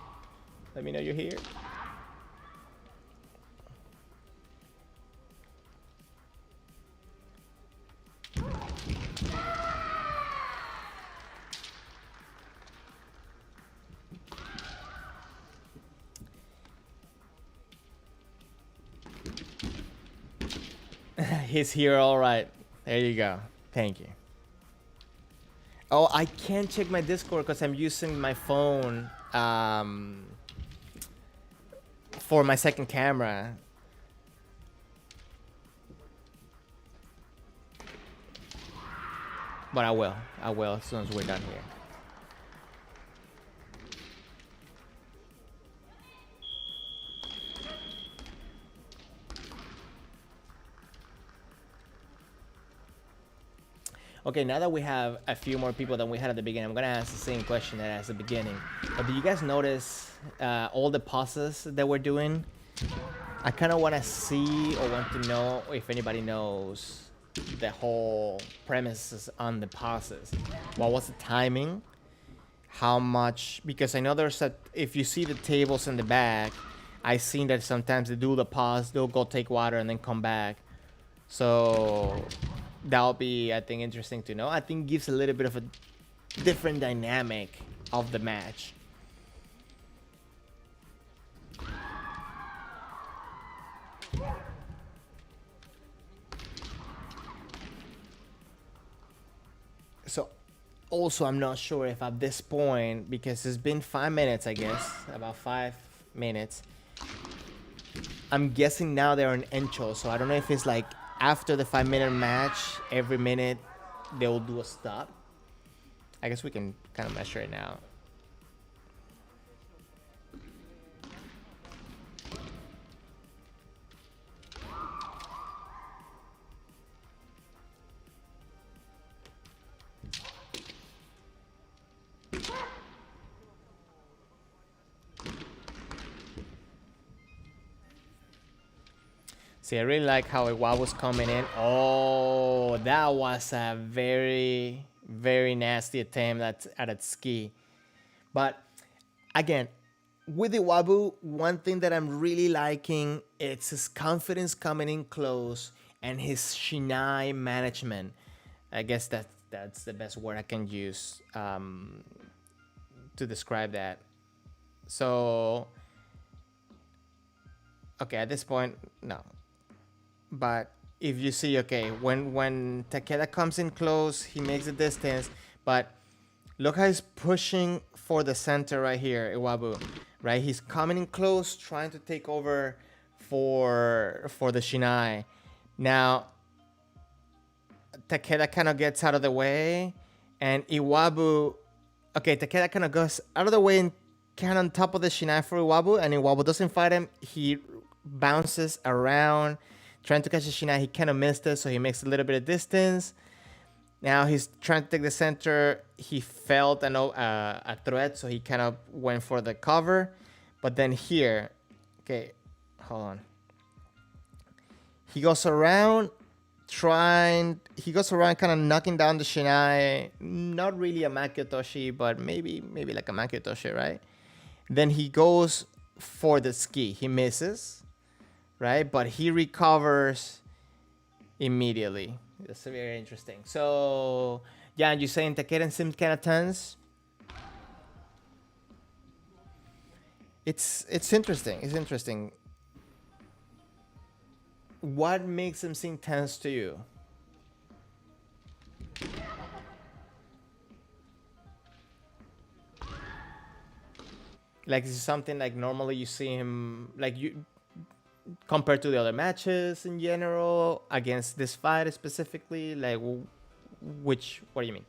Let me know you're here. He's here, all right. There you go. Thank you. Oh, I can't check my Discord because I'm using my phone for my second camera. But I will as soon as we're done here. Okay, now that we have a few more people than we had at the beginning, I'm gonna ask the same question that I asked at the beginning. But do you guys notice all the pauses that we're doing? I kind of want to see or want to know if anybody knows the whole premises on the pauses. What was the timing? How much? Because I know there's a, if you see the tables in the back, I've seen that sometimes they do the pause, they'll go take water and then come back. So that'll be, I think, interesting to know. I think gives a little bit of a different dynamic of the match. So also, I'm not sure if at this point, because it's been 5 minutes, I guess, about 5 minutes. I'm guessing now they're in Encho, so I don't know if it's like after the 5-minute match, every minute they'll do a stop. I guess we can kind of measure it now. See, I really like how Iwa was coming in. Oh, that was a very, very nasty attempt at a ski. But again, with Iwabu, one thing that I'm really liking is his confidence coming in close and his shiai management. I guess that's the best word I can use to describe that. So, okay, at this point, no. But if you see, okay, when Takeda comes in close, he makes a distance. But look how he's pushing for the center right here, Iwabu. Right? He's coming in close, trying to take over for the Shinai. Now, Takeda kind of gets out of the way. And Iwabu... Okay, Takeda kind of goes out of the way and kind of on top of the Shinai for Iwabu. And Iwabu doesn't fight him. He bounces around, trying to catch the Shinai. He kind of missed it, so he makes a little bit of distance. Now he's trying to take the center. He felt a threat, so he kind of went for the cover. But then here, okay, hold on. He goes around kind of knocking down the Shinai. Not really a Makiotoshi, but maybe like a Makiotoshi, right? Then he goes for the ski. He misses, right? But he recovers immediately. That's very interesting. So, yeah, and you're saying Takeda seems kind of tense. It's interesting. It's interesting. What makes him seem tense to you? Like, is it something like normally you see him, like you compared to the other matches in general, against this fight specifically? Like, what do you mean?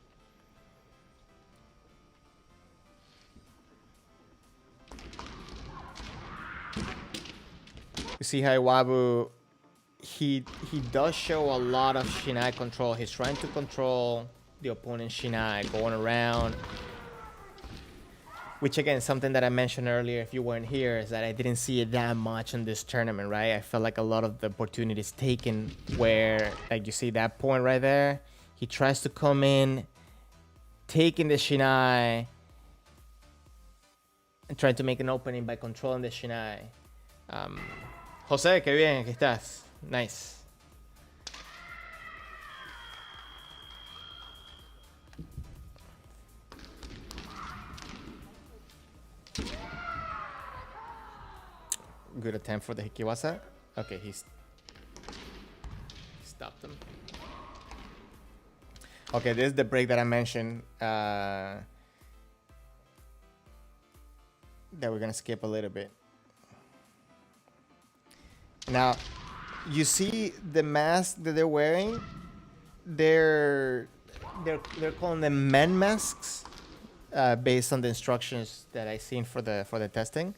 You see how Iwabu, he does show a lot of Shinai control. He's trying to control the opponent's Shinai, going around. Which, again, something that I mentioned earlier, if you weren't here, is that I didn't see it that much in this tournament, right? I felt like a lot of the opportunities taken where, like, you see that point right there? He tries to come in, taking the Shinai, and trying to make an opening by controlling the Shinai. Jose, qué bien, aquí estás. Nice. Good attempt for the Hikiwasa. Okay, he stopped him. Okay, this is the break that I mentioned that we're gonna skip a little bit. Now, you see the mask that they're wearing. They're calling them men masks, based on the instructions that I seen for the testing.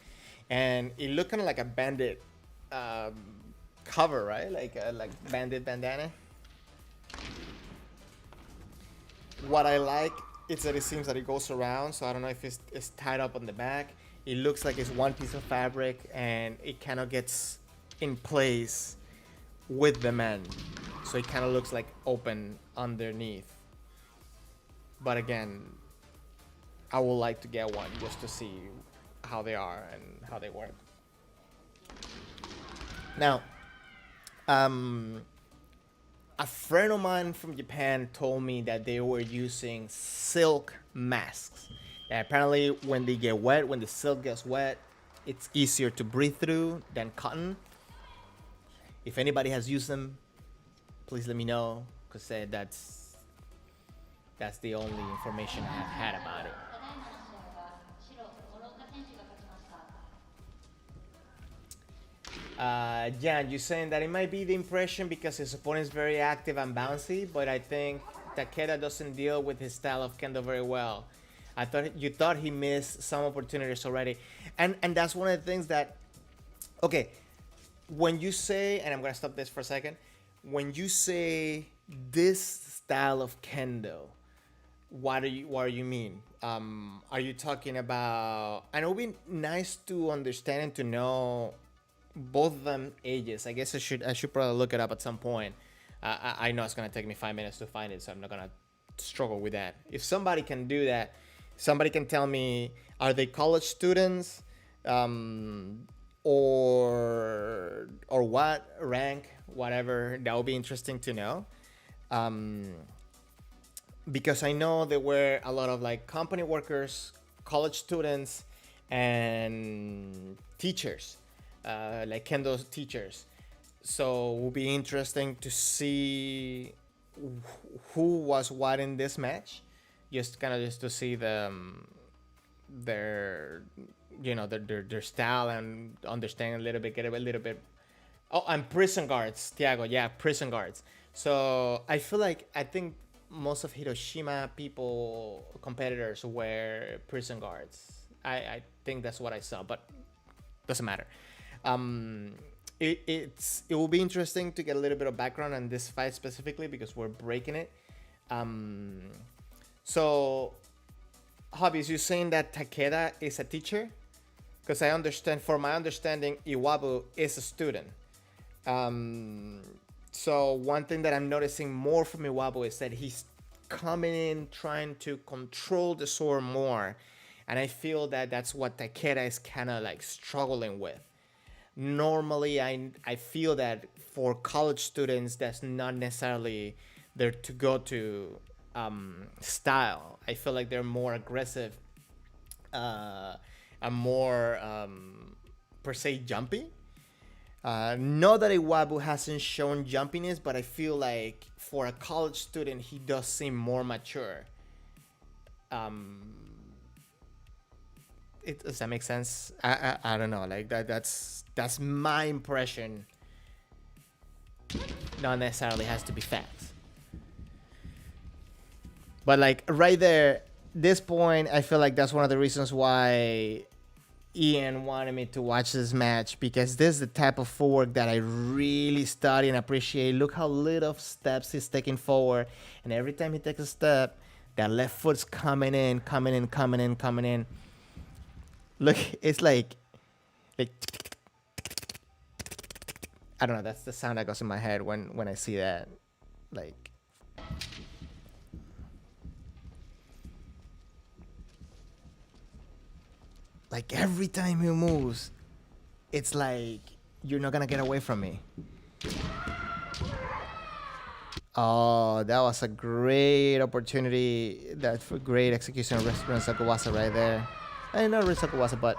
And it looked kind of like a bandit cover, right? Like bandit bandana. What I like is that it seems that it goes around, so I don't know if it's tied up on the back. It looks like it's one piece of fabric, and it kind of gets in place with the men, so it kind of looks like open underneath. But again, I would like to get one just to see how they are and how they work. Now, a friend of mine from Japan told me that they were using silk masks. And apparently, when they get wet, when the silk gets wet, it's easier to breathe through than cotton. If anybody has used them, please let me know, because that's the only information I've had about it. Jan, you're saying that it might be the impression because his opponent is very active and bouncy, but I think Takeda doesn't deal with his style of Kendo very well. I thought you thought he missed some opportunities already, and that's one of the things that. Okay, when you say, and I'm gonna stop this for a second, when you say this style of Kendo, what do you mean? Are you talking about? And it would be nice to understand and to know both of them ages. I guess I should probably look it up at some point. I know it's gonna take me 5 minutes to find it, so I'm not gonna struggle with that. If somebody can do that, somebody can tell me, are they college students, or what rank, whatever. That would be interesting to know. Because I know there were a lot of like company workers, college students, and teachers, like Kendo teachers. So it will be interesting to see who was what in this match, just to see their their style and understand a little bit, get a little bit. Oh, and prison guards, Tiago. Yeah, prison guards. So I think most of Hiroshima competitors were prison guards. I think that's what I saw, but doesn't matter. It will be interesting to get a little bit of background on this fight specifically because we're breaking it. So, Hobbies, you saying that Takeda is a teacher? Because from my understanding, Iwabu is a student. So one thing that I'm noticing more from Iwabu is that he's coming in trying to control the sword more, and I feel that that's what Takeda is kind of like struggling with. Normally, I feel that for college students, that's not necessarily their to go to style. I feel like they're more aggressive, and more per se jumpy. Not that Iwabu hasn't shown jumpiness, but I feel like for a college student, he does seem more mature. Does that make sense? I don't know. Like that's my impression. Not necessarily has to be facts. But like right there, this point, I feel like that's one of the reasons why Ian wanted me to watch this match, because this is the type of footwork that I really study and appreciate. Look how little steps he's taking forward, and every time he takes a step, that left foot's coming in. Look, it's like I don't know. That's the sound that goes in my head when I see that. Like every time he moves, it's like you're not gonna get away from me. Oh, that was a great opportunity. That's for great execution of Rinsakuwasa right there. I not Rinsakuwasa, but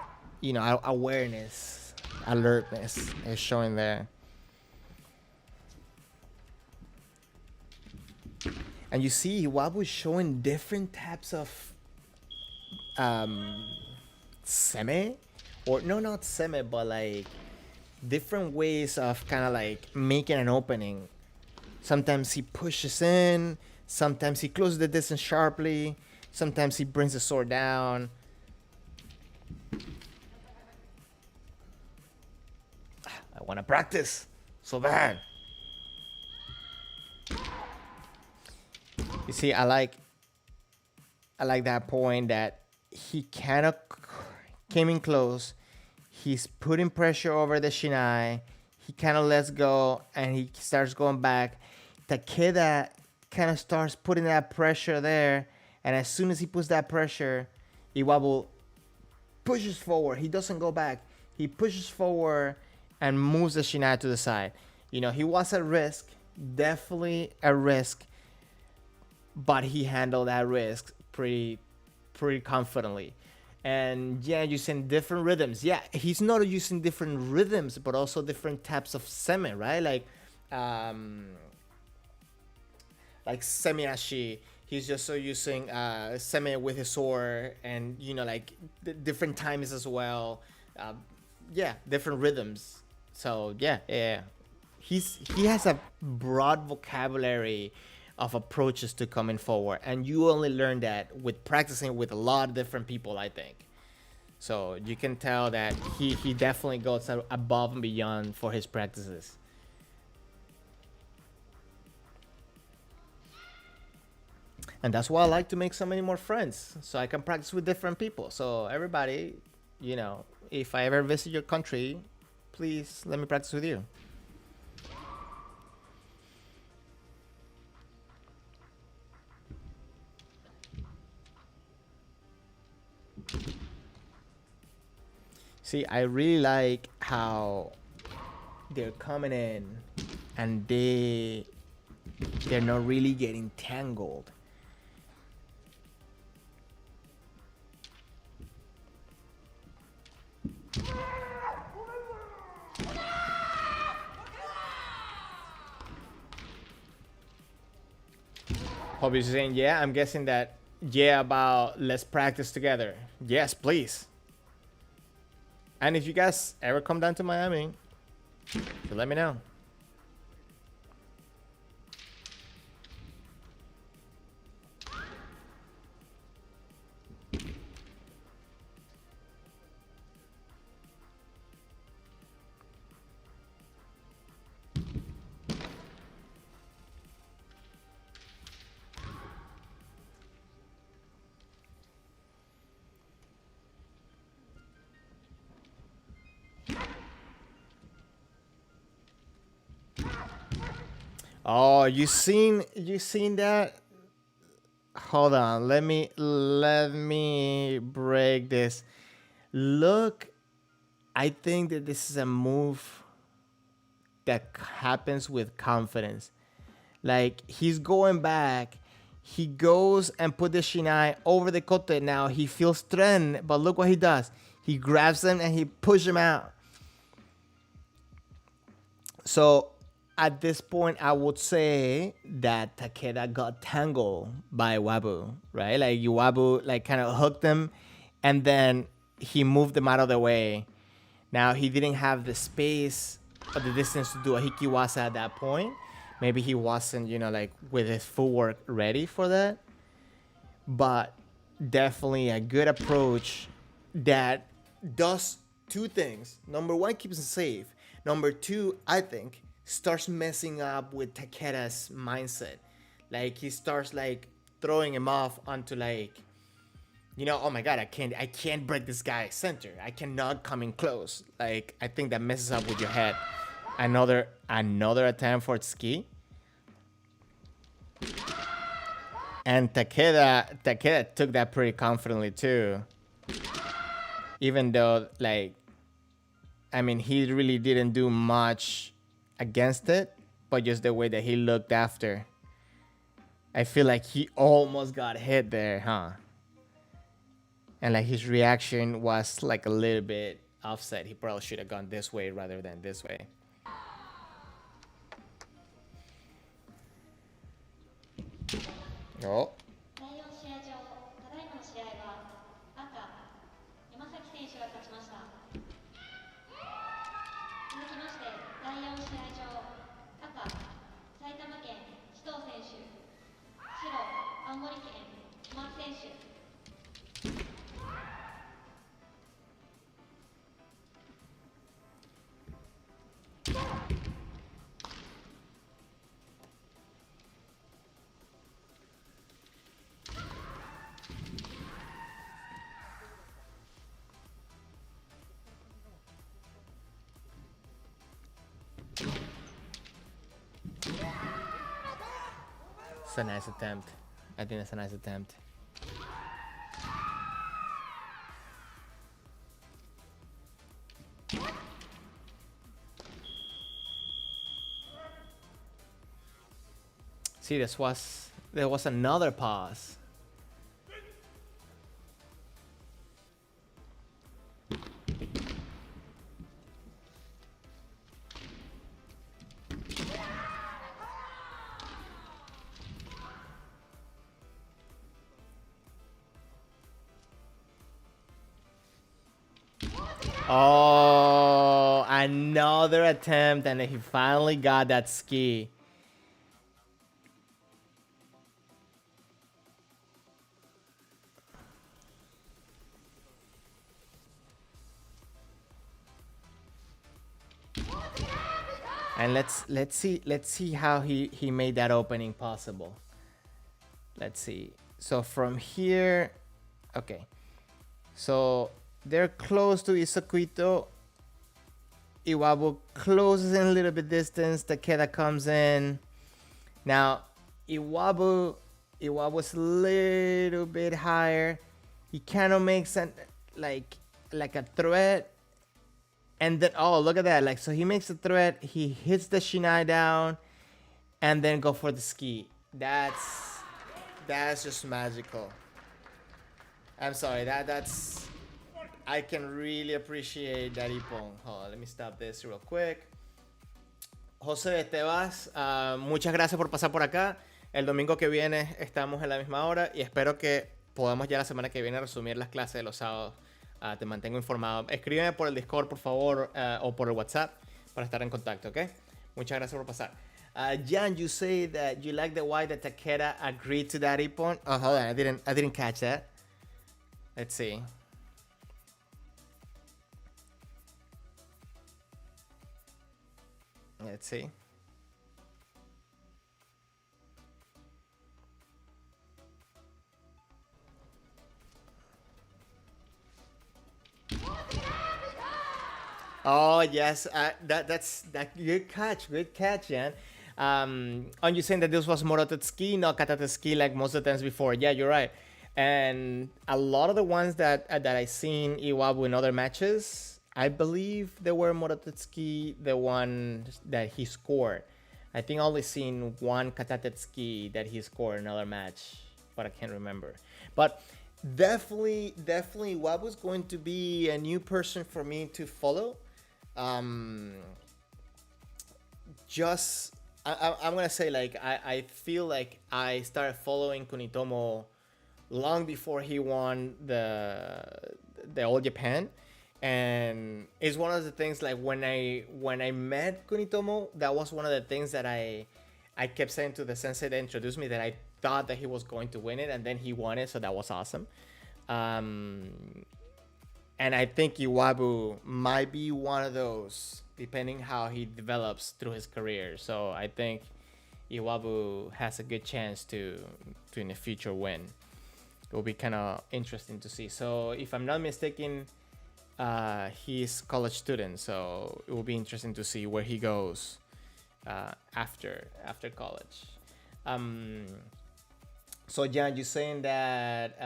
awareness, alertness is showing there. And you see, Iwabu is showing different types of seme, or no, not seme, but like different ways of kind of like making an opening. Sometimes he pushes in, sometimes he closes the distance sharply, sometimes he brings the sword down. I want to practice so bad. You see, I like I like that point that he kind of came in close. He's putting pressure over the shinai. He kind of lets go and he starts going back. Takeda kind of starts putting that pressure there. And as soon as he puts that pressure, Iwabu pushes forward. He doesn't go back. He pushes forward and moves the shinai to the side. You know, he was at risk, definitely a risk, but he handled that risk pretty confidently. And yeah, using different rhythms. Yeah, he's not using different rhythms, but also different types of seme, right? Like seme ashi. He's just so using seme with his sword, and you know, like different times as well. Yeah, different rhythms. So yeah. He has a broad vocabulary of approaches to coming forward, and you only learn that with practicing with a lot of different people, I think. So you can tell that he definitely goes above and beyond for his practices. And that's why I like to make so many more friends, so I can practice with different people. So everybody, you know, if I ever visit your country, please let me practice with you. See, I really like how they're coming in and they're not really getting tangled. Hobby is saying, yeah, I'm guessing that, yeah, about let's practice together. Yes, please. And if you guys ever come down to Miami, so let me know. Oh, you seen that? Hold on, let me break this. Look, I think that this is a move that happens with confidence. Like he's going back, he goes and put the shinai over the kote. Now he feels threatened, but look what he does. He grabs him and he pushes him out. So at this point, I would say that Takeda got tangled by Wabu, right? Like Wabu like kind of hooked him, and then he moved him out of the way. Now he didn't have the space or the distance to do a hikiwasa at that point. Maybe he wasn't, you know, like with his footwork ready for that. But definitely a good approach that does two things. Number one, keeps him safe. Number two, I think, starts messing up with Takeda's mindset. Like he starts like throwing him off onto like, you know, oh my god, I can't break this guy's center. I cannot come in close. Like I think that messes up with your head. Another attempt for Tsuki. And Takeda took that pretty confidently too. Even though like, I mean, he really didn't do much against it, but just the way that he looked after. I feel like he almost got hit there, huh? And like his reaction was like a little bit offset. He probably should have gone this way rather than this way. Oh. It's a nice attempt. I think it's a nice attempt. See, there was another pause. Oh, another attempt, and he finally got that ski. And let's see how he made that opening possible. Let's see. So from here, okay. So they're close to Isakuito. Iwabu closes in a little bit distance. Takeda comes in. Now Iwabu's a little bit higher. He kind of makes an like a threat. And then, oh, look at that. Like, so he makes a threat. He hits the shinai down and then go for the ski. That's just magical. I'm sorry. That's I can really appreciate that ippon. Hold on, let me stop this real quick. José, te vas. Muchas gracias por pasar por acá. El domingo que viene estamos en la misma hora y espero que podamos ya la semana que viene resumir las clases de los sábados. Te mantengo informado. Escríbeme por el Discord, por favor, o por el WhatsApp para estar en contacto, ¿ok? Muchas gracias por pasar. Jan, you say that you like the way that Takeda agreed to that ippon. Oh, hold on, I didn't catch that. Let's see. Let's see. Oh yes, that's good catch, Jan. Are you saying that this was Morotetsuki, not Katatetsuki like most of the times before? Yeah, you're right. And a lot of the ones that I seen Iwabu in other matches, I believe they were Morotetsuki, the one that he scored. I think I only seen one Katatetsuki that he scored in another match, but I can't remember. But definitely Iwabu's going to be a new person for me to follow. I'm gonna say, like, I feel like I started following Kunitomo long before he won the All Japan, and it's one of the things, like, when I met Kunitomo, that was one of the things that I kept saying to the sensei that introduced me, that I thought that he was going to win it, and then he won it, so that was awesome. And I think Iwabu might be one of those, depending how he develops through his career. So I think Iwabu has a good chance to in the future win. It will be kind of interesting to see. So if I'm not mistaken, he's a college student, so it will be interesting to see where he goes after college. So Jan, you're saying that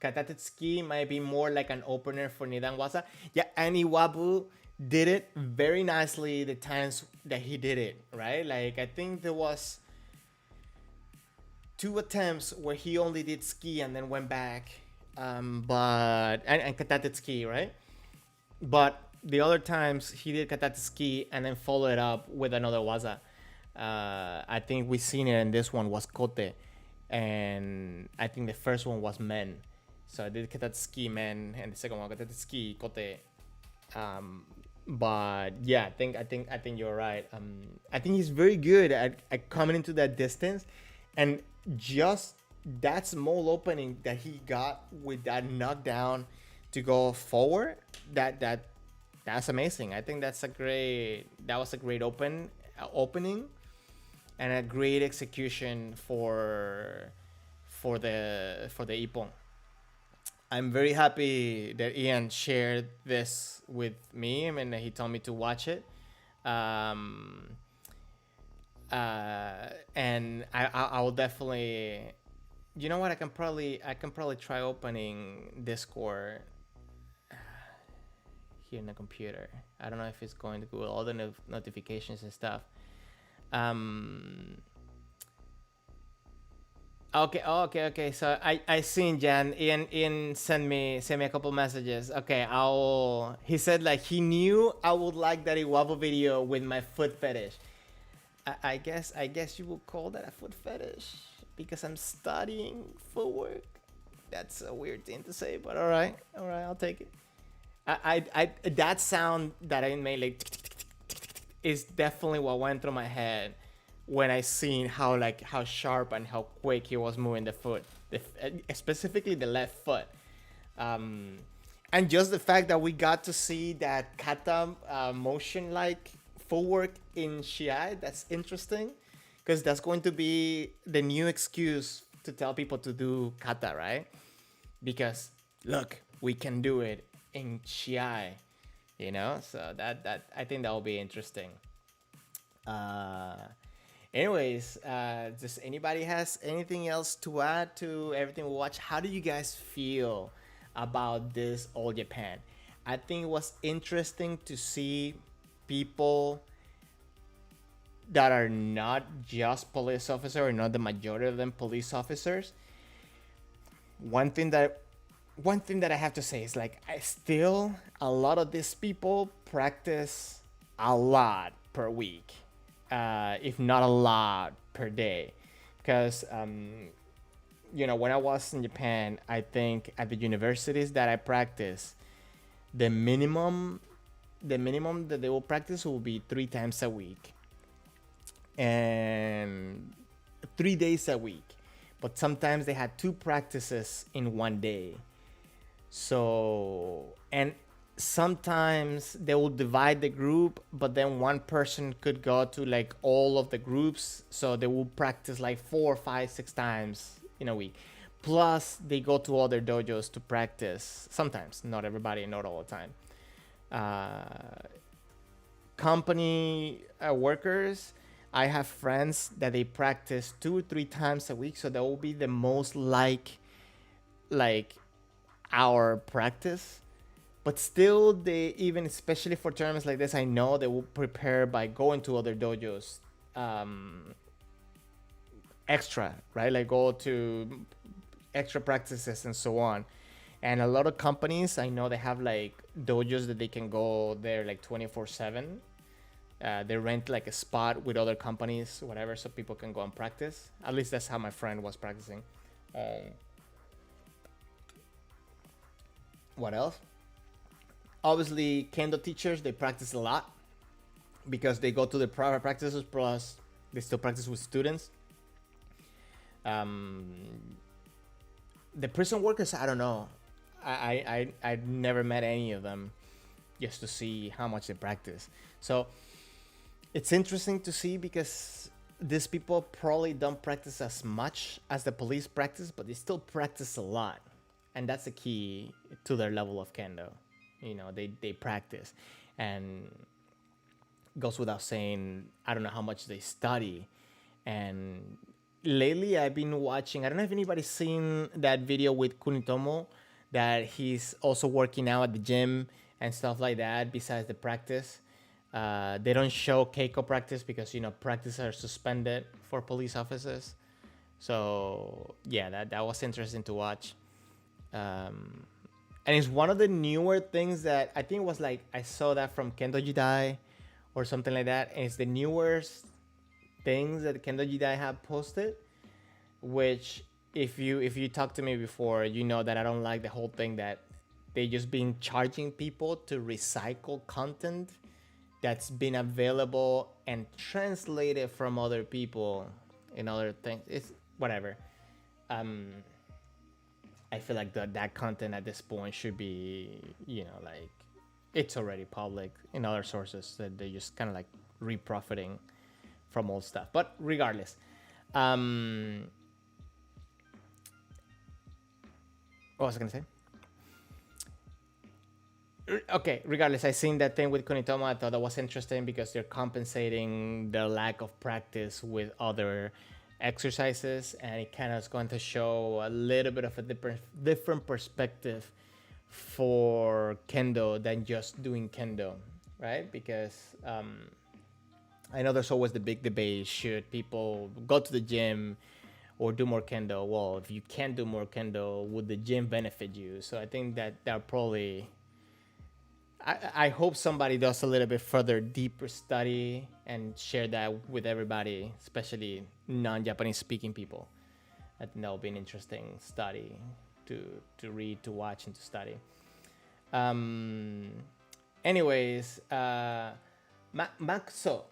Katatetsuki might be more like an opener for Nidan Waza. Yeah, and Iwabu did it very nicely the times that he did it, right? Like, I think there was 2 attempts where he only did ski and then went back, but Katatetsuki, right? But the other times he did Katatetsuki and then followed it up with another Waza. I think we seen it, and this one was Kote. And I think the first one was men. So I did Katatsuki men, and the second one Katatsuki Kote. But yeah, I think you're right. I think he's very good at coming into that distance, and just that small opening that he got with that knockdown to go forward, that's amazing. I think that was a great opening. And a great execution for the ippon. I'm very happy that Ian shared this with me, and he told me to watch it. And I will definitely, you know what, I can probably try opening Discord here in the computer. I don't know if it's going to Google all the notifications and stuff. Um, okay. So I seen Jan. Ian send me a couple messages. Okay, I'll. He said like he knew I would like that Iwabo video with my foot fetish. I guess you would call that a foot fetish because I'm studying footwork. That's a weird thing to say, but all right, I'll take it. That sound that I made like is definitely what went through my head when I seen how sharp and how quick he was moving the foot, specifically the left foot. Um, and just the fact that we got to see that kata motion like footwork in shiai, that's interesting because that's going to be the new excuse to tell people to do kata, right? Because look, we can do it in shiai, so that I think that will be interesting. uh Anyways, does anybody has anything else to add to everything we watch? How do you guys feel about this All Japan? I think it was interesting to see people that are not just police officers, or not the majority of them police officers. One thing that I have to say is like I still a lot of these people practice a lot per week, if not a lot per day, because when I was in Japan, I think at the universities that I practice, the minimum that they will practice will be 3 times a week and 3 days a week. But sometimes they had 2 practices in one day. So, and sometimes they will divide the group, but then one person could go to like all of the groups. So they will practice like 4, 5, 6 times in a week. Plus, they go to other dojos to practice. Sometimes, not everybody, not all the time. Company workers, I have friends that they practice 2 or 3 times a week. So that will be the most like our practice. But still, they, even especially for tournaments like this, I know they will prepare by going to other dojos extra, right? Like go to extra practices and so on. And a lot of companies, I know they have like dojos that they can go there like 24/7. They rent like a spot with other companies, whatever, so people can go and practice. At least that's how my friend was practicing. What else? Obviously, Kendo teachers, they practice a lot because they go to the private practices, plus they still practice with students. The prison workers, I don't know. I never met any of them just to see how much they practice. So it's interesting to see because these people probably don't practice as much as the police practice, but they still practice a lot. And that's the key to their level of Kendo. They practice. And goes without saying, I don't know how much they study. And lately I've been watching, I don't know if anybody's seen that video with Kunitomo, that he's also working out at the gym and stuff like that besides the practice. They don't show Keiko practice because practice are suspended for police officers. So yeah, that was interesting to watch. And it's one of the newer things that I think was like, I saw that from Kendo Jidai or something like that, and it's the newest things that Kendo Jidai have posted, which if you talk to me before, you know that I don't like the whole thing that they just been charging people to recycle content that's been available and translated from other people in other things. It's whatever. I feel like that content at this point should be, like it's already public in other sources, that they just kind of like reprofiting from old stuff. But regardless, what was I gonna say? Okay, regardless, I seen that thing with Kunitomo. I thought that was interesting because they're compensating their lack of practice with other exercises, and it kind of is going to show a little bit of a different perspective for Kendo than just doing Kendo, right? Because I know there's always the big debate: should people go to the gym or do more Kendo? Well, if you can't do more Kendo, would the gym benefit you? So I think that they're probably I hope somebody does a little bit further, deeper study and share that with everybody, especially non-Japanese speaking people. I think that will be an interesting study to read, to watch, and to study. Um, anyways, Maxo,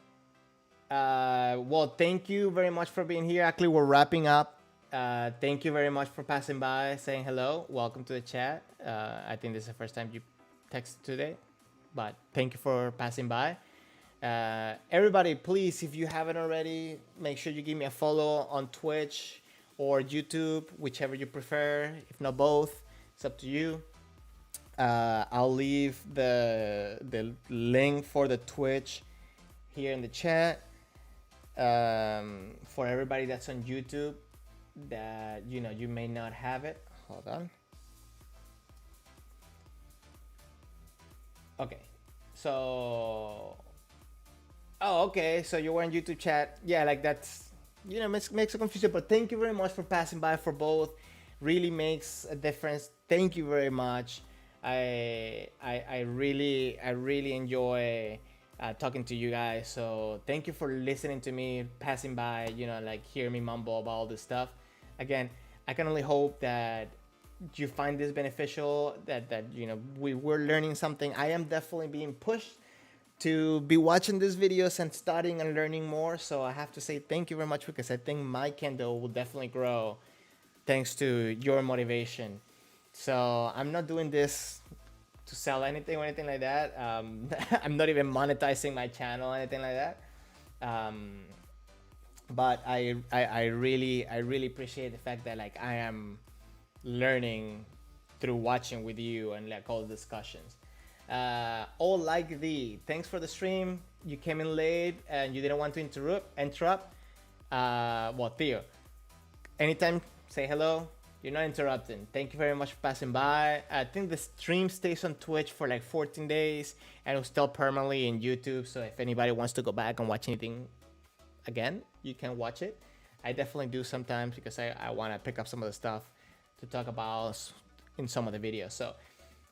well, thank you very much for being here. Actually, we're wrapping up. Thank you very much for passing by, saying hello. Welcome to the chat. I think this is the first time you texted today, but thank you for passing by. Everybody, please, if you haven't already, make sure you give me a follow on Twitch or YouTube, whichever you prefer. If not both, it's up to you. I'll leave the link for the Twitch here in the chat. For everybody that's on YouTube, that you may not have it. Hold on. Okay, so okay, so you were on YouTube chat. Yeah, like that's makes a confusion. But thank you very much for passing by for both. Really makes a difference. Thank you very much. I really enjoy talking to you guys. So thank you for listening to me, passing by. Like hear me mumble about all this stuff. Again, I can only hope that you find this beneficial, that we're learning something. I am definitely being pushed to be watching these videos and studying and learning more, so I have to say thank you very much, because I think my Kendo will definitely grow thanks to your motivation. So I'm not doing this to sell anything or anything like that. I'm not even monetizing my channel or anything like that. But I really appreciate the fact that like I am learning through watching with you and like all the discussions. All like thee, thanks for the stream. You came in late and you didn't want to interrupt. Well, Theo, anytime, say hello. You're not interrupting. Thank you very much for passing by. I think the stream stays on Twitch for like 14 days and it'll still permanently in YouTube. So if anybody wants to go back and watch anything again, you can watch it. I definitely do sometimes because I want to pick up some of the stuff to talk about in some of the videos. So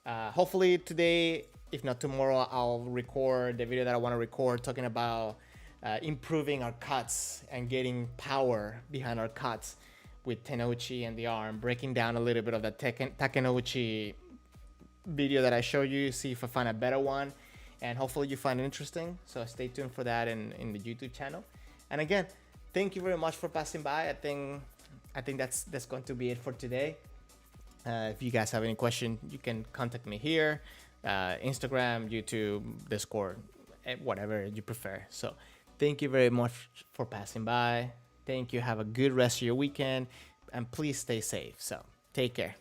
hopefully today, if not tomorrow, I'll record the video that I want to record talking about improving our cuts and getting power behind our cuts with Tenouchi and the arm, breaking down a little bit of the Takenouchi video that I showed you, see if I find a better one, and hopefully you find it interesting. So stay tuned for that in the YouTube channel. And again, thank you very much for passing by. I think that's going to be it for today. If you guys have any question, you can contact me here, Instagram, YouTube, Discord, whatever you prefer. So thank you very much for passing by. Thank you. Have a good rest of your weekend, and please stay safe. So take care.